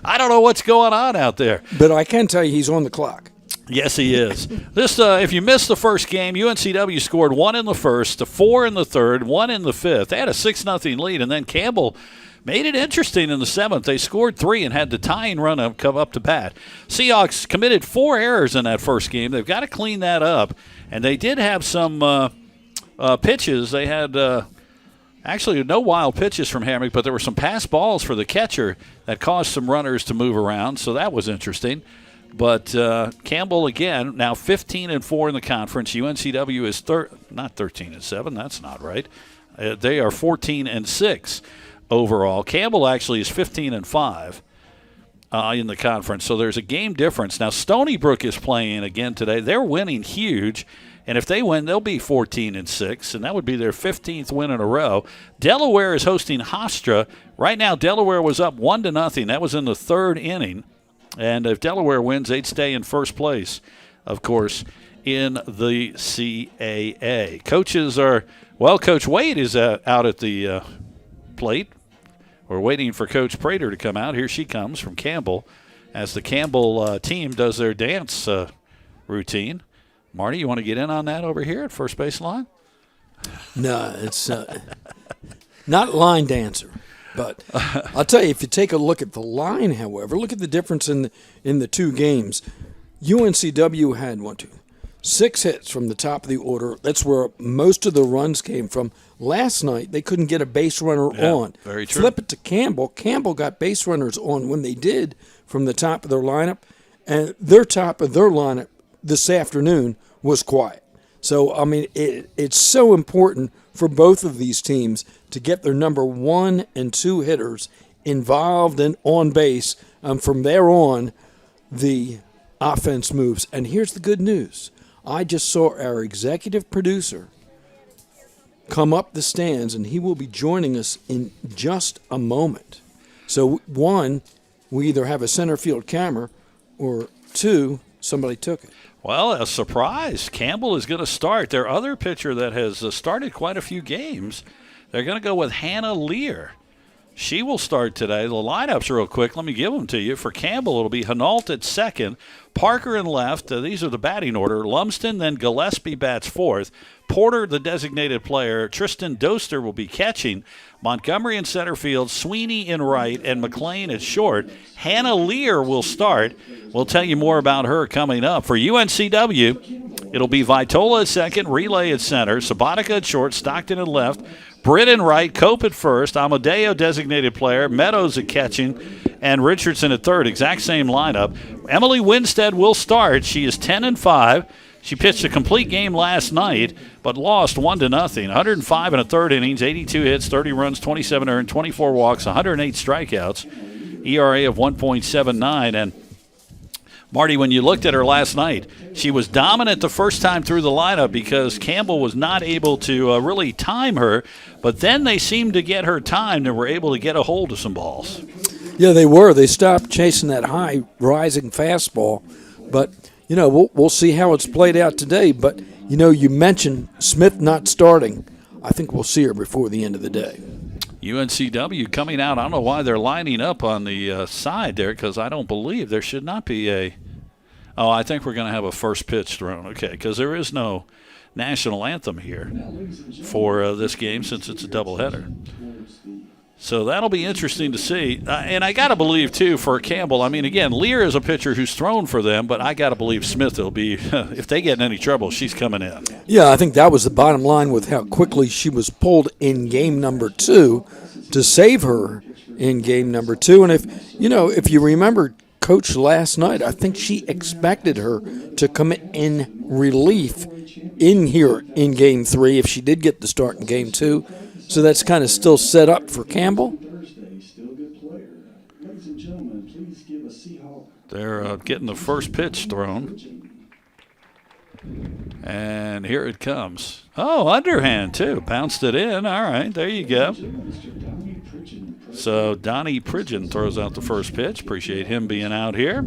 I don't know what's going on out there. But I can tell you he's on the clock. Yes, he is. This, if you missed the first game, UNCW scored 1 in the first, 4 in the third, 1 in the fifth. They had a 6-0 lead, and then Campbell made it interesting in the 7th. They scored 3 and had the tying run come up to bat. Seahawks committed 4 errors in that first game. They've got to clean that up, and they did have some pitches. They had actually no wild pitches from Hammock, but there were some pass balls for the catcher that caused some runners to move around, so that was interesting. But Campbell, again, now 15-4 in the conference. UNCW is not 13-7. That's not right. They are 14-6 overall. Campbell actually is 15-5 in the conference. So there's a game difference. Now Stony Brook is playing again today. They're winning huge, and if they win, they'll be 14-6, and that would be their 15th win in a row. Delaware is hosting Hofstra. Right now, Delaware was up 1-0. That was in the 3rd inning. And if Delaware wins, they'd stay in first place, of course, in the CAA. Coaches are, well, Coach Wade is out at the plate. We're waiting for Coach Prater to come out. Here she comes from Campbell as the Campbell team does their dance routine. Marty, you want to get in on that over here at first base line? No, it's not line dancer. But I'll tell you, if you take a look at the line, however, look at the difference in the two games. UNCW had 6 hits from the top of the order. That's where most of the runs came from. Last night, they couldn't get a base runner on. Very true. Flip it to Campbell. Campbell got base runners on when they did from the top of their lineup, and their top of their lineup this afternoon was quiet. So, I mean, it's so important for both of these teams to get their number 1 and 2 hitters involved and on base. From there on, the offense moves. And here's the good news. I just saw our executive producer come up the stands, and he will be joining us in just a moment. So, 1, we either have a center field camera, or 2, somebody took it. Well, a surprise. Campbell is going to start. Their other pitcher that has started quite a few games, they're going to go with Hannah Lear. She will start today. The lineups real quick. Let me give them to you. For Campbell, it'll be Hinault at second, Parker in left. These are the batting order. Lumsden, then Gillespie bats fourth. Porter, the designated player. Tristan Doster will be catching. Montgomery in center field. Sweeney in right, and McLean at short. Hannah Lear will start. We'll tell you more about her coming up. For UNCW, it'll be Vitola at second, Relay at center, Sabatica at short, Stockton at left, Britt in right, Cope at first, Amadeo designated player, Meadows at catching, and Richardson at third. Exact same lineup. Emily Winstead will start. She is 10-5. She pitched a complete game last night, but lost 1-0. 105 in a third innings, 82 hits, 30 runs, 27 earned, 24 walks, 108 strikeouts, ERA of 1.79. And Marty, when you looked at her last night, she was dominant the first time through the lineup because Campbell was not able to really time her, but then they seemed to get her timed and were able to get a hold of some balls. Yeah, they were. They stopped chasing that high rising fastball, but we'll see how it's played out today. But you mentioned Smith not starting. I think we'll see her before the end of the day. UNCW coming out. I don't know why they're lining up on the side there, because I don't believe there should not be a – I think we're going to have a first pitch thrown. Okay, because there is no national anthem here for this game since it's a doubleheader. So that'll be interesting to see. And I got to believe, too, for Campbell, I mean, again, Lear is a pitcher who's thrown for them, but I got to believe Smith will be, if they get in any trouble, she's coming in. Yeah, I think that was the bottom line with how quickly she was pulled in game number 2 to save her in game number 2. And if you remember Coach last night, I think she expected her to come in relief in here in game 3 if she did get the start in game 2. So that's kind of still set up for Campbell. They're getting the first pitch thrown. And here it comes. Oh, underhand, too. Bounced it in. All right, there you go. So Donnie Pridgeon throws out the first pitch. Appreciate him being out here.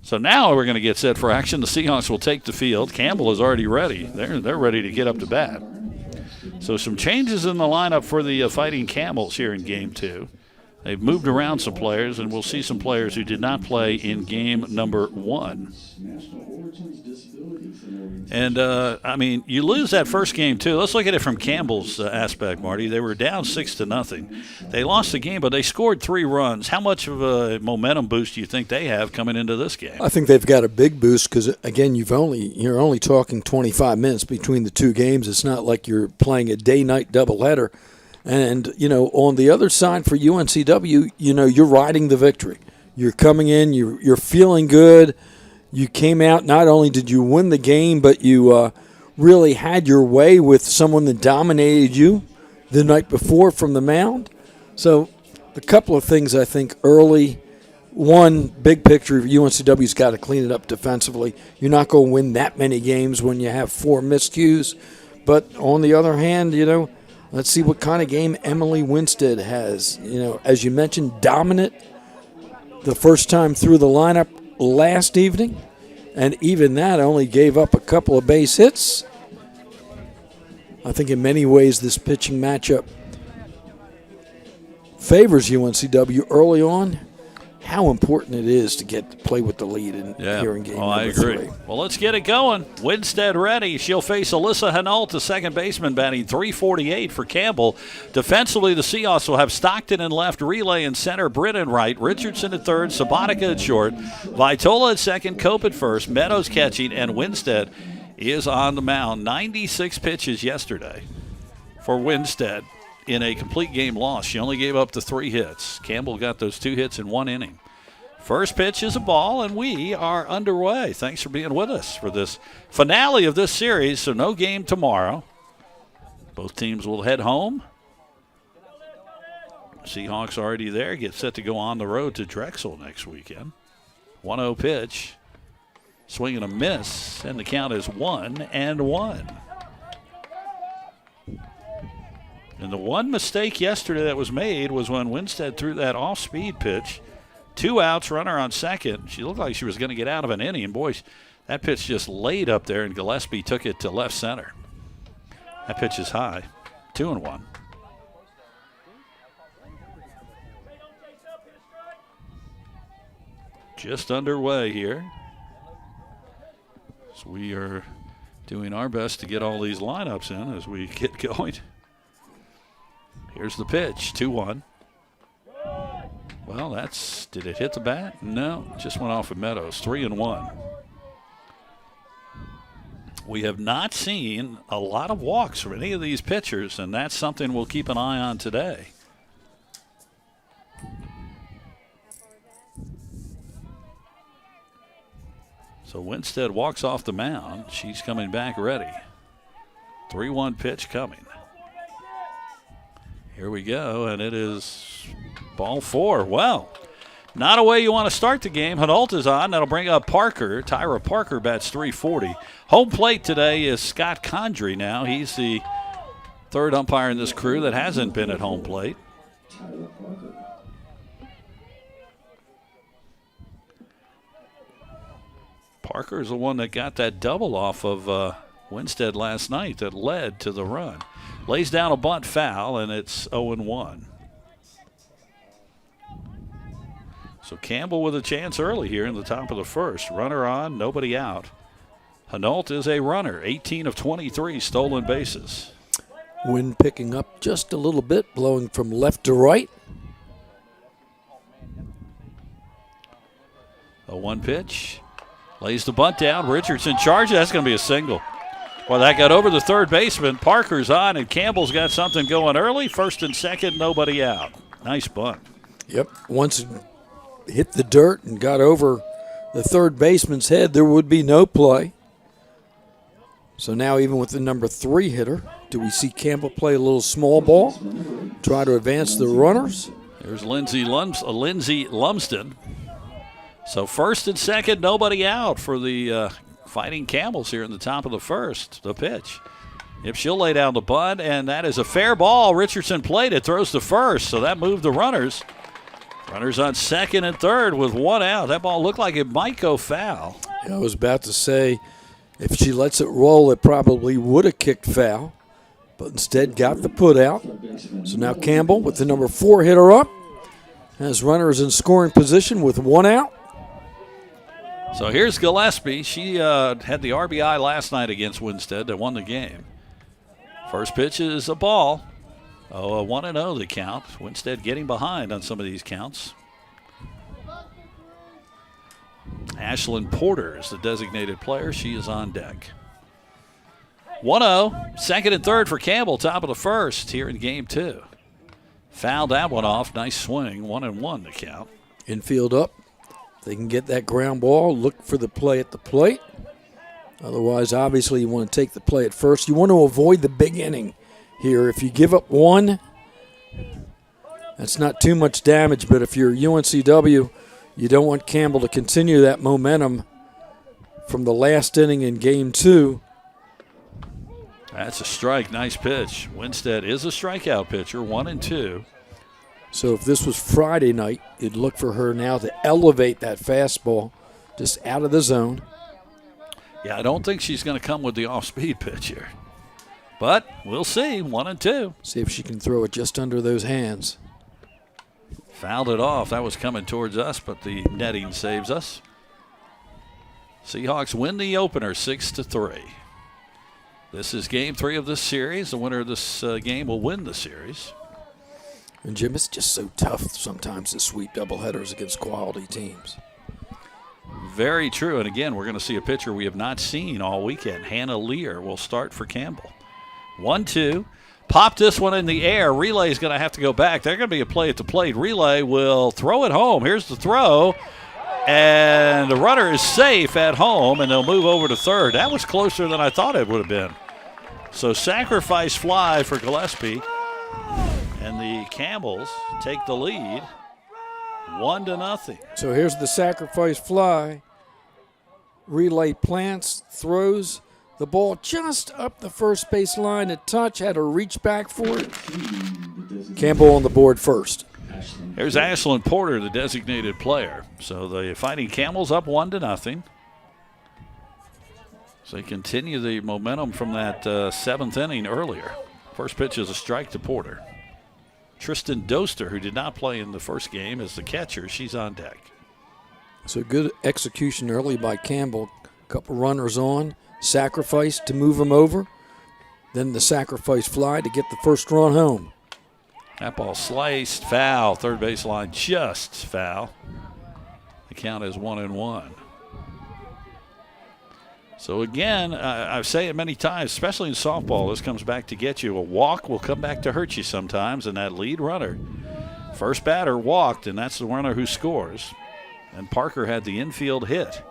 So now we're going to get set for action. The Seahawks will take the field. Campbell is already ready. They're ready to get up to bat. So some changes in the lineup for the Fighting Camels here in Game 2. They've moved around some players, and we'll see some players who did not play in game number 1. And, you lose that first game, too. Let's look at it from Campbell's aspect, Marty. They were down 6-0. They lost the game, but they scored 3 runs. How much of a momentum boost do you think they have coming into this game? I think they've got a big boost because, again, you're only talking 25 minutes between the 2 games. It's not like you're playing a day-night doubleheader. And, on the other side for UNCW, you're riding the victory. You're coming in, you're feeling good. You came out, not only did you win the game, but you really had your way with someone that dominated you the night before from the mound. So a couple of things I think early. One, big picture, UNCW's got to clean it up defensively. You're not going to win that many games when you have 4 miscues. But on the other hand, let's see what kind of game Emily Winstead has. As you mentioned, dominant. the first time through the lineup last evening, and even that only gave up a couple of base hits. I think in many ways this pitching matchup favors UNCW early on. How important it is to get to play with the lead here in game number I agree. 3. Well, let's get it going. Winstead ready. She'll face Alyssa Hinault, the second baseman, batting .348 for Campbell. Defensively, the Seahawks will have Stockton in left, Relay in center, Britt in right, Richardson at third, Sabatica at short, Vitola at second, Cope at first, Meadows catching, and Winstead is on the mound. 96 pitches yesterday for Winstead. In a complete game loss, she only gave up the 3 hits. Campbell got those 2 hits in 1 inning. First pitch is a ball, and we are underway. Thanks for being with us for this finale of this series. So no game tomorrow. Both teams will head home. Seahawks already there. Get set to go on the road to Drexel next weekend. 1-0 pitch. Swing and a miss, and the count is 1-1. And the one mistake yesterday that was made was when Winstead threw that off-speed pitch. 2 outs, runner on second. She looked like she was going to get out of an inning. And boy, that pitch just laid up there, and Gillespie took it to left center. That pitch is high. 2-1. Just underway here. So we are doing our best to get all these lineups in as we get going. Here's the pitch, 2-1. Well, did it hit the bat? No, just went off of Meadows, 3-1. We have not seen a lot of walks from any of these pitchers, and that's something we'll keep an eye on today. So Winstead walks off the mound. She's coming back ready. 3-1 pitch coming. Here we go, and it is ball 4. Well, not a way you want to start the game. Hinault is on. That'll bring up Parker. Tyra Parker bats .340. Home plate today is Scott Condry now. He's the third umpire in this crew that hasn't been at home plate. Parker is the one that got that double off of Winstead last night that led to the run. Lays down a bunt foul, and it's 0-1. So Campbell with a chance early here in the top of the first. Runner on, nobody out. Hinault is a runner, 18 of 23 stolen bases. Wind picking up just a little bit, blowing from left to right. 0-1 pitch. Lays the bunt down. Richardson charges. That's going to be a single. Well, that got over the third baseman. Parker's on, and Campbell's got something going early. First and second, nobody out. Nice bunt. Yep. Once it hit the dirt and got over the third baseman's head, there would be no play. So now even with the number 3 hitter, do we see Campbell play a little small ball, try to advance the runners? There's Lindsey Lumsden. So first and second, nobody out for the Fighting Campbells here in the top of the first. The pitch. If she'll lay down the bunt, and that is a fair ball. Richardson played it, throws to first, so that moved the runners. Runners on second and third with 1 out. That ball looked like it might go foul. I was about to say, if she lets it roll, it probably would have kicked foul, but instead got the put out. So now Campbell with the number 4 hitter up, has runners in scoring position with 1 out. So here's Gillespie. She had the RBI last night against Winstead that won the game. First pitch is a ball. A 1-0 the count. Winstead getting behind on some of these counts. Ashlyn Porter is the designated player. She is on deck. 1-0. Second and third for Campbell. Top of the first here in game 2. Fouled that one off. Nice swing. 1-1 the count. Infield up. They can get that ground ball, look for the play at the plate. Otherwise, obviously, you want to take the play at first. You want to avoid the big inning here. If you give up 1, that's not too much damage. But if you're UNCW, you don't want Campbell to continue that momentum from the last inning in game 2. That's a strike. Nice pitch. Winstead is a strikeout pitcher, 1-2. So if this was Friday night, you'd look for her now to elevate that fastball just out of the zone. Yeah, I don't think she's going to come with the off-speed pitch here. But we'll see, 1-2. See if she can throw it just under those hands. Fouled it off. That was coming towards us, but the netting saves us. Seahawks win the opener 6-3. This is game 3 of this series. The winner of this game will win the series. And Jim, it's just so tough sometimes to sweep doubleheaders against quality teams. Very true. And again, we're going to see a pitcher we have not seen all weekend. Hannah Lear will start for Campbell. 1-2. Pop this one in the air. Relay is going to have to go back. They're going to be a play at the plate. Relay will throw it home. Here's the throw. And the runner is safe at home, and they'll move over to third. That was closer than I thought it would have been. So sacrifice fly for Gillespie. And the Campbells take the lead 1-0. So here's the sacrifice fly. Relay plants, throws the ball just up the first base line. A touch, had to reach back for it. Campbell on the board first. There's Ashlyn Porter, the designated player. So the Fighting Camels up 1-0. So they continue the momentum from that 7th inning earlier. First pitch is a strike to Porter. Tristan Doster, who did not play in the first game, is the catcher. She's on deck. So good execution early by Campbell. Couple runners on. Sacrifice to move them over. Then the sacrifice fly to get the first run home. That ball sliced, foul. Third baseline just foul. The count is 1-1. So again, I say it many times, especially in softball, this comes back to get you. A walk will come back to hurt you sometimes, and that lead runner, first batter walked, and that's the runner who scores. And Parker had the infield hit.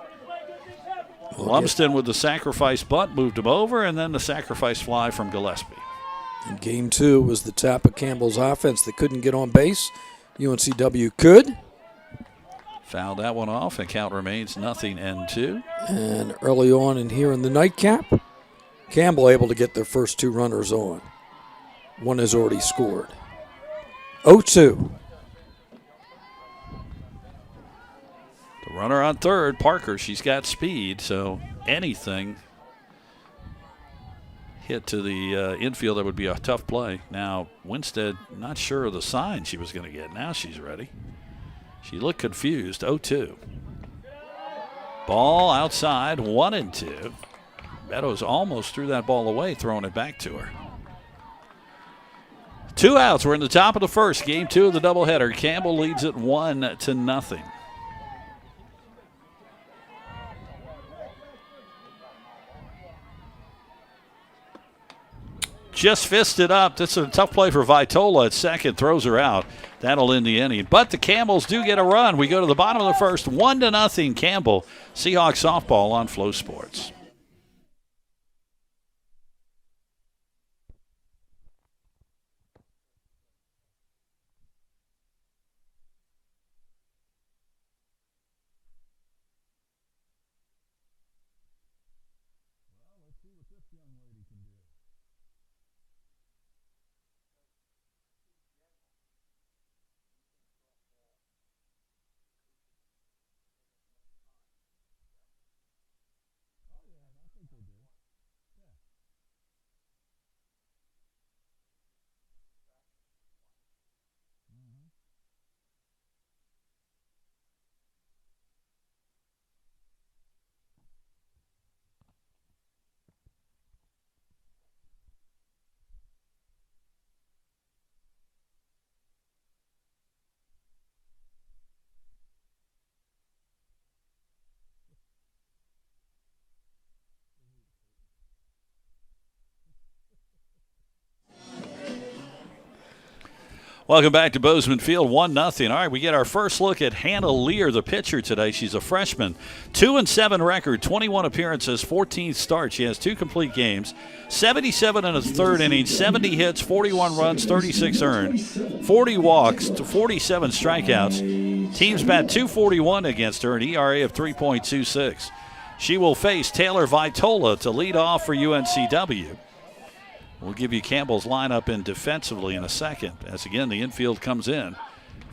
Lumsden with the sacrifice bunt moved him over, and then the sacrifice fly from Gillespie. In game 2 was the top of Campbell's offense that couldn't get on base. UNCW could. Fouled that one off, and count remains 0-2. And early on in here in the nightcap, Campbell able to get their first 2 runners on. One has already scored. 0-2. The runner on third, Parker, she's got speed, so anything hit to the infield, that would be a tough play. Now, Winstead, not sure of the sign she was going to get. Now she's ready. She looked confused. 0-2. Ball outside, 1-2. Meadows almost threw that ball away, throwing it back to her. 2 outs. We're in the top of the first. Game 2 of the doubleheader. Campbell leads it 1-0. Just fisted up. That's a tough play for Vitola at second. Throws her out. That'll end the inning. But the Campbells do get a run. We go to the bottom of the first. 1-0 Campbell. Seahawks softball on Flow Sports. Welcome back to Bozeman Field, 1-0. All right, we get our first look at Hannah Lear, the pitcher today. She's a freshman. 2-7 record, 21 appearances, 14 starts. She has 2 complete games, 77 in a third inning, 70 hits, 41 runs, 36 earned, 40 walks to 47 strikeouts. Teams bat .241 against her, an ERA of 3.26. She will face Taylor Vitola to lead off for UNCW. We'll give you Campbell's lineup in defensively in a second, as again the infield comes in.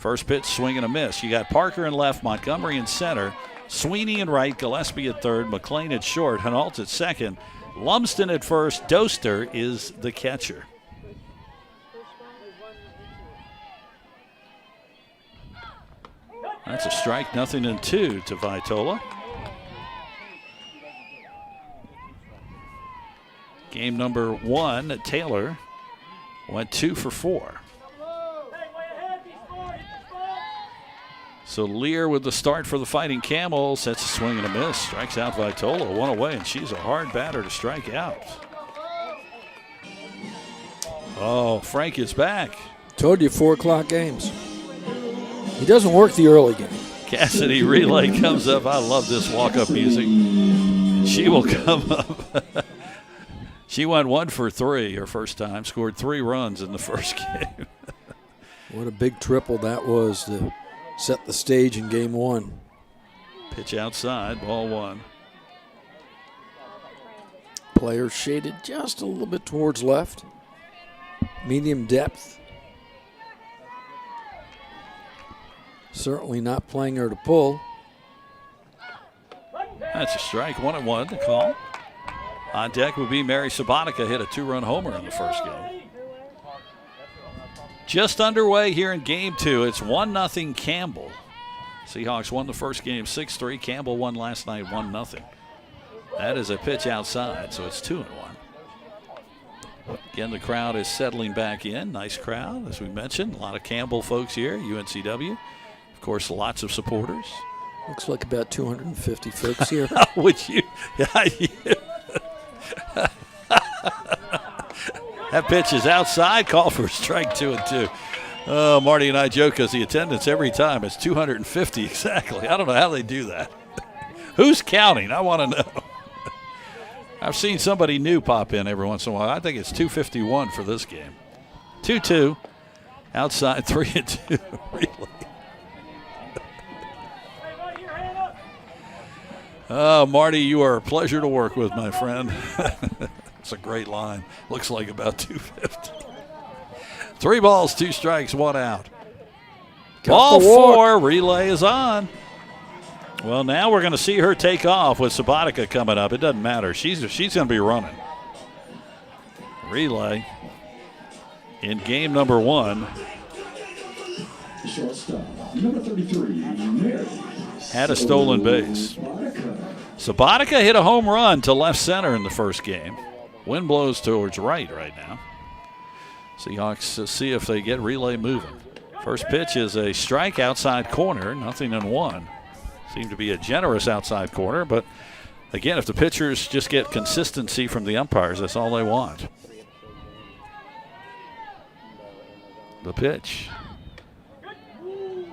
First pitch, swing and a miss. You got Parker in left, Montgomery in center, Sweeney in right, Gillespie at third, McLean at short, Hinault at second, Lumsden at first, Doster is the catcher. That's a strike, 0-2 to Vitola. Game number 1, Taylor went 2 for 4. So Lear with the start for the Fighting Camels. That's a swing and a miss. Strikes out Vitola, 1 away, and she's a hard batter to strike out. Oh, Frank is back. Told you 4 o'clock games. He doesn't work the early game. Cassidy Relay comes up. I love this walk-up music. She will come up. She went 1 for 3 her first time, scored 3 runs in the first game. What a big triple that was to set the stage in game 1. Pitch outside, ball 1. Player shaded just a little bit towards left. Medium depth. Certainly not playing her to pull. That's a strike, 1-1 the call. On deck would be Mary Sabatica, hit a 2-run homer in the first game. Just underway here in game 2. It's 1-0 Campbell. Seahawks won the first game 6-3. Campbell won last night 1-0. That is a pitch outside, so it's 2-1. Again, the crowd is settling back in. Nice crowd, as we mentioned. A lot of Campbell folks here, UNCW. Of course, lots of supporters. Looks like about 250 folks here. Would you? Yeah, that pitch is outside. Call for strike 2-2. Marty and I joke because the attendance every time is 250 exactly. I don't know how they do that. Who's counting? I want to know. I've seen somebody new pop in every once in a while. I think it's 251 for this game. 2-2. Outside 3-2. Really. Marty, you are a pleasure to work with, my friend. It's a great line. Looks like about 250. 3 balls, 2 strikes, 1 out. Ball 4, relay is on. Well, now we're going to see her take off with Sabatica coming up. It doesn't matter. She's going to be running. Relay in game number 1. Shortstop, number 33, Mary. Had a stolen base. Sabatica hit a home run to left center in the first game. Wind blows towards right now. Seahawks see if they get relay moving. First pitch is a strike outside corner, 0-1. Seemed to be a generous outside corner, but again, if the pitchers just get consistency from the umpires, that's all they want. The pitch.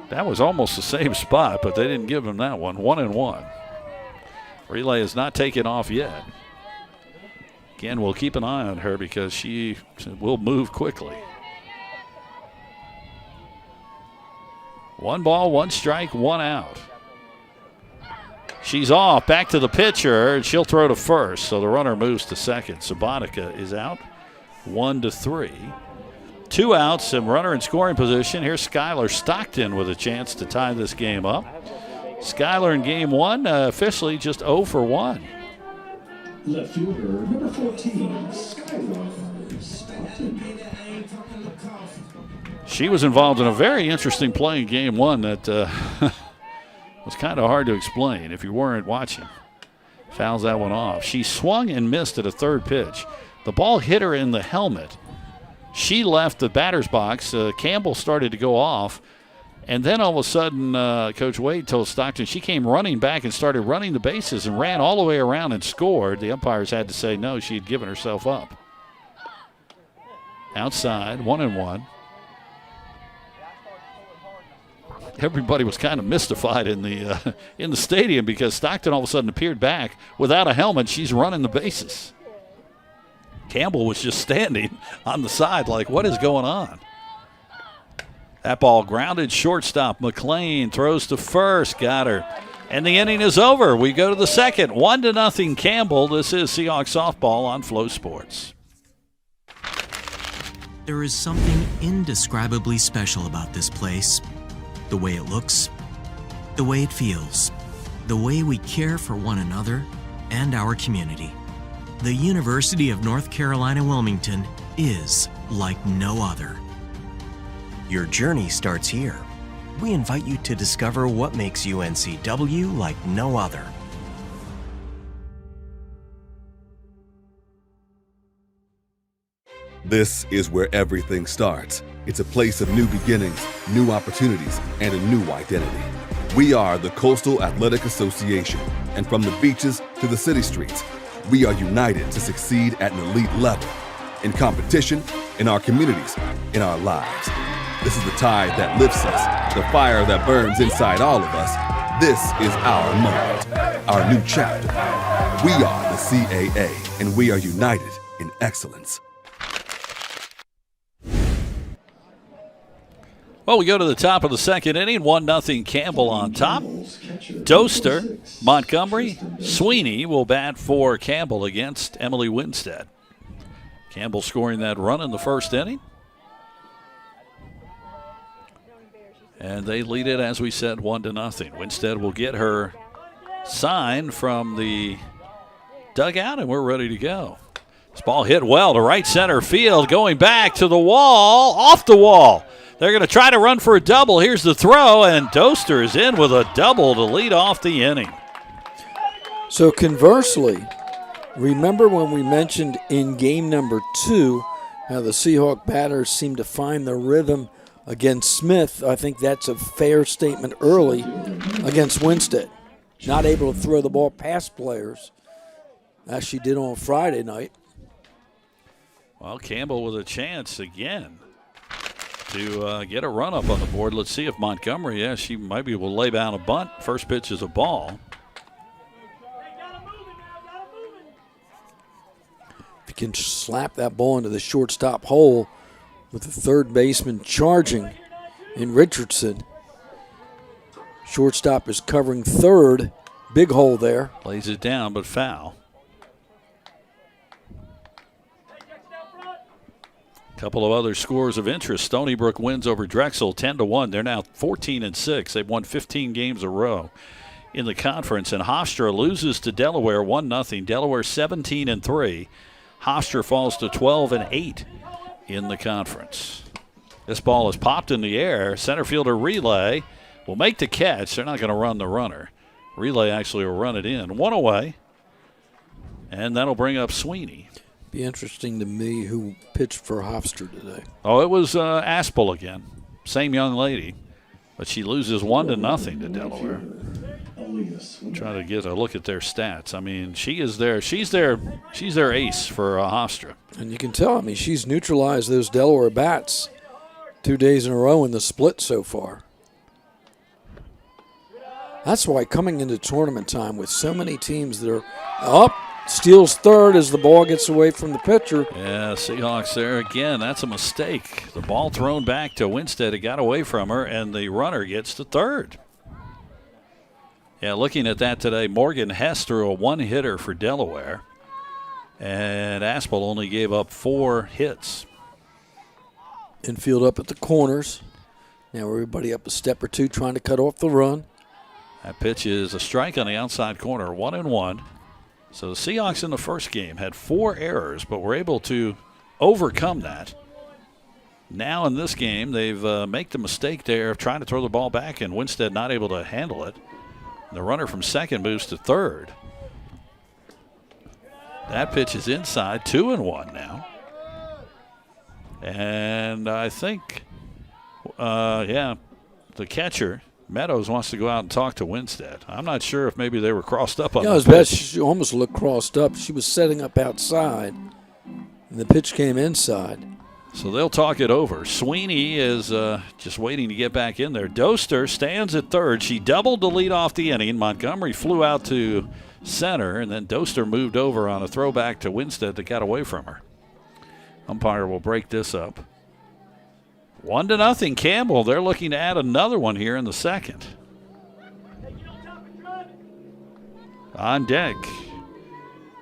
That was almost the same spot, but they didn't give him that one. 1-1. Relay is not taken off yet. Again, we'll keep an eye on her because she will move quickly. 1 ball, 1 strike, 1 out. She's off, back to the pitcher, and she'll throw to first, so the runner moves to second. Sabatica is out, 1-3. 2 outs and runner in scoring position. Here's Skylar Stockton with a chance to tie this game up. Skylar in game 1 officially just 0 for 1. Left fielder, number 14, Skylar Stockton. She was involved in a very interesting play in game 1 that was kind of hard to explain if you weren't watching. Fouls that one off. She swung and missed at a third pitch. The ball hit her in the helmet. She left the batter's box. Campbell started to go off. And then all of a sudden, Coach Wade told Stockton she came running back and started running the bases and ran all the way around and scored. The umpires had to say no, she had given herself up. Outside, 1-1. Everybody was kind of mystified in the stadium because Stockton all of a sudden appeared back without a helmet. She's running the bases. Campbell was just standing on the side like, what is going on? That ball grounded shortstop. McLean throws to first. Got her. And the inning is over. We go to the second. 1-0 Campbell. This is Seahawks softball on Flow Sports. There is something indescribably special about this place. The way it looks, the way it feels, the way we care for one another and our community. The University of North Carolina Wilmington is like no other. Your journey starts here. We invite you to discover what makes UNCW like no other. This is where everything starts. It's a place of new beginnings, new opportunities, and a new identity. We are the Coastal Athletic Association, and from the beaches to the city streets, we are united to succeed at an elite level, in competition, in our communities, in our lives. This is the tide that lifts us, the fire that burns inside all of us. This is our moment, our new chapter. We are the CAA, and we are united in excellence. Well, we go to the top of the second inning. 1-0 Campbell on top. Doster, Montgomery, Sweeney will bat for Campbell against Emily Winstead. Campbell scoring that run in the first inning. And they lead it, as we said, 1-0. Winstead will get her sign from the dugout, and we're ready to go. This ball hit well to right center field, going back to the wall, off the wall. They're going to try to run for a double. Here's the throw, and Doster is in with a double to lead off the inning. So conversely, remember when we mentioned in game number 2 how the Seahawk batters seemed to find the rhythm against Smith? I think that's a fair statement early against Winstead. Not able to throw the ball past players, as she did on Friday night. Well, Campbell with a chance again to get a run up on the board. Let's see if Montgomery, she might be able to lay down a bunt. First pitch is a ball. If you can slap that ball into the shortstop hole with the third baseman charging in Richardson. Shortstop is covering third. Big hole there. Lays it down, but foul. Couple of other scores of interest. Stony Brook wins over Drexel 10-1. They're now 14-6. They've won 15 games a row in the conference. And Hofstra loses to Delaware 1-0. Delaware 17-3. Hofstra falls to 12-8 in the conference. This ball is popped in the air. Center fielder Relay will make the catch. They're not going to run the runner. Relay actually will run it in. One away. And that'll bring up Sweeney. Be interesting to me who pitched for Hofstra today. Oh, it was Aspel again. Same young lady. But she loses 1-0 to Delaware. Try to get a look at their stats. I mean, she's their ace for Hofstra. And you can tell, she's neutralized those Delaware bats 2 days in a row in the split so far. That's why coming into tournament time with so many teams that are up, steals third as the ball gets away from the pitcher. Yeah, Seahawks there again. That's a mistake. The ball thrown back to Winstead. It got away from her, and the runner gets to third. Yeah, looking at that today, Morgan Hess threw a one-hitter for Delaware, and Aspel only gave up 4 hits. Infield up at the corners. Now everybody up a step or two trying to cut off the run. That pitch is a strike on the outside corner, 1-1. So the Seahawks in the first game had 4 errors, but were able to overcome that. Now in this game, they've made the mistake there of trying to throw the ball back, and Winstead not able to handle it. The runner from second moves to third. That pitch is inside, 2-1 now. And I think, the catcher, Meadows, wants to go out and talk to Winstead. I'm not sure if maybe they were crossed up on the pitch. It was bad. She almost looked crossed up. She was setting up outside, and the pitch came inside. So they'll talk it over. Sweeney is just waiting to get back in there. Doster stands at third. She doubled to lead off the inning. Montgomery flew out to center, and then Doster moved over on a throwback to Winstead that got away from her. Umpire will break this up. 1-0 Campbell. They're looking to add another one here in the second. On deck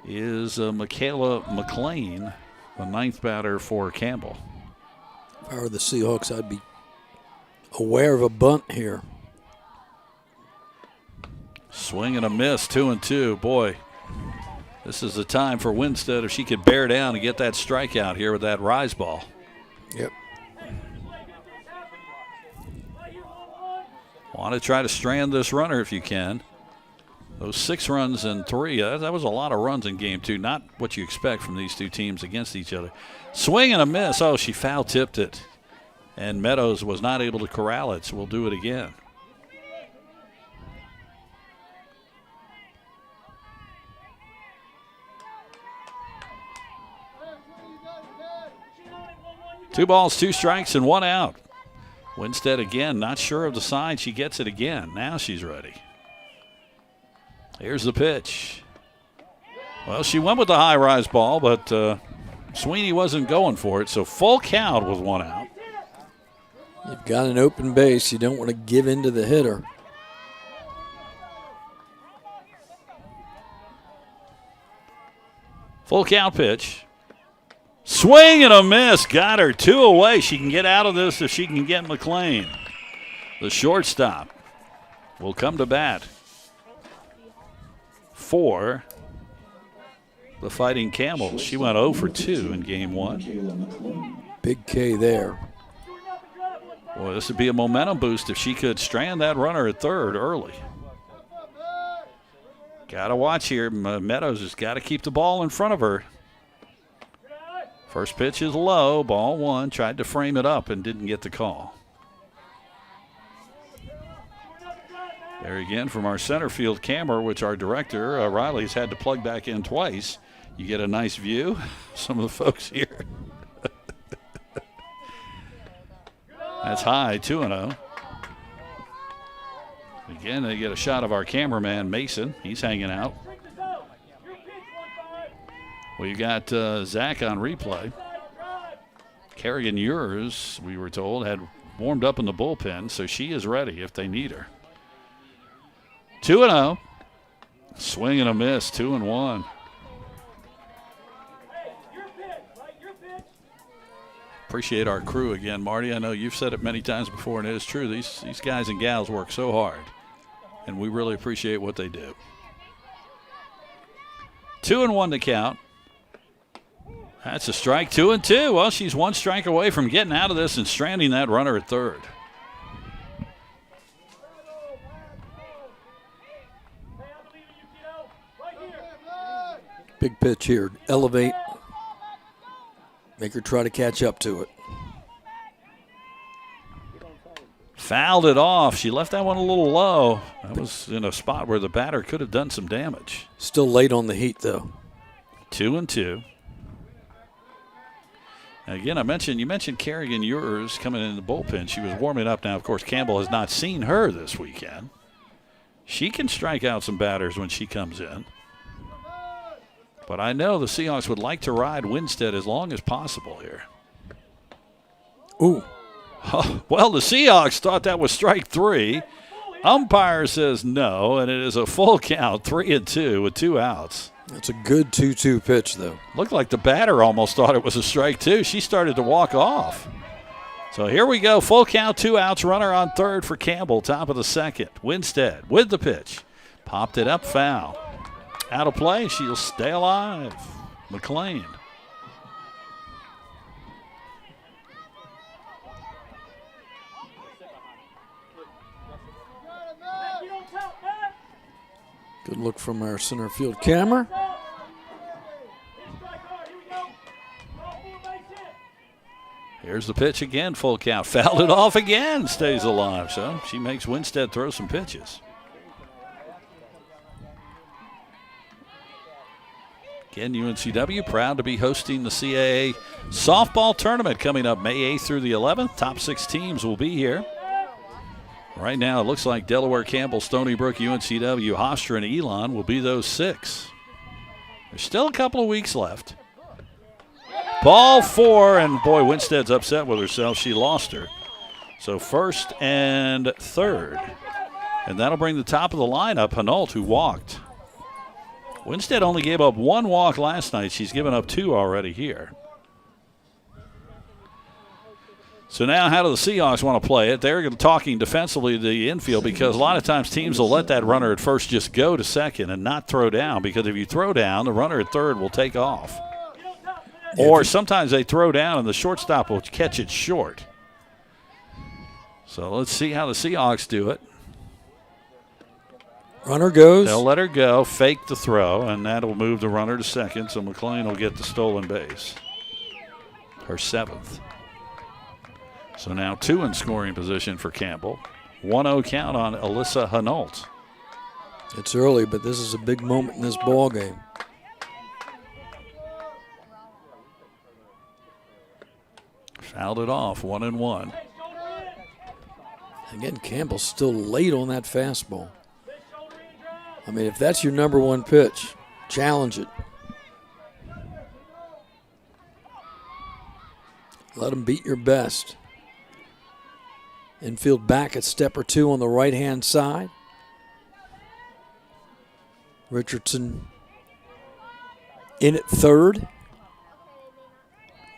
is Michaela McLean, the 9th batter for Campbell. If I were the Seahawks, I'd be Aware of a bunt here. Swing and a miss, 2-2. Boy, this is the time for Winstead if she could bear down and get that strikeout here with that rise ball. Yep. Want to try to strand this runner if you can. Those 6 runs in 3, that was a lot of runs in game 2. Not what you expect from these two teams against each other. Swing and a miss. Oh, she foul tipped it. And Meadows was not able to corral it, so we'll do it again. Two balls, 2 strikes, and 1 out. Winstead again, not sure of the side. She gets it again. Now she's ready. Here's the pitch. Well, she went with the high rise ball, but Sweeney wasn't going for it, so full count with 1 out. You've got an open base. You don't want to give in to the hitter. Full count pitch. Swing and a miss. Got her 2 away. She can get out of this if she can get McLean. The shortstop will come to bat for the Fighting Camels. She went 0 for 2 in game 1. Big K there. Boy, this would be a momentum boost if she could strand that runner at third early. Got to watch here. Meadows has got to keep the ball in front of her. First pitch is low, ball 1. Tried to frame it up and didn't get the call. There again from our center field camera, which our director, Riley's had to plug back in twice. You get a nice view. Some of the folks here. That's high, 2-0. Again, they get a shot of our cameraman, Mason. He's hanging out. We got Zach on replay. Kerrigan Ures, we were told, had warmed up in the bullpen, so she is ready if they need her. 2-0. Swing and a miss, 2-1. Appreciate our crew again, Marty. I know you've said it many times before, and it is true. These guys and gals work so hard, and we really appreciate what they do. 2-1 to count. That's a strike, 2-2. Well, she's 1 strike away from getting out of this and stranding that runner at third. Big pitch here. Elevate. Make her try to catch up to it. Fouled it off. She left that one a little low. That was in a spot where the batter could have done some damage. Still late on the heat, though. 2-2. Again, you mentioned Kerrigan Ures coming in the bullpen. She was warming up. Now, of course, Campbell has not seen her this weekend. She can strike out some batters when she comes in. But I know the Seahawks would like to ride Winstead as long as possible here. Ooh. Well, the Seahawks thought that was strike 3. Umpire says no, and it is a full count, 3-2 with 2 outs. That's a good 2-2 pitch, though. Looked like the batter almost thought it was a strike, too. She started to walk off. So here we go. Full count, 2 outs. Runner on third for Campbell. Top of the second. Winstead with the pitch. Popped it up, foul. Out of play. She'll stay alive. McLean. Good look from our center field camera. Here's the pitch again, full count. Fouled it off again, stays alive. So she makes Winstead throw some pitches. Again, UNCW proud to be hosting the CAA softball tournament coming up May 8th through the 11th. Top 6 teams will be here. Right now, it looks like Delaware, Campbell, Stony Brook, UNCW, Hofstra, and Elon will be those 6. There's still a couple of weeks left. Ball 4, and boy, Winstead's upset with herself. She lost her. So first and third. And that'll bring the top of the lineup, Hinault, who walked. Winstead only gave up 1 walk last night. She's given up 2 already here. So now how do the Seahawks want to play it? They're talking defensively to the infield because a lot of times teams will let that runner at first just go to second and not throw down, because if you throw down, the runner at third will take off. Or sometimes they throw down and the shortstop will catch it short. So let's see how the Seahawks do it. Runner goes. They'll let her go, fake the throw, and that'll move the runner to second, so McLean will get the stolen base. Her 7th. So now 2 in scoring position for Campbell. 1-0 count on Alyssa Hanault. It's early, but this is a big moment in this ball game. Fouled it off, 1-1. Again, Campbell's still late on that fastball. I mean, if that's your number one pitch, challenge it. Let him beat your best. Infield back a step or two on the right-hand side. Richardson in at third.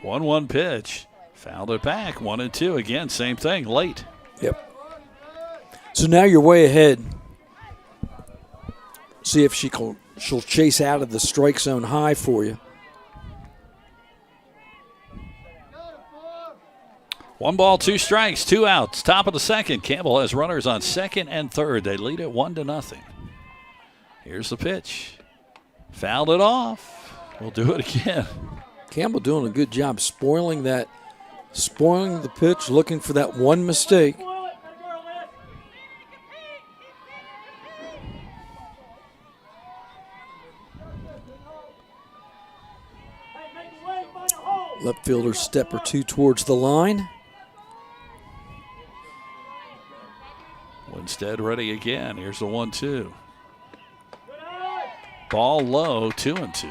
1-1 pitch. Fouled it back. 1-2. Again, same thing. Late. Yep. So now you're way ahead. See if she'll chase out of the strike zone high for you. 1 ball, 2 strikes, 2 outs. Top of the second. Campbell has runners on second and third. They lead it 1-0. Here's the pitch. Fouled it off. We'll do it again. Campbell doing a good job spoiling the pitch, looking for that one mistake. Left fielder step or two towards the line. Winstead ready again. Here's the 1-2. Ball low, 2-2.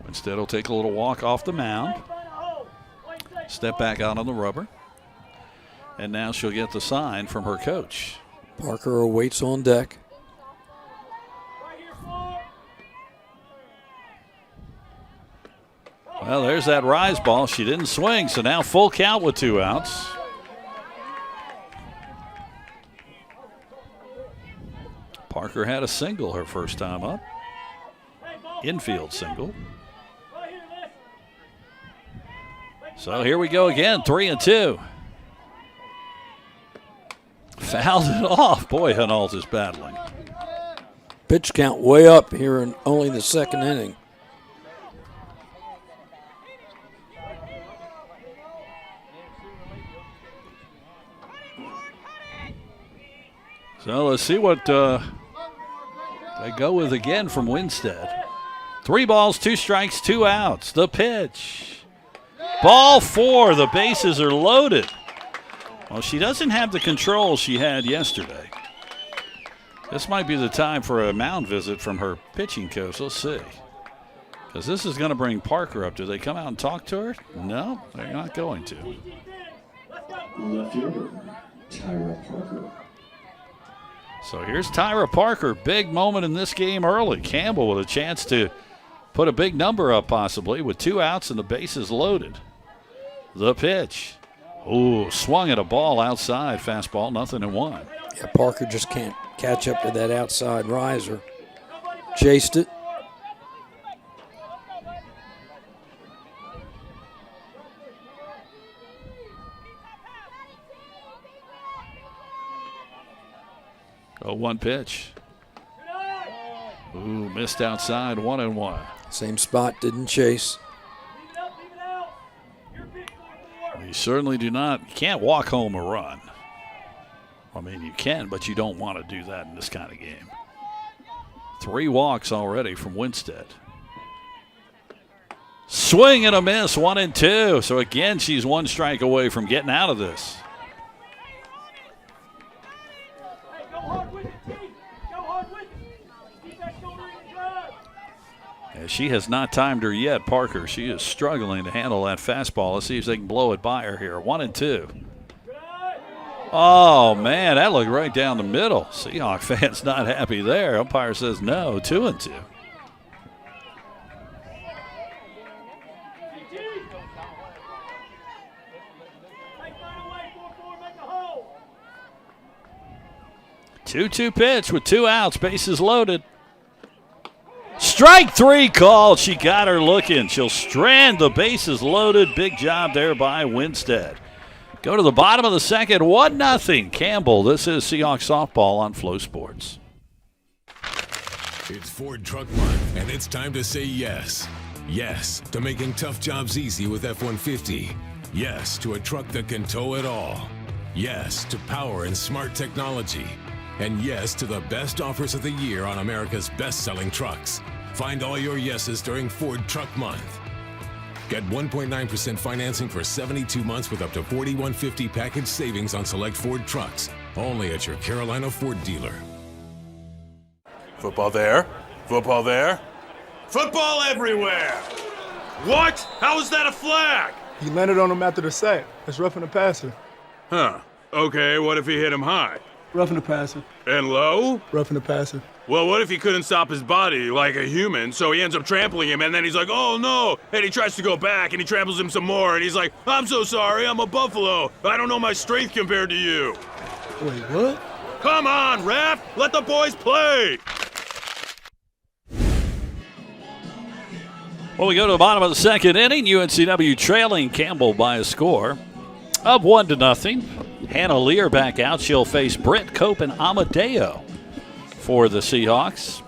Winstead will take a little walk off the mound. Step back out on the rubber. And now she'll get the sign from her coach. Parker awaits on deck. Well, there's that rise ball. She didn't swing, so now full count with 2 outs. Parker had a single her first time up. Infield single. So here we go again, 3-2. Fouled it off. Boy, Hanault is battling. Pitch count way up here in only the second inning. So let's see what they go with again from Winstead. 3 balls, 2 strikes, 2 outs. The pitch. Ball 4. The bases are loaded. Well, she doesn't have the control she had yesterday. This might be the time for a mound visit from her pitching coach. Let's see. Because this is going to bring Parker up. Do they come out and talk to her? No, they're not going to. Left fielder, Tyra Parker. So here's Tyra Parker. Big moment in this game early. Campbell with a chance to put a big number up possibly with 2 outs and the bases loaded. The pitch. Ooh, swung at a ball outside. Fastball, 0-1. Yeah, Parker just can't catch up to that outside riser. Chased it. Oh, 1 pitch. Ooh, missed outside, 1-1. Same spot, didn't chase. You certainly do not. You can't walk home a run. I mean, you can, but you don't want to do that in this kind of game. 3 walks already from Winstead. Swing and a miss, 1-2. So again, she's 1 strike away from getting out of this. She has not timed her yet, Parker. She is struggling to handle that fastball. Let's see if they can blow it by her here. 1-2. Oh, man, that looked right down the middle. Seahawk fans not happy there. Umpire says no, 2-2. 2-2 pitch with 2 outs, bases loaded. Strike 3 called. She got her looking. She'll strand the bases loaded. Big job there by Winstead. Go to the bottom of the second, 1-0 Campbell. This is Seahawks softball on Flow Sports. It's Ford Truck Month, and it's time to say yes. Yes to making tough jobs easy with F-150. Yes to a truck that can tow it all. Yes to power and smart technology. And yes to the best offers of the year on America's best-selling trucks. Find all your yeses during Ford Truck Month. Get 1.9% financing for 72 months with up to $4,150 package savings on select Ford trucks. Only at your Carolina Ford dealer. Football there. Football there. Football everywhere! What? How is that a flag? He landed on him after the sack. That's roughing the passer. Huh. Okay, what if he hit him high? Roughing the passer. And low? Roughing the passer. Well, what if he couldn't stop his body like a human, so he ends up trampling him, and then he's like, oh no, and he tries to go back, and he tramples him some more, and he's like, I'm so sorry, I'm a buffalo. I don't know my strength compared to you. Wait, what? Come on, ref! Let the boys play! Well, we go to the bottom of the second inning. UNCW trailing Campbell by a score of 1-0. Hannah Lear back out. She'll face Britt, Cope, and Amadeo for the Seahawks.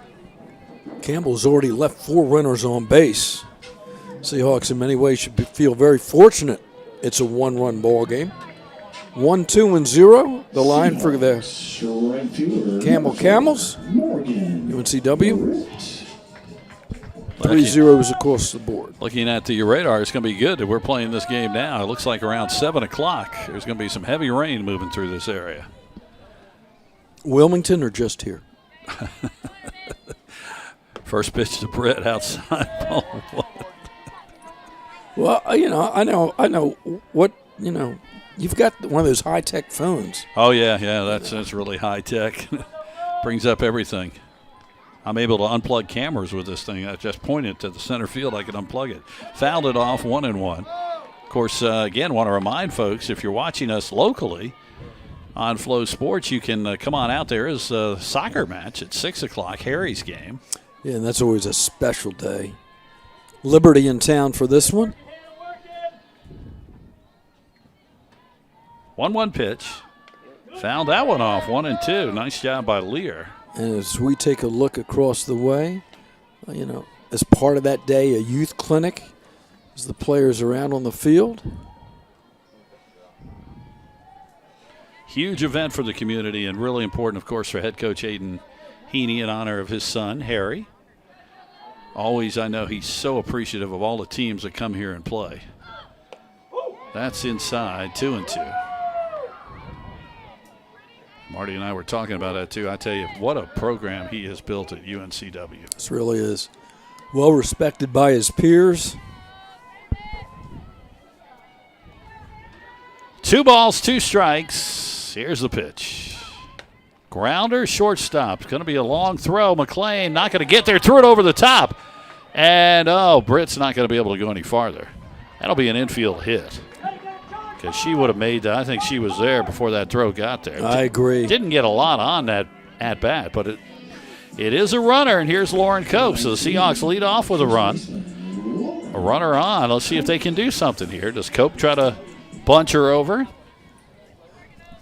Campbell's already left 4 runners on base. Seahawks in many ways should feel very fortunate. It's a 1-run ball game. 1-2-0. The line for the Camels. UNCW. 3 zeros across the board. Looking at the radar, it's going to be good that we're playing this game now. It looks like around 7 o'clock, there's going to be some heavy rain moving through this area. Wilmington or just here? First pitch to Britt outside. Ball 1. Well, I know what, you've got one of those high-tech phones. Oh, yeah, that's really high-tech. Brings up everything. I'm able to unplug cameras with this thing. I just pointed to the center field. I can unplug it. Fouled it off, 1-1. Of course, again, want to remind folks, if you're watching us locally on Flow Sports, you can come on out. There is a soccer match at 6 o'clock, Harry's game. Yeah, and that's always a special day. Liberty in town for this one. 1-1 pitch. Found that one off, 1-2. Nice job by Lear. And as we take a look across the way, as part of that day, a youth clinic, as the players are out on the field. Huge event for the community and really important, of course, for head coach Aiden Heaney in honor of his son, Harry. Always, I know he's so appreciative of all the teams that come here and play. That's inside, 2-2. Marty and I were talking about that, too. I tell you, what a program he has built at UNCW. This really is. Well respected by his peers. 2 balls, 2 strikes. Here's the pitch. Grounder, shortstop. It's going to be a long throw. McLean not going to get there. Threw it over the top. And, Britt's not going to be able to go any farther. That'll be an infield hit. Because she would have made that. I think she was there before that throw got there. I agree. Didn't get a lot on that at bat, but it is a runner, and here's Lauren Cope. So the Seahawks lead off with a run. A runner on. Let's see if they can do something here. Does Cope try to bunch her over?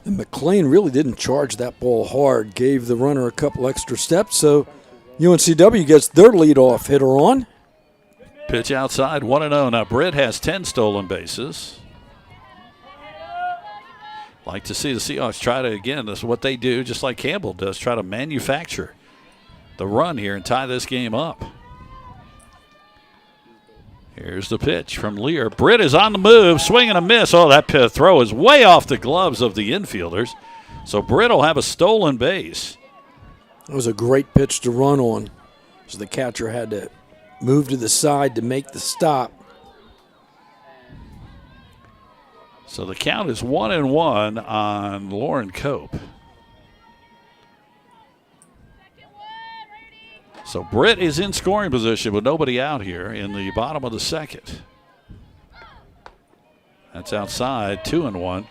And McLean really didn't charge that ball hard, gave the runner a couple extra steps, so UNCW gets their leadoff hitter on. Pitch outside, 1-0. Now Britt has 10 stolen bases. Like to see the Seahawks try to, again, this is what they do, just like Campbell does, try to manufacture the run here and tie this game up. Here's the pitch from Lear. Britt is on the move, swing and a miss. Oh, that throw is way off the gloves of the infielders. So Britt will have a stolen base. It was a great pitch to run on. So the catcher had to move to the side to make the stop. So the count is 1-1 on Lauren Cope. So Britt is in scoring position with nobody out here in the bottom of the second. That's outside, 2-1.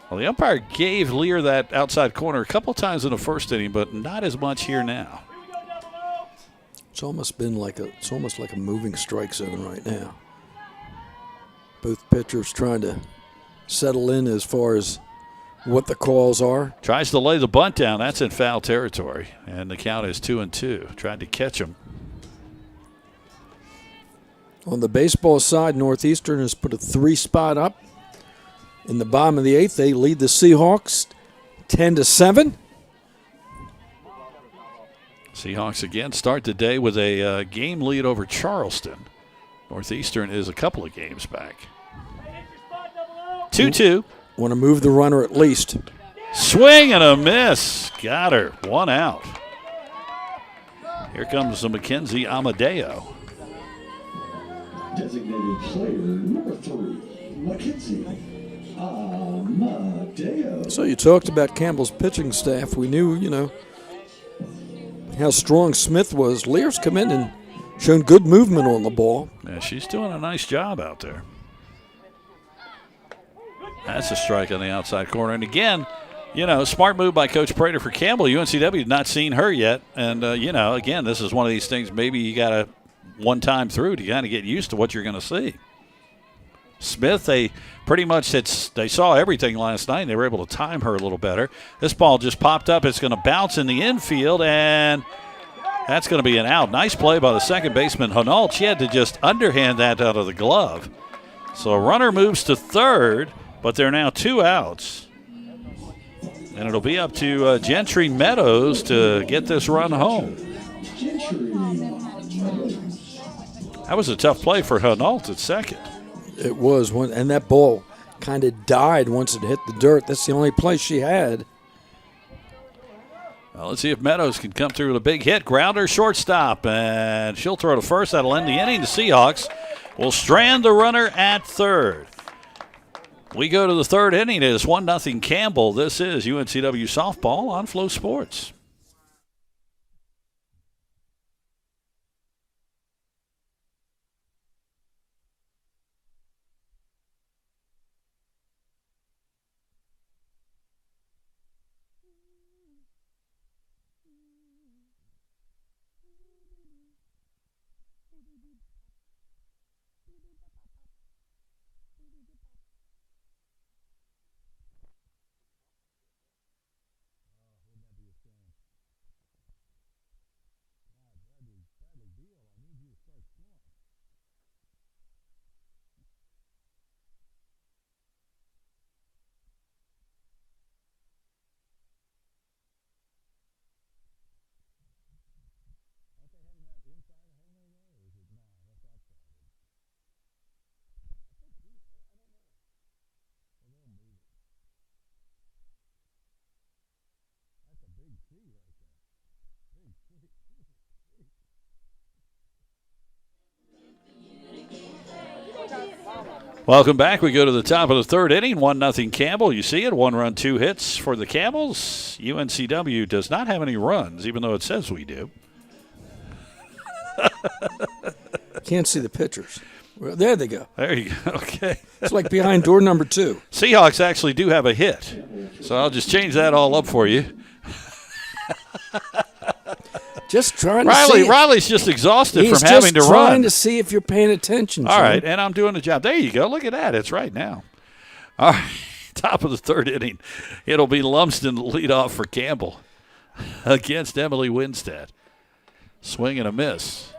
Well, the umpire gave Lear that outside corner a couple times in the first inning, but not as much here now. It's almost like a moving strike zone right now. Both pitchers trying to settle in as far as what the calls are. Tries to lay the bunt down. That's in foul territory, and the count is 2-2. Tried to catch him. On the baseball side, Northeastern has put a 3-spot up. In the bottom of the 8th, they lead the Seahawks 10-7. Seahawks again start the day with a game lead over Charleston. Northeastern is a couple of games back. 2-2. Want to move the runner at least. Swing and a miss. Got her. 1 out. Here comes the Mackenzie Amadeo. Designated player number 3, Mackenzie Amadeo. So you talked about Campbell's pitching staff. We knew, how strong Smith was. Lear's come in and shown good movement on the ball. Yeah, she's doing a nice job out there. That's a strike on the outside corner. And again, smart move by Coach Prater for Campbell. UNCW not seen her yet. And, again, this is one of these things maybe you got to one time through to kind of get used to what you're going to see. Smith, they pretty much they saw everything last night, and they were able to time her a little better. This ball just popped up. It's going to bounce in the infield, and that's going to be an out. Nice play by the second baseman, Hunault. She had to just underhand that out of the glove. So a runner moves to third, but there are now 2 outs. And it'll be up to Gentry Meadows to get this run home. That was a tough play for Hunault at second. It was one, and that ball kind of died once it hit the dirt. That's the only play she had. Well, let's see if Meadows can come through with a big hit. Grounder, shortstop, and she'll throw to first. That'll end the inning. The Seahawks will strand the runner at third. We go to the third inning. It is 1-0 Campbell. This is UNCW softball on Flow Sports. Welcome back. We go to the top of the third inning. 1-0 Campbell. You see it. 1 run, 2 hits for the Camels. UNCW does not have any runs, even though it says we do. Can't see the pitchers. Well, there they go. There you go. Okay. It's like behind door number 2. Seahawks actually do have a hit. So I'll just change that all up for you. Just trying to see. Riley's just exhausted from having to run. He's just trying to see if you're paying attention. All right, and I'm doing the job. There you go. Look at that. It's right now. All right, top of the third inning. It'll be Lumsden to lead off for Campbell against Emily Winstead. Swing and a miss.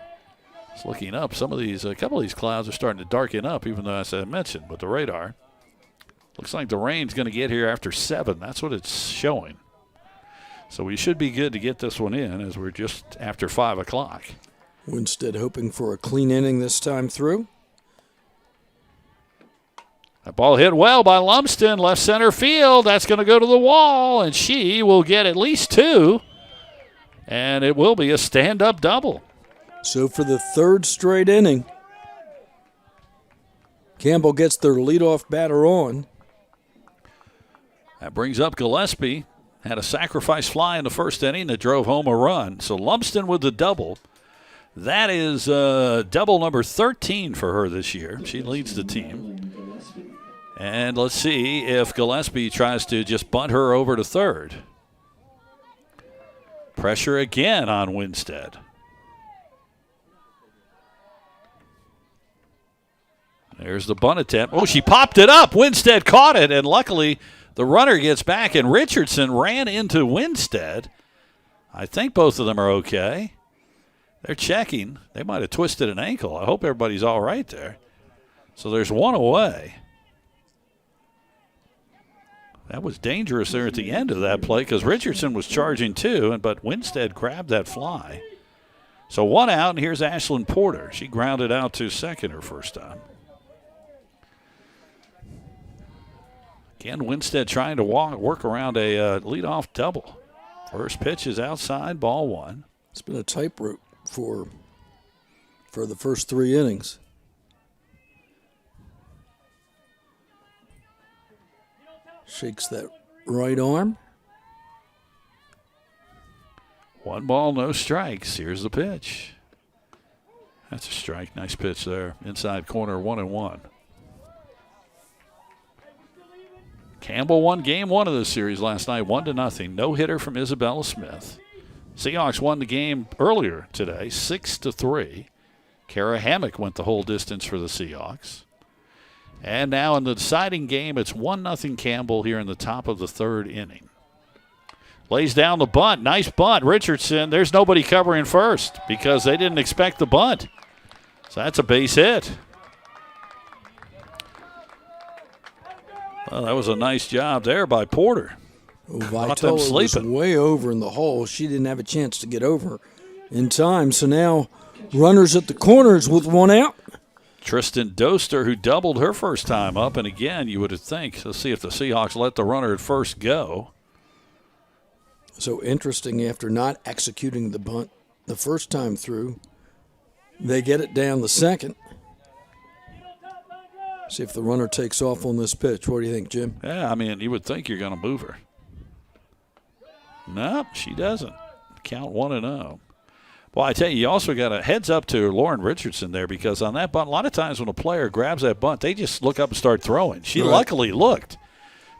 It's looking up. A couple of these clouds are starting to darken up, even though, as I mentioned, with the radar. Looks like the rain's going to get here after 7. That's what it's showing. So we should be good to get this one in as we're just after 5 o'clock. Winstead hoping for a clean inning this time through. That ball hit well by Lumsden, left center field. That's going to go to the wall, and she will get at least 2. And it will be a stand-up double. So for the third straight inning, Campbell gets their leadoff batter on. That brings up Gillespie. Had a sacrifice fly in the first inning that drove home a run. So Lumsden with the double. That is double number 13 for her this year. She leads the team. And let's see if Gillespie tries to just bunt her over to third. Pressure again on Winstead. There's the bunt attempt. Oh, she popped it up. Winstead caught it, and luckily the runner gets back, and Richardson ran into Winstead. I think both of them are okay. They're checking. They might have twisted an ankle. I hope everybody's all right there. So there's one away. That was dangerous there at the end of that play because Richardson was charging too, but Winstead grabbed that fly. So one out, and here's Ashlyn Porter. She grounded out to second her first time. Again, Winstead trying to work around a leadoff double. First pitch is outside, ball one. It's been a tightrope for the first 3 innings. Shakes that right arm. 1 ball, no strikes. Here's the pitch. That's a strike. Nice pitch there. Inside corner, 1-1. Campbell won game 1 of the series last night, 1-0. No hitter from Isabella Smith. Seahawks won the game earlier today, 6-3. Kara Hammock went the whole distance for the Seahawks. And now in the deciding game, it's 1-0 Campbell here in the top of the 3rd inning. Lays down the bunt. Nice bunt. Richardson, there's nobody covering first because they didn't expect the bunt. So that's a base hit. Well, that was a nice job there by Porter. Vitola was way over in the hole. She didn't have a chance to get over in time. So now runners at the corners with 1 out. Tristan Doster, who doubled her first time up, and again, you would think. Let's see if the Seahawks let the runner at first go. So interesting, after not executing the bunt the first time through, they get it down the second. See if the runner takes off on this pitch. What do you think, Jim? Yeah, I mean, you would think you're going to move her. Nope, she doesn't. Count 1-0. Well, I tell you also got a heads up to Lauren Richardson there because on that bunt, a lot of times when a player grabs that bunt, they just look up and start throwing. She luckily looked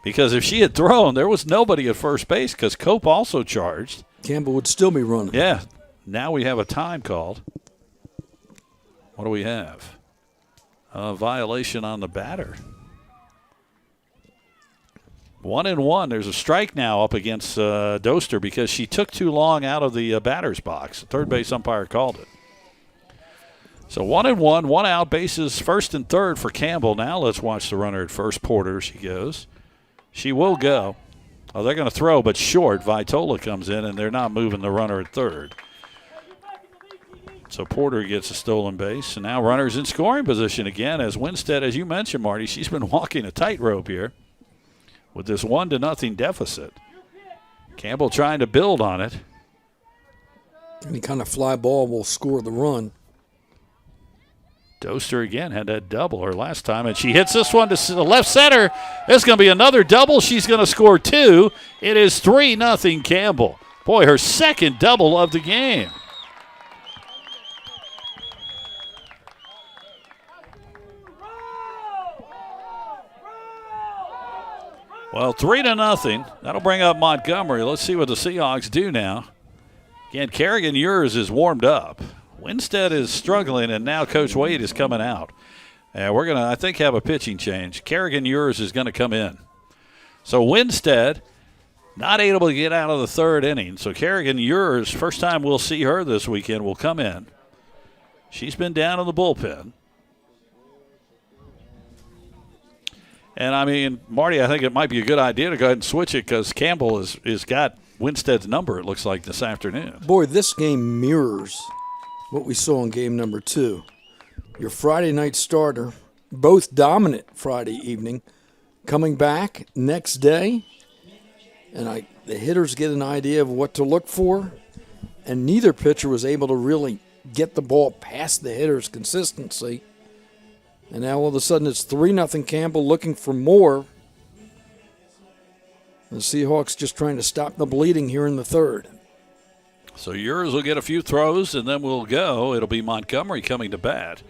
because if she had thrown, there was nobody at first base because Cope also charged. Campbell would still be running. Yeah. Now we have a time called. What do we have? A violation on the batter. 1-1. There's a strike now up against Doster because she took too long out of the batter's box. The third base umpire called it. So 1-1, 1 out, bases first and third for Campbell. Now let's watch the runner at first. Porter, she goes. She will go. Oh, they're going to throw, but short. Vitola comes in, and they're not moving the runner at third. So Porter gets a stolen base, and now runners in scoring position again as Winstead, as you mentioned, Marty, she's been walking a tightrope here with this 1-0 deficit. Campbell trying to build on it. Any kind of fly ball will score the run. Doster again had that double her last time, and she hits this one to the left center. There's going to be another double. She's going to score 2. It is 3-0 Campbell. Boy, her second double of the game. Well, 3-0. That'll bring up Montgomery. Let's see what the Seahawks do now. Again, Kerrigan Ures is warmed up. Winstead is struggling, and now Coach Wade is coming out. And we're going to, I think, have a pitching change. Kerrigan Ures is going to come in. So Winstead not able to get out of the 3rd inning. So Kerrigan Ures, first time we'll see her this weekend, will come in. She's been down in the bullpen. And, I mean, Marty, I think it might be a good idea to go ahead and switch it because Campbell is got Winstead's number, it looks like, this afternoon. Boy, this game mirrors what we saw in game number 2. Your Friday night starter, both dominant Friday evening, coming back next day, and the hitters get an idea of what to look for, and neither pitcher was able to really get the ball past the hitters' consistency. And now all of a sudden it's 3-0 Campbell looking for more. The Seahawks just trying to stop the bleeding here in the 3rd. So Ures will get a few throws, and then we'll go. It'll be Montgomery coming to bat.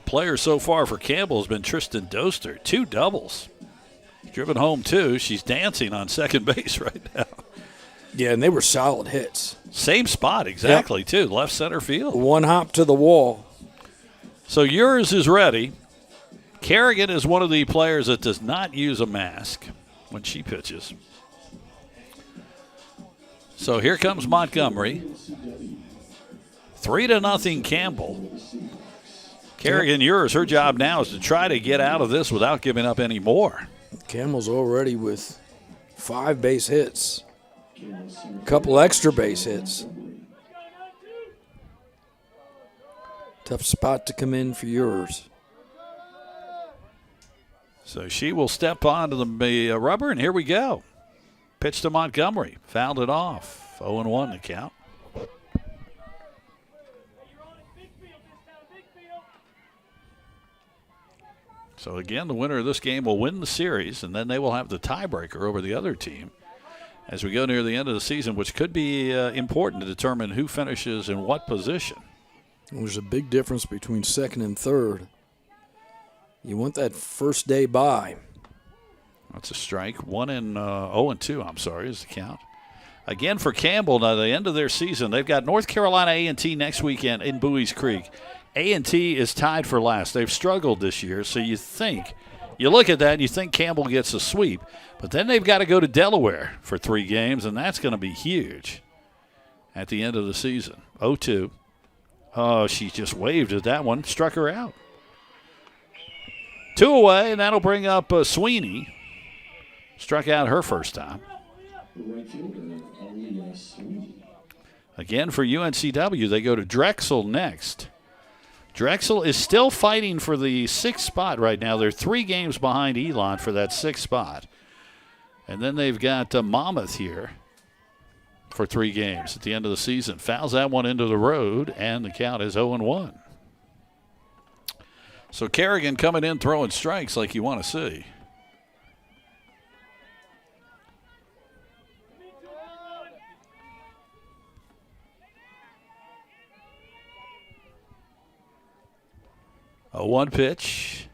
player so far for Campbell has been Tristan Doster. 2 doubles. Driven home, too. She's dancing on second base right now. Yeah, and they were solid hits. Same spot, exactly, too. Left center field. One hop to the wall. So yours is ready. Kerrigan is one of the players that does not use a mask when she pitches. So here comes Montgomery. 3-0 Campbell. Kerrigan, yours, her job now is to try to get out of this without giving up any more. Campbell's already with 5 base hits. A couple extra base hits. Tough spot to come in for yours. So she will step onto the rubber, and here we go. Pitch to Montgomery. Fouled it off. 0-1 the count. So again, the winner of this game will win the series, and then they will have the tiebreaker over the other team as we go near the end of the season, which could be important to determine who finishes in what position. There's a big difference between second and third. You want that first day bye. That's a strike. 0-2, I'm sorry, is the count. Again, for Campbell, now the end of their season, they've got North Carolina A&T next weekend in Bowie's Creek. A&T is tied for last. They've struggled this year, so you look at that and you think Campbell gets a sweep. But then they've got to go to Delaware for 3 games, and that's going to be huge at the end of the season. 0-2. Oh, she just waved at that one, struck her out. 2 away, and that'll bring up Sweeney. Struck out her first time. Again, for UNCW, they go to Drexel next. Drexel is still fighting for the 6th spot right now. They're 3 games behind Elon for that 6th spot. And then they've got Monmouth here for 3 games at the end of the season. Fouls that one into the road, and the count is 0-1. So Kerrigan coming in throwing strikes like you want to see. A 1 pitch.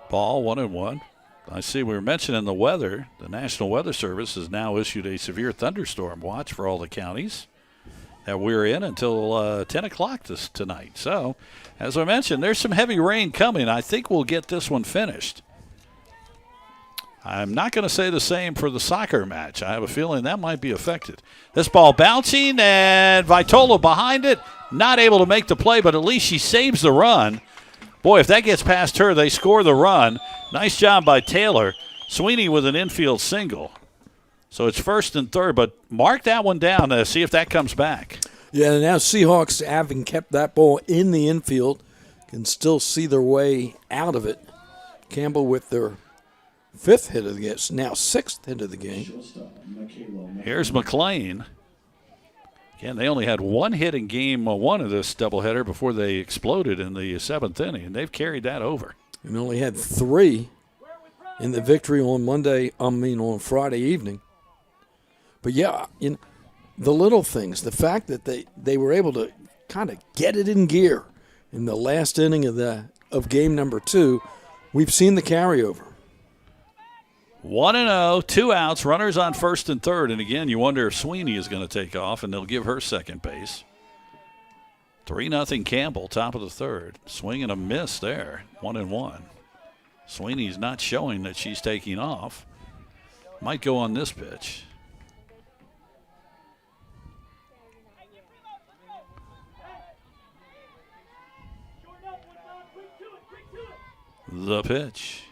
Ball 1-1. I see we were mentioning the weather. The National Weather Service has now issued a severe thunderstorm watch for all the counties that we're in until 10 o'clock tonight. So, as I mentioned, there's some heavy rain coming. I think we'll get this one finished. I'm not going to say the same for the soccer match. I have a feeling that might be affected. This ball bouncing, and Vitola behind it. Not able to make the play, but at least she saves the run. Boy, if that gets past her, they score the run. Nice job by Taylor. Sweeney with an infield single. So it's 1st and 3rd, but mark that one down to see if that comes back. Yeah, now Seahawks, having kept that ball in the infield, can still see their way out of it. Campbell with their 5th hit of the game, now 6th hit of the game. Here's McLean. Again, they only had 1 hit in game 1 of this doubleheader before they exploded in the 7th inning, and they've carried that over. And only had 3 in the victory on Friday evening. But yeah, the little things, the fact that they were able to kind of get it in gear in the last inning of game number 2, we've seen the carryover. 1-0, 2 outs, runners on 1st and 3rd. And again, you wonder if Sweeney is going to take off, and they'll give her second base. 3-0 Campbell, top of the 3rd. Swing and a miss there, 1-1. Sweeney's not showing that she's taking off. Might go on this pitch. The pitch.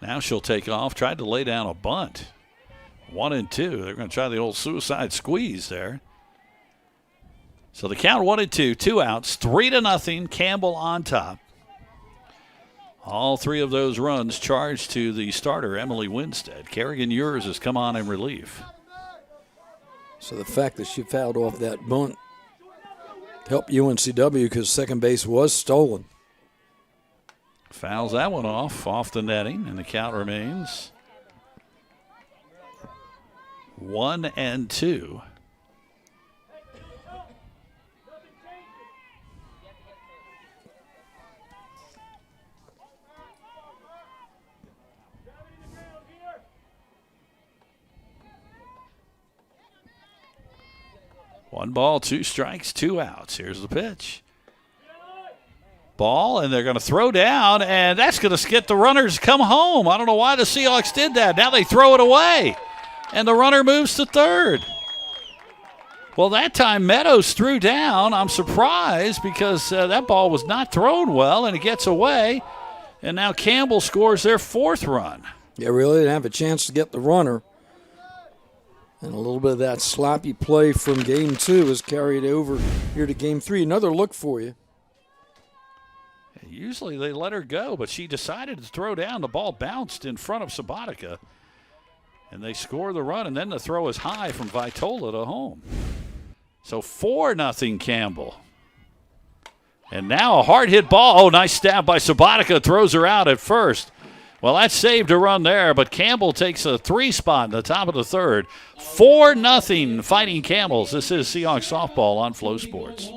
Now she'll take off. Tried to lay down a bunt. 1-2. They're going to try the old suicide squeeze there. So the count 1-2, 2 outs, 3-0. Campbell on top. All 3 of those runs charged to the starter, Emily Winstead. Kerrigan Ures has come on in relief. So the fact that she fouled off that bunt helped UNCW because second base was stolen. Fouls that one off the netting, and the count remains 1-2. 1 ball, 2 strikes, 2 outs. Here's the pitch. Ball, and they're going to throw down, and that's going to get the runners come home. I don't know why the Seahawks did that. Now they throw it away, and the runner moves to third. Well, that time Meadows threw down. I'm surprised because that ball was not thrown well, and it gets away. And now Campbell scores their 4th run. Yeah, really didn't have a chance to get the runner. And a little bit of that sloppy play from Game 2 is carried over here to Game 3. Another look for you. Usually they let her go, but she decided to throw down. The ball bounced in front of Sabatica, and they score the run, and then the throw is high from Vitola to home. So 4-0 Campbell. And now a hard hit ball. Oh, nice stab by Sabatica. Throws her out at first. Well, that saved a run there, but Campbell takes a 3 spot in the top of the 3rd. 4-0 Fighting Camels. This is Seahawks softball on Flow Sports.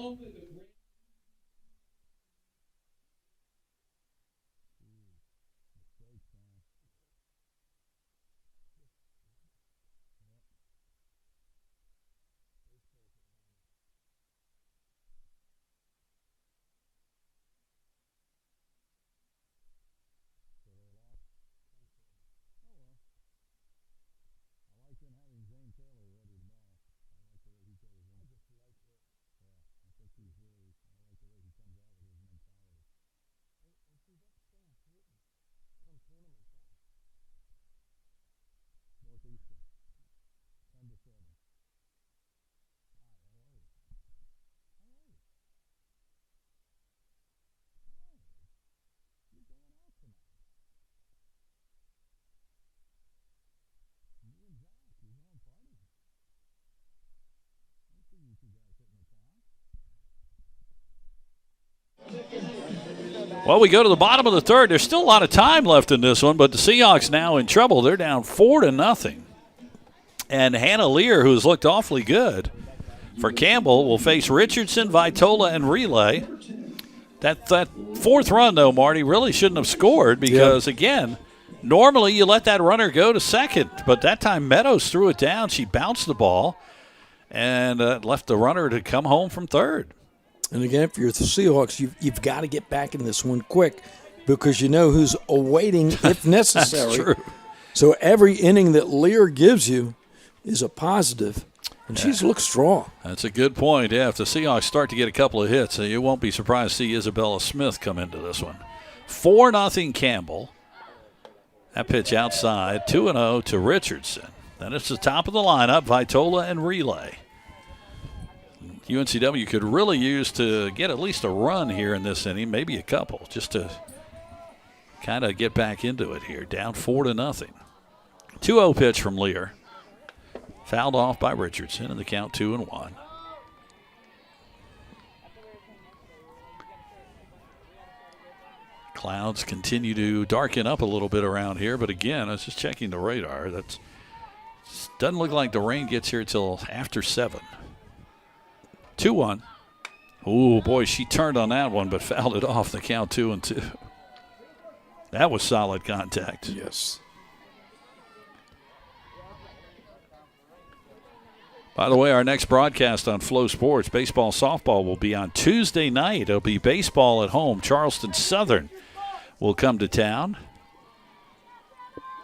Well, we go to the bottom of the 3rd. There's still a lot of time left in this one, but the Seahawks now in trouble. They're down 4-0. And Hannah Lear, who's looked awfully good for Campbell, will face Richardson, Vitola, and Relay. That 4th run, though, Marty, really shouldn't have scored because, again, normally you let that runner go to second, but that time Meadows threw it down. She bounced the ball and left the runner to come home from 3rd. And again, for your Seahawks, you've got to get back in this one quick because you know who's awaiting if necessary. That's true. So every inning that Lear gives you is a positive, and she's looked strong. That's a good point. Yeah, if the Seahawks start to get a couple of hits, you won't be surprised to see Isabella Smith come into this one. 4-0 Campbell. That pitch outside, 2-0 to Richardson. Then it's the top of the lineup, Vitola and Relay. UNCW could really use to get at least a run here in this inning, maybe a couple, just to kind of get back into it here. Down 4-0. 2-0 pitch from Lear. Fouled off by Richardson, and the count 2-1. Clouds continue to darken up a little bit around here, but again, I was just checking the radar. That doesn't look like the rain gets here till after 7. 2-1. Oh, boy, she turned on that one, but fouled it off. The count 2-2. That was solid contact. Yes. By the way, our next broadcast on Flow Sports, baseball, softball, will be on Tuesday night. It'll be baseball at home. Charleston Southern will come to town.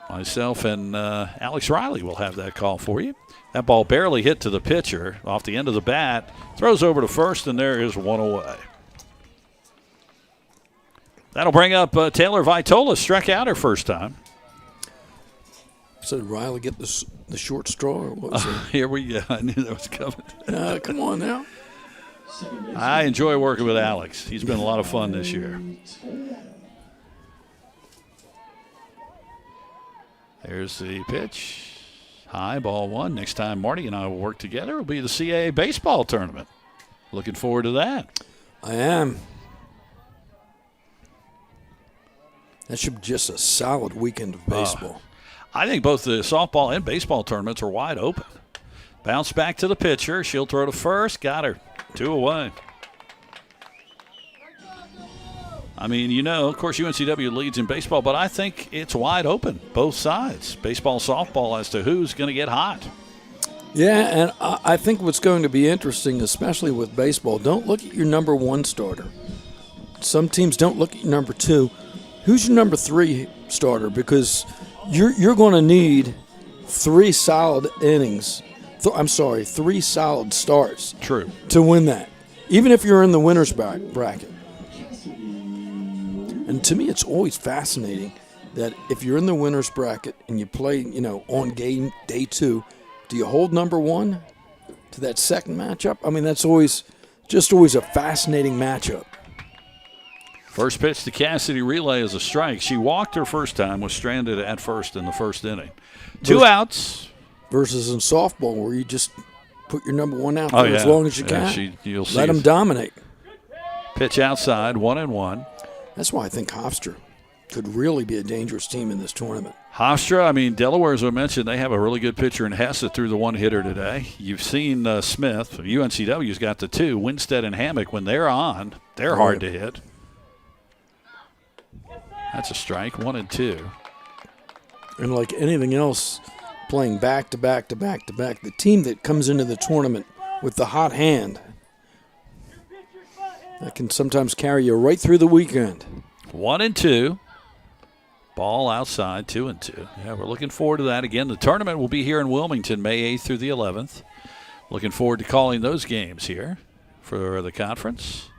Myself and Alex Riley will have that call for you. That ball barely hit to the pitcher off the end of the bat. Throws over to first, and there is one away. That'll bring up Taylor Vitola. Struck out her first time. So did Riley get the short straw? Or what was it? Here we go. I knew that was coming. Come on now. I enjoy working with Alex. He's been a lot of fun this year. There's the pitch. High, ball 1. Next time Marty and I will work together will be the CAA baseball tournament. Looking forward to that. I am. That should be just a solid weekend of baseball. I think both the softball and baseball tournaments are wide open. Bounce back to the pitcher. She'll throw to first. Got her. 2 away. I mean, you know, of course, UNCW leads in baseball, but I think it's wide open, both sides, baseball, softball, as to who's going to get hot. Yeah, and I think what's going to be interesting, especially with baseball, don't look at your number 1 starter. Some teams don't look at your number 2. Who's your number 3 starter? Because you're going to need 3 solid innings. 3 solid starts. True. To win that, even if you're in the winner's bracket. And to me, it's always fascinating that if you're in the winner's bracket and you play, on game day 2, do you hold number 1 to that second matchup? I mean, that's always a fascinating matchup. First pitch to Cassidy Relay is a strike. She walked her first time, was stranded at first in the first inning. 2 outs. Versus in softball where you just put your number 1 out there as long as you can. You'll see Let them dominate. Pitch outside, 1-1. That's why I think Hofstra could really be a dangerous team in this tournament. Hofstra, I mean, Delaware, as I mentioned, they have a really good pitcher in Hess that threw the 1-hitter today. You've seen Smith. UNCW's got the 2. Winstead and Hammock, when they're on, they're hard to hit. That's a strike, 1-2. And like anything else, playing back to back to back to back, the team that comes into the tournament with the hot hand, that can sometimes carry you right through the weekend. 1-2. Ball outside, 2-2. Yeah, we're looking forward to that. Again, the tournament will be here in Wilmington May 8th through the 11th. Looking forward to calling those games here for the conference.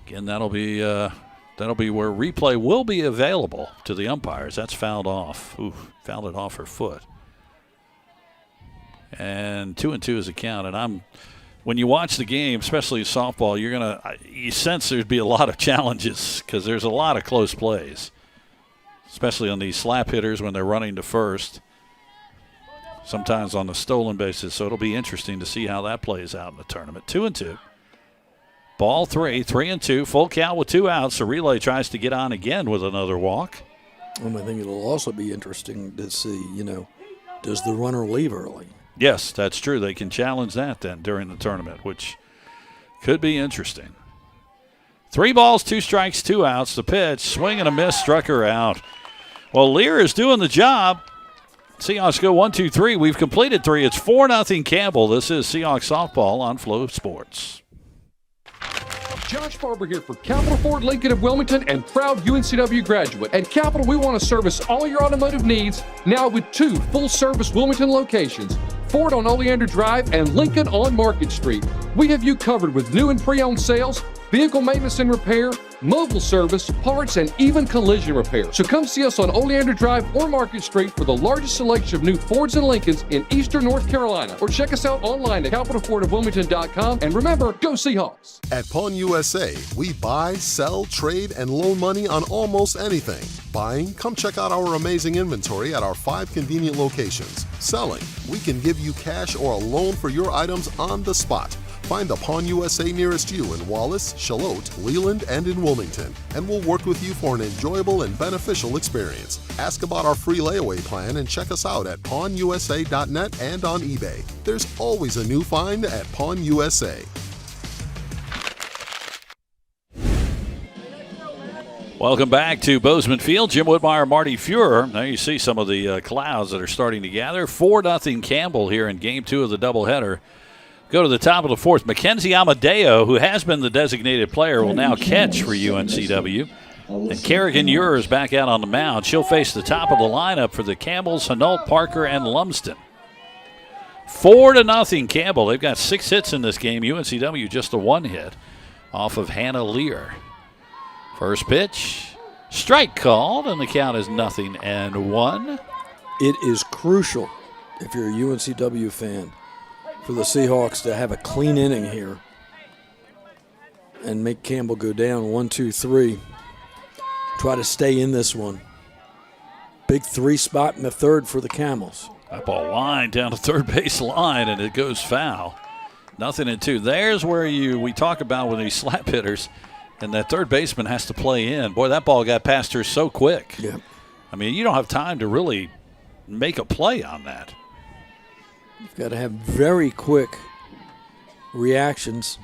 Again, that'll be where replay will be available to the umpires. That's fouled off. Fouled it off her foot. And 2-2 is a count. And when you watch the game, especially softball, you sense there'd be a lot of challenges because there's a lot of close plays, especially on these slap hitters when they're running to first. Sometimes on the stolen bases. So it'll be interesting to see how that plays out in the tournament. 2-2. Ball 3-2, full count with 2 outs. So Relay tries to get on again with another walk. I think it'll also be interesting to see, does the runner leave early? Yes, that's true. They can challenge that then during the tournament, which could be interesting. 3 balls, 2 strikes, 2 outs. The pitch, swing and a miss, struck her out. Well, Lear is doing the job. Seahawks go 1-2-3. We've completed 3. It's 4-0 Campbell. This is Seahawks softball on Flow Sports. Josh Barber here for Capital Ford Lincoln of Wilmington and proud UNCW graduate. At Capital, we want to service all your automotive needs now with 2 full-service Wilmington locations, Ford on Oleander Drive and Lincoln on Market Street. We have you covered with new and pre-owned sales, vehicle maintenance and repair, mobile service, parts, and even collision repair. So come see us on Oleander Drive or Market Street for the largest selection of new Fords and Lincolns in eastern North Carolina. Or check us out online at capitalfordofwilmington.com. And remember, go Seahawks. At Pawn USA, we buy, sell, trade, and loan money on almost anything. Buying? Come check out our amazing inventory at our 5 convenient locations. Selling? We can give you cash or a loan for your items on the spot. Find the Pawn USA nearest you in Wallace, Charlotte, Leland, and in Wilmington, and we'll work with you for an enjoyable and beneficial experience. Ask about our free layaway plan and check us out at pawnusa.net and on eBay. There's always a new find at Pawn USA. Welcome back to Bozeman Field. Jim Whitmire, Marty Fuhrer. Now you see some of the clouds that are starting to gather. 4-0 Campbell here in Game 2 of the doubleheader. Go to the top of the 4th. Mackenzie Amadeo, who has been the designated player, will now catch for UNCW. And Kerrigan Ure is back out on the mound. She'll face the top of the lineup for the Campbells, Hanault, Parker, and Lumsden. 4-0 Campbell. They've got 6 hits in this game. UNCW just a 1 hit off of Hannah Lear. First pitch, strike called, and the count is 0-1. It is crucial, if you're a UNCW fan, for the Seahawks to have a clean inning here and make Campbell go down 1-2-3. Try to stay in this one. Big 3 spot in the 3rd for the Camels. That ball lined down the third base line, and it goes foul. 0-2. There's where we talk about with these slap hitters, and that third baseman has to play in. Boy, that ball got past her so quick. Yeah. I mean, you don't have time to really make a play on that. You've got to have very quick reactions.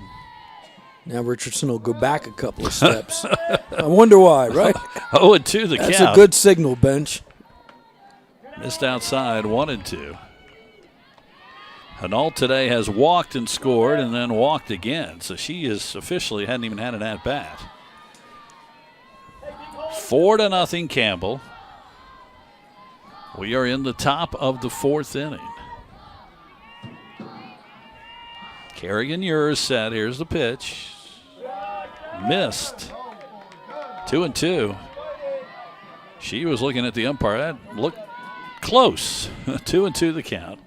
Now Richardson will go back a couple of steps. I wonder why, right? 0-2 the count. That's a good signal, bench. Missed outside, 1-2. Hinault today has walked and scored and then walked again. So she is officially hadn't even had an at-bat. 4-0 Campbell. We are in the top of the 4th inning. Kerrigan Ures set. Here's the pitch. Missed. 2-2. She was looking at the umpire. That looked close. 2-2 the count.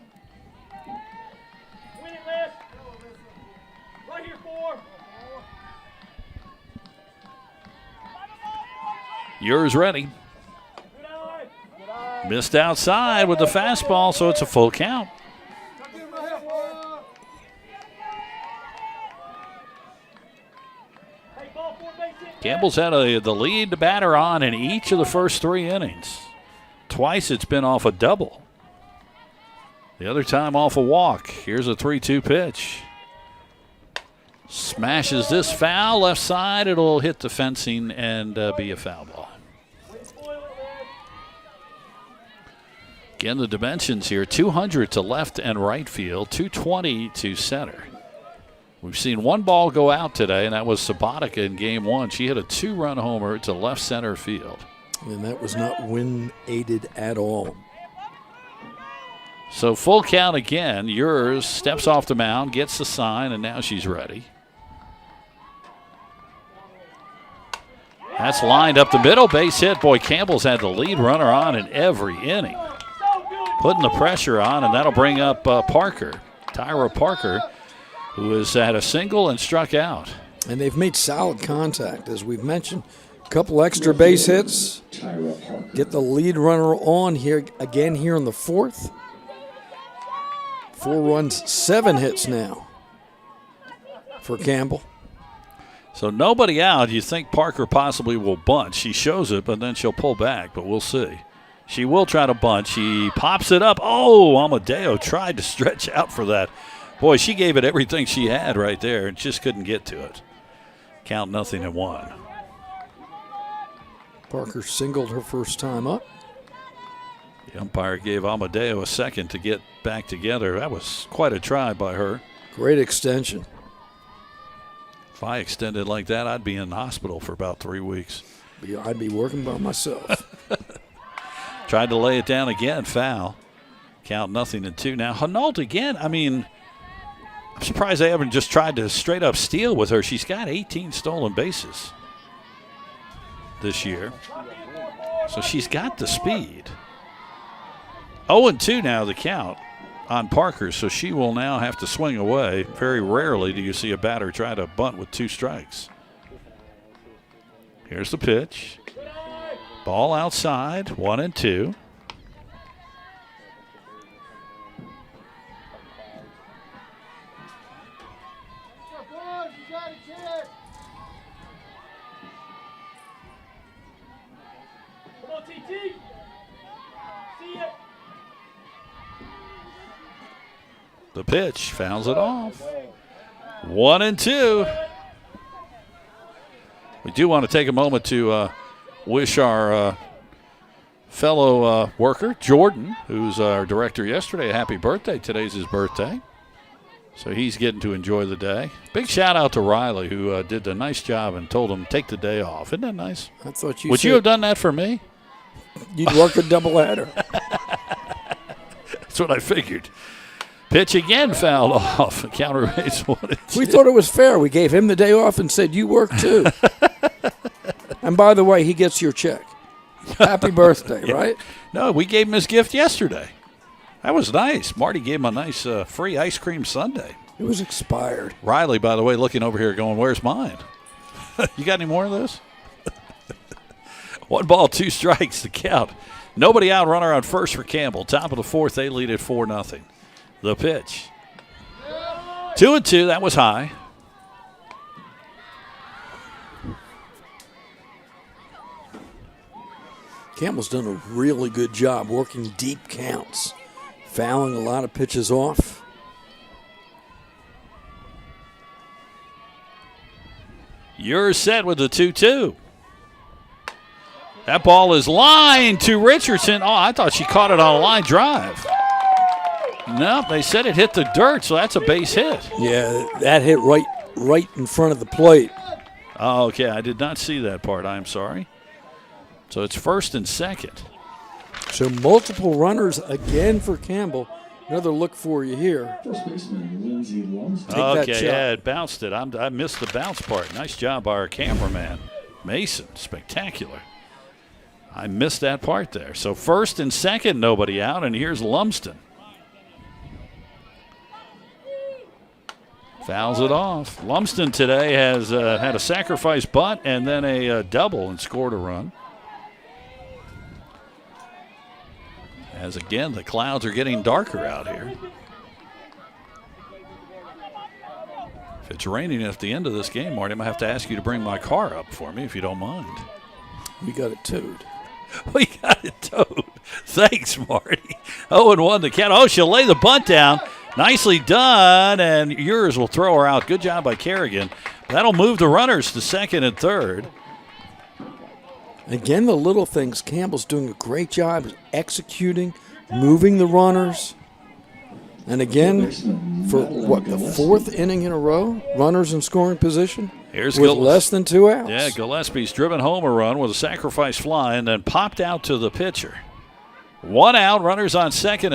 Ures ready. Missed outside with the fastball, so it's a full count. Campbell's had the lead batter on in each of the first 3 innings. Twice it's been off a double. The other time off a walk. Here's a 3-2 pitch. Smashes this foul left side. It'll hit the fencing and be a foul ball. Again, the dimensions here, 200 to left and right field, 220 to center. We've seen one ball go out today, and that was Sabatica in game 1. She hit a 2-run homer to left center field. And that was not wind-aided at all. So full count again. Ures steps off the mound, gets the sign, and now she's ready. That's lined up the middle, base hit. Boy, Campbell's had the lead runner on in every inning. Putting the pressure on, and that'll bring up Parker, Tyra Parker, who has had a single and struck out. And they've made solid contact, as we've mentioned. A couple extra base hits. Get the lead runner on here again here in the 4th. 4 runs, 7 hits now for Campbell. So nobody out. You think Parker possibly will bunt. She shows it, but then she'll pull back, but we'll see. She will try to bunt. She pops it up. Oh, Amadeo tried to stretch out for that. Boy, she gave it everything she had right there and just couldn't get to it. Count 0-1. Parker singled her first time up. The umpire gave Amadeo a second to get back together. That was quite a try by her. Great extension. If I extended like that, I'd be in the hospital for about 3 weeks. I'd be working by myself. Tried to lay it down again, foul. Count 0-2. Now, Hinault again, I mean, I'm surprised they haven't just tried to straight up steal with her. She's got 18 stolen bases this year. So she's got the speed. 0-2 now the count on Parker, so she will now have to swing away. Very rarely do you see a batter try to bunt with 2 strikes. Here's the pitch. Ball outside, 1-2. The pitch fouls it off. 1-2. We do want to take a moment to wish our fellow worker, Jordan, who's our director yesterday, a happy birthday. Today's his birthday. So he's getting to enjoy the day. Big shout out to Riley, who did a nice job and told him take the day off. Isn't that nice? I thought you Would you have done that for me? You'd work a doubleheader. That's what I figured. Pitch again fouled off. Counter raise 1-2. We thought it was fair. We gave him the day off and said, you work too. And by the way, he gets your check. Happy birthday, Yeah. right? No, we gave him his gift yesterday. That was nice. Marty gave him a nice free ice cream sundae. It was expired. Riley, by the way, looking over here going, where's mine? You got any more of those? 1 ball, 2 strikes to count. Nobody out, runner on first for Campbell. Top of the 4th, they lead at 4-0. The pitch. 2-2, that was high. Campbell's done a really good job working deep counts, fouling a lot of pitches off. You're set with the 2-2. That ball is lined to Richardson. Oh, I thought she caught it on a line drive. No, they said it hit the dirt, so that's a base hit. Yeah, that hit right in front of the plate. Oh, okay, I did not see that part. I'm sorry. So it's first and second. So multiple runners again for Campbell. Another look for you here. First baseman Lindsey Lumsden. Okay, yeah, it bounced it. I missed the bounce part. Nice job by our cameraman, Mason. Spectacular. I missed that part there. So first and second, nobody out, and here's Lumsden. Fouls it off. Lumsden today has had a sacrifice bunt and then a double and scored a run. As again, the clouds are getting darker out here. If it's raining at the end of this game, Marty, I might have to ask you to bring my car up for me if you don't mind. We got it towed. We got it towed. Thanks, Marty. 0-1 the count. Oh, she'll lay the bunt down. Nicely done, and yours will throw her out. Good job by Kerrigan. That'll move the runners to second and third. Again, the little things. Campbell's doing a great job executing, moving the runners. And again, for what, the fourth inning in a row, runners in scoring position with less than 2 outs. Yeah, Gillespie's driven home a run with a sacrifice fly and then popped out to the pitcher. 1 out, runners on second.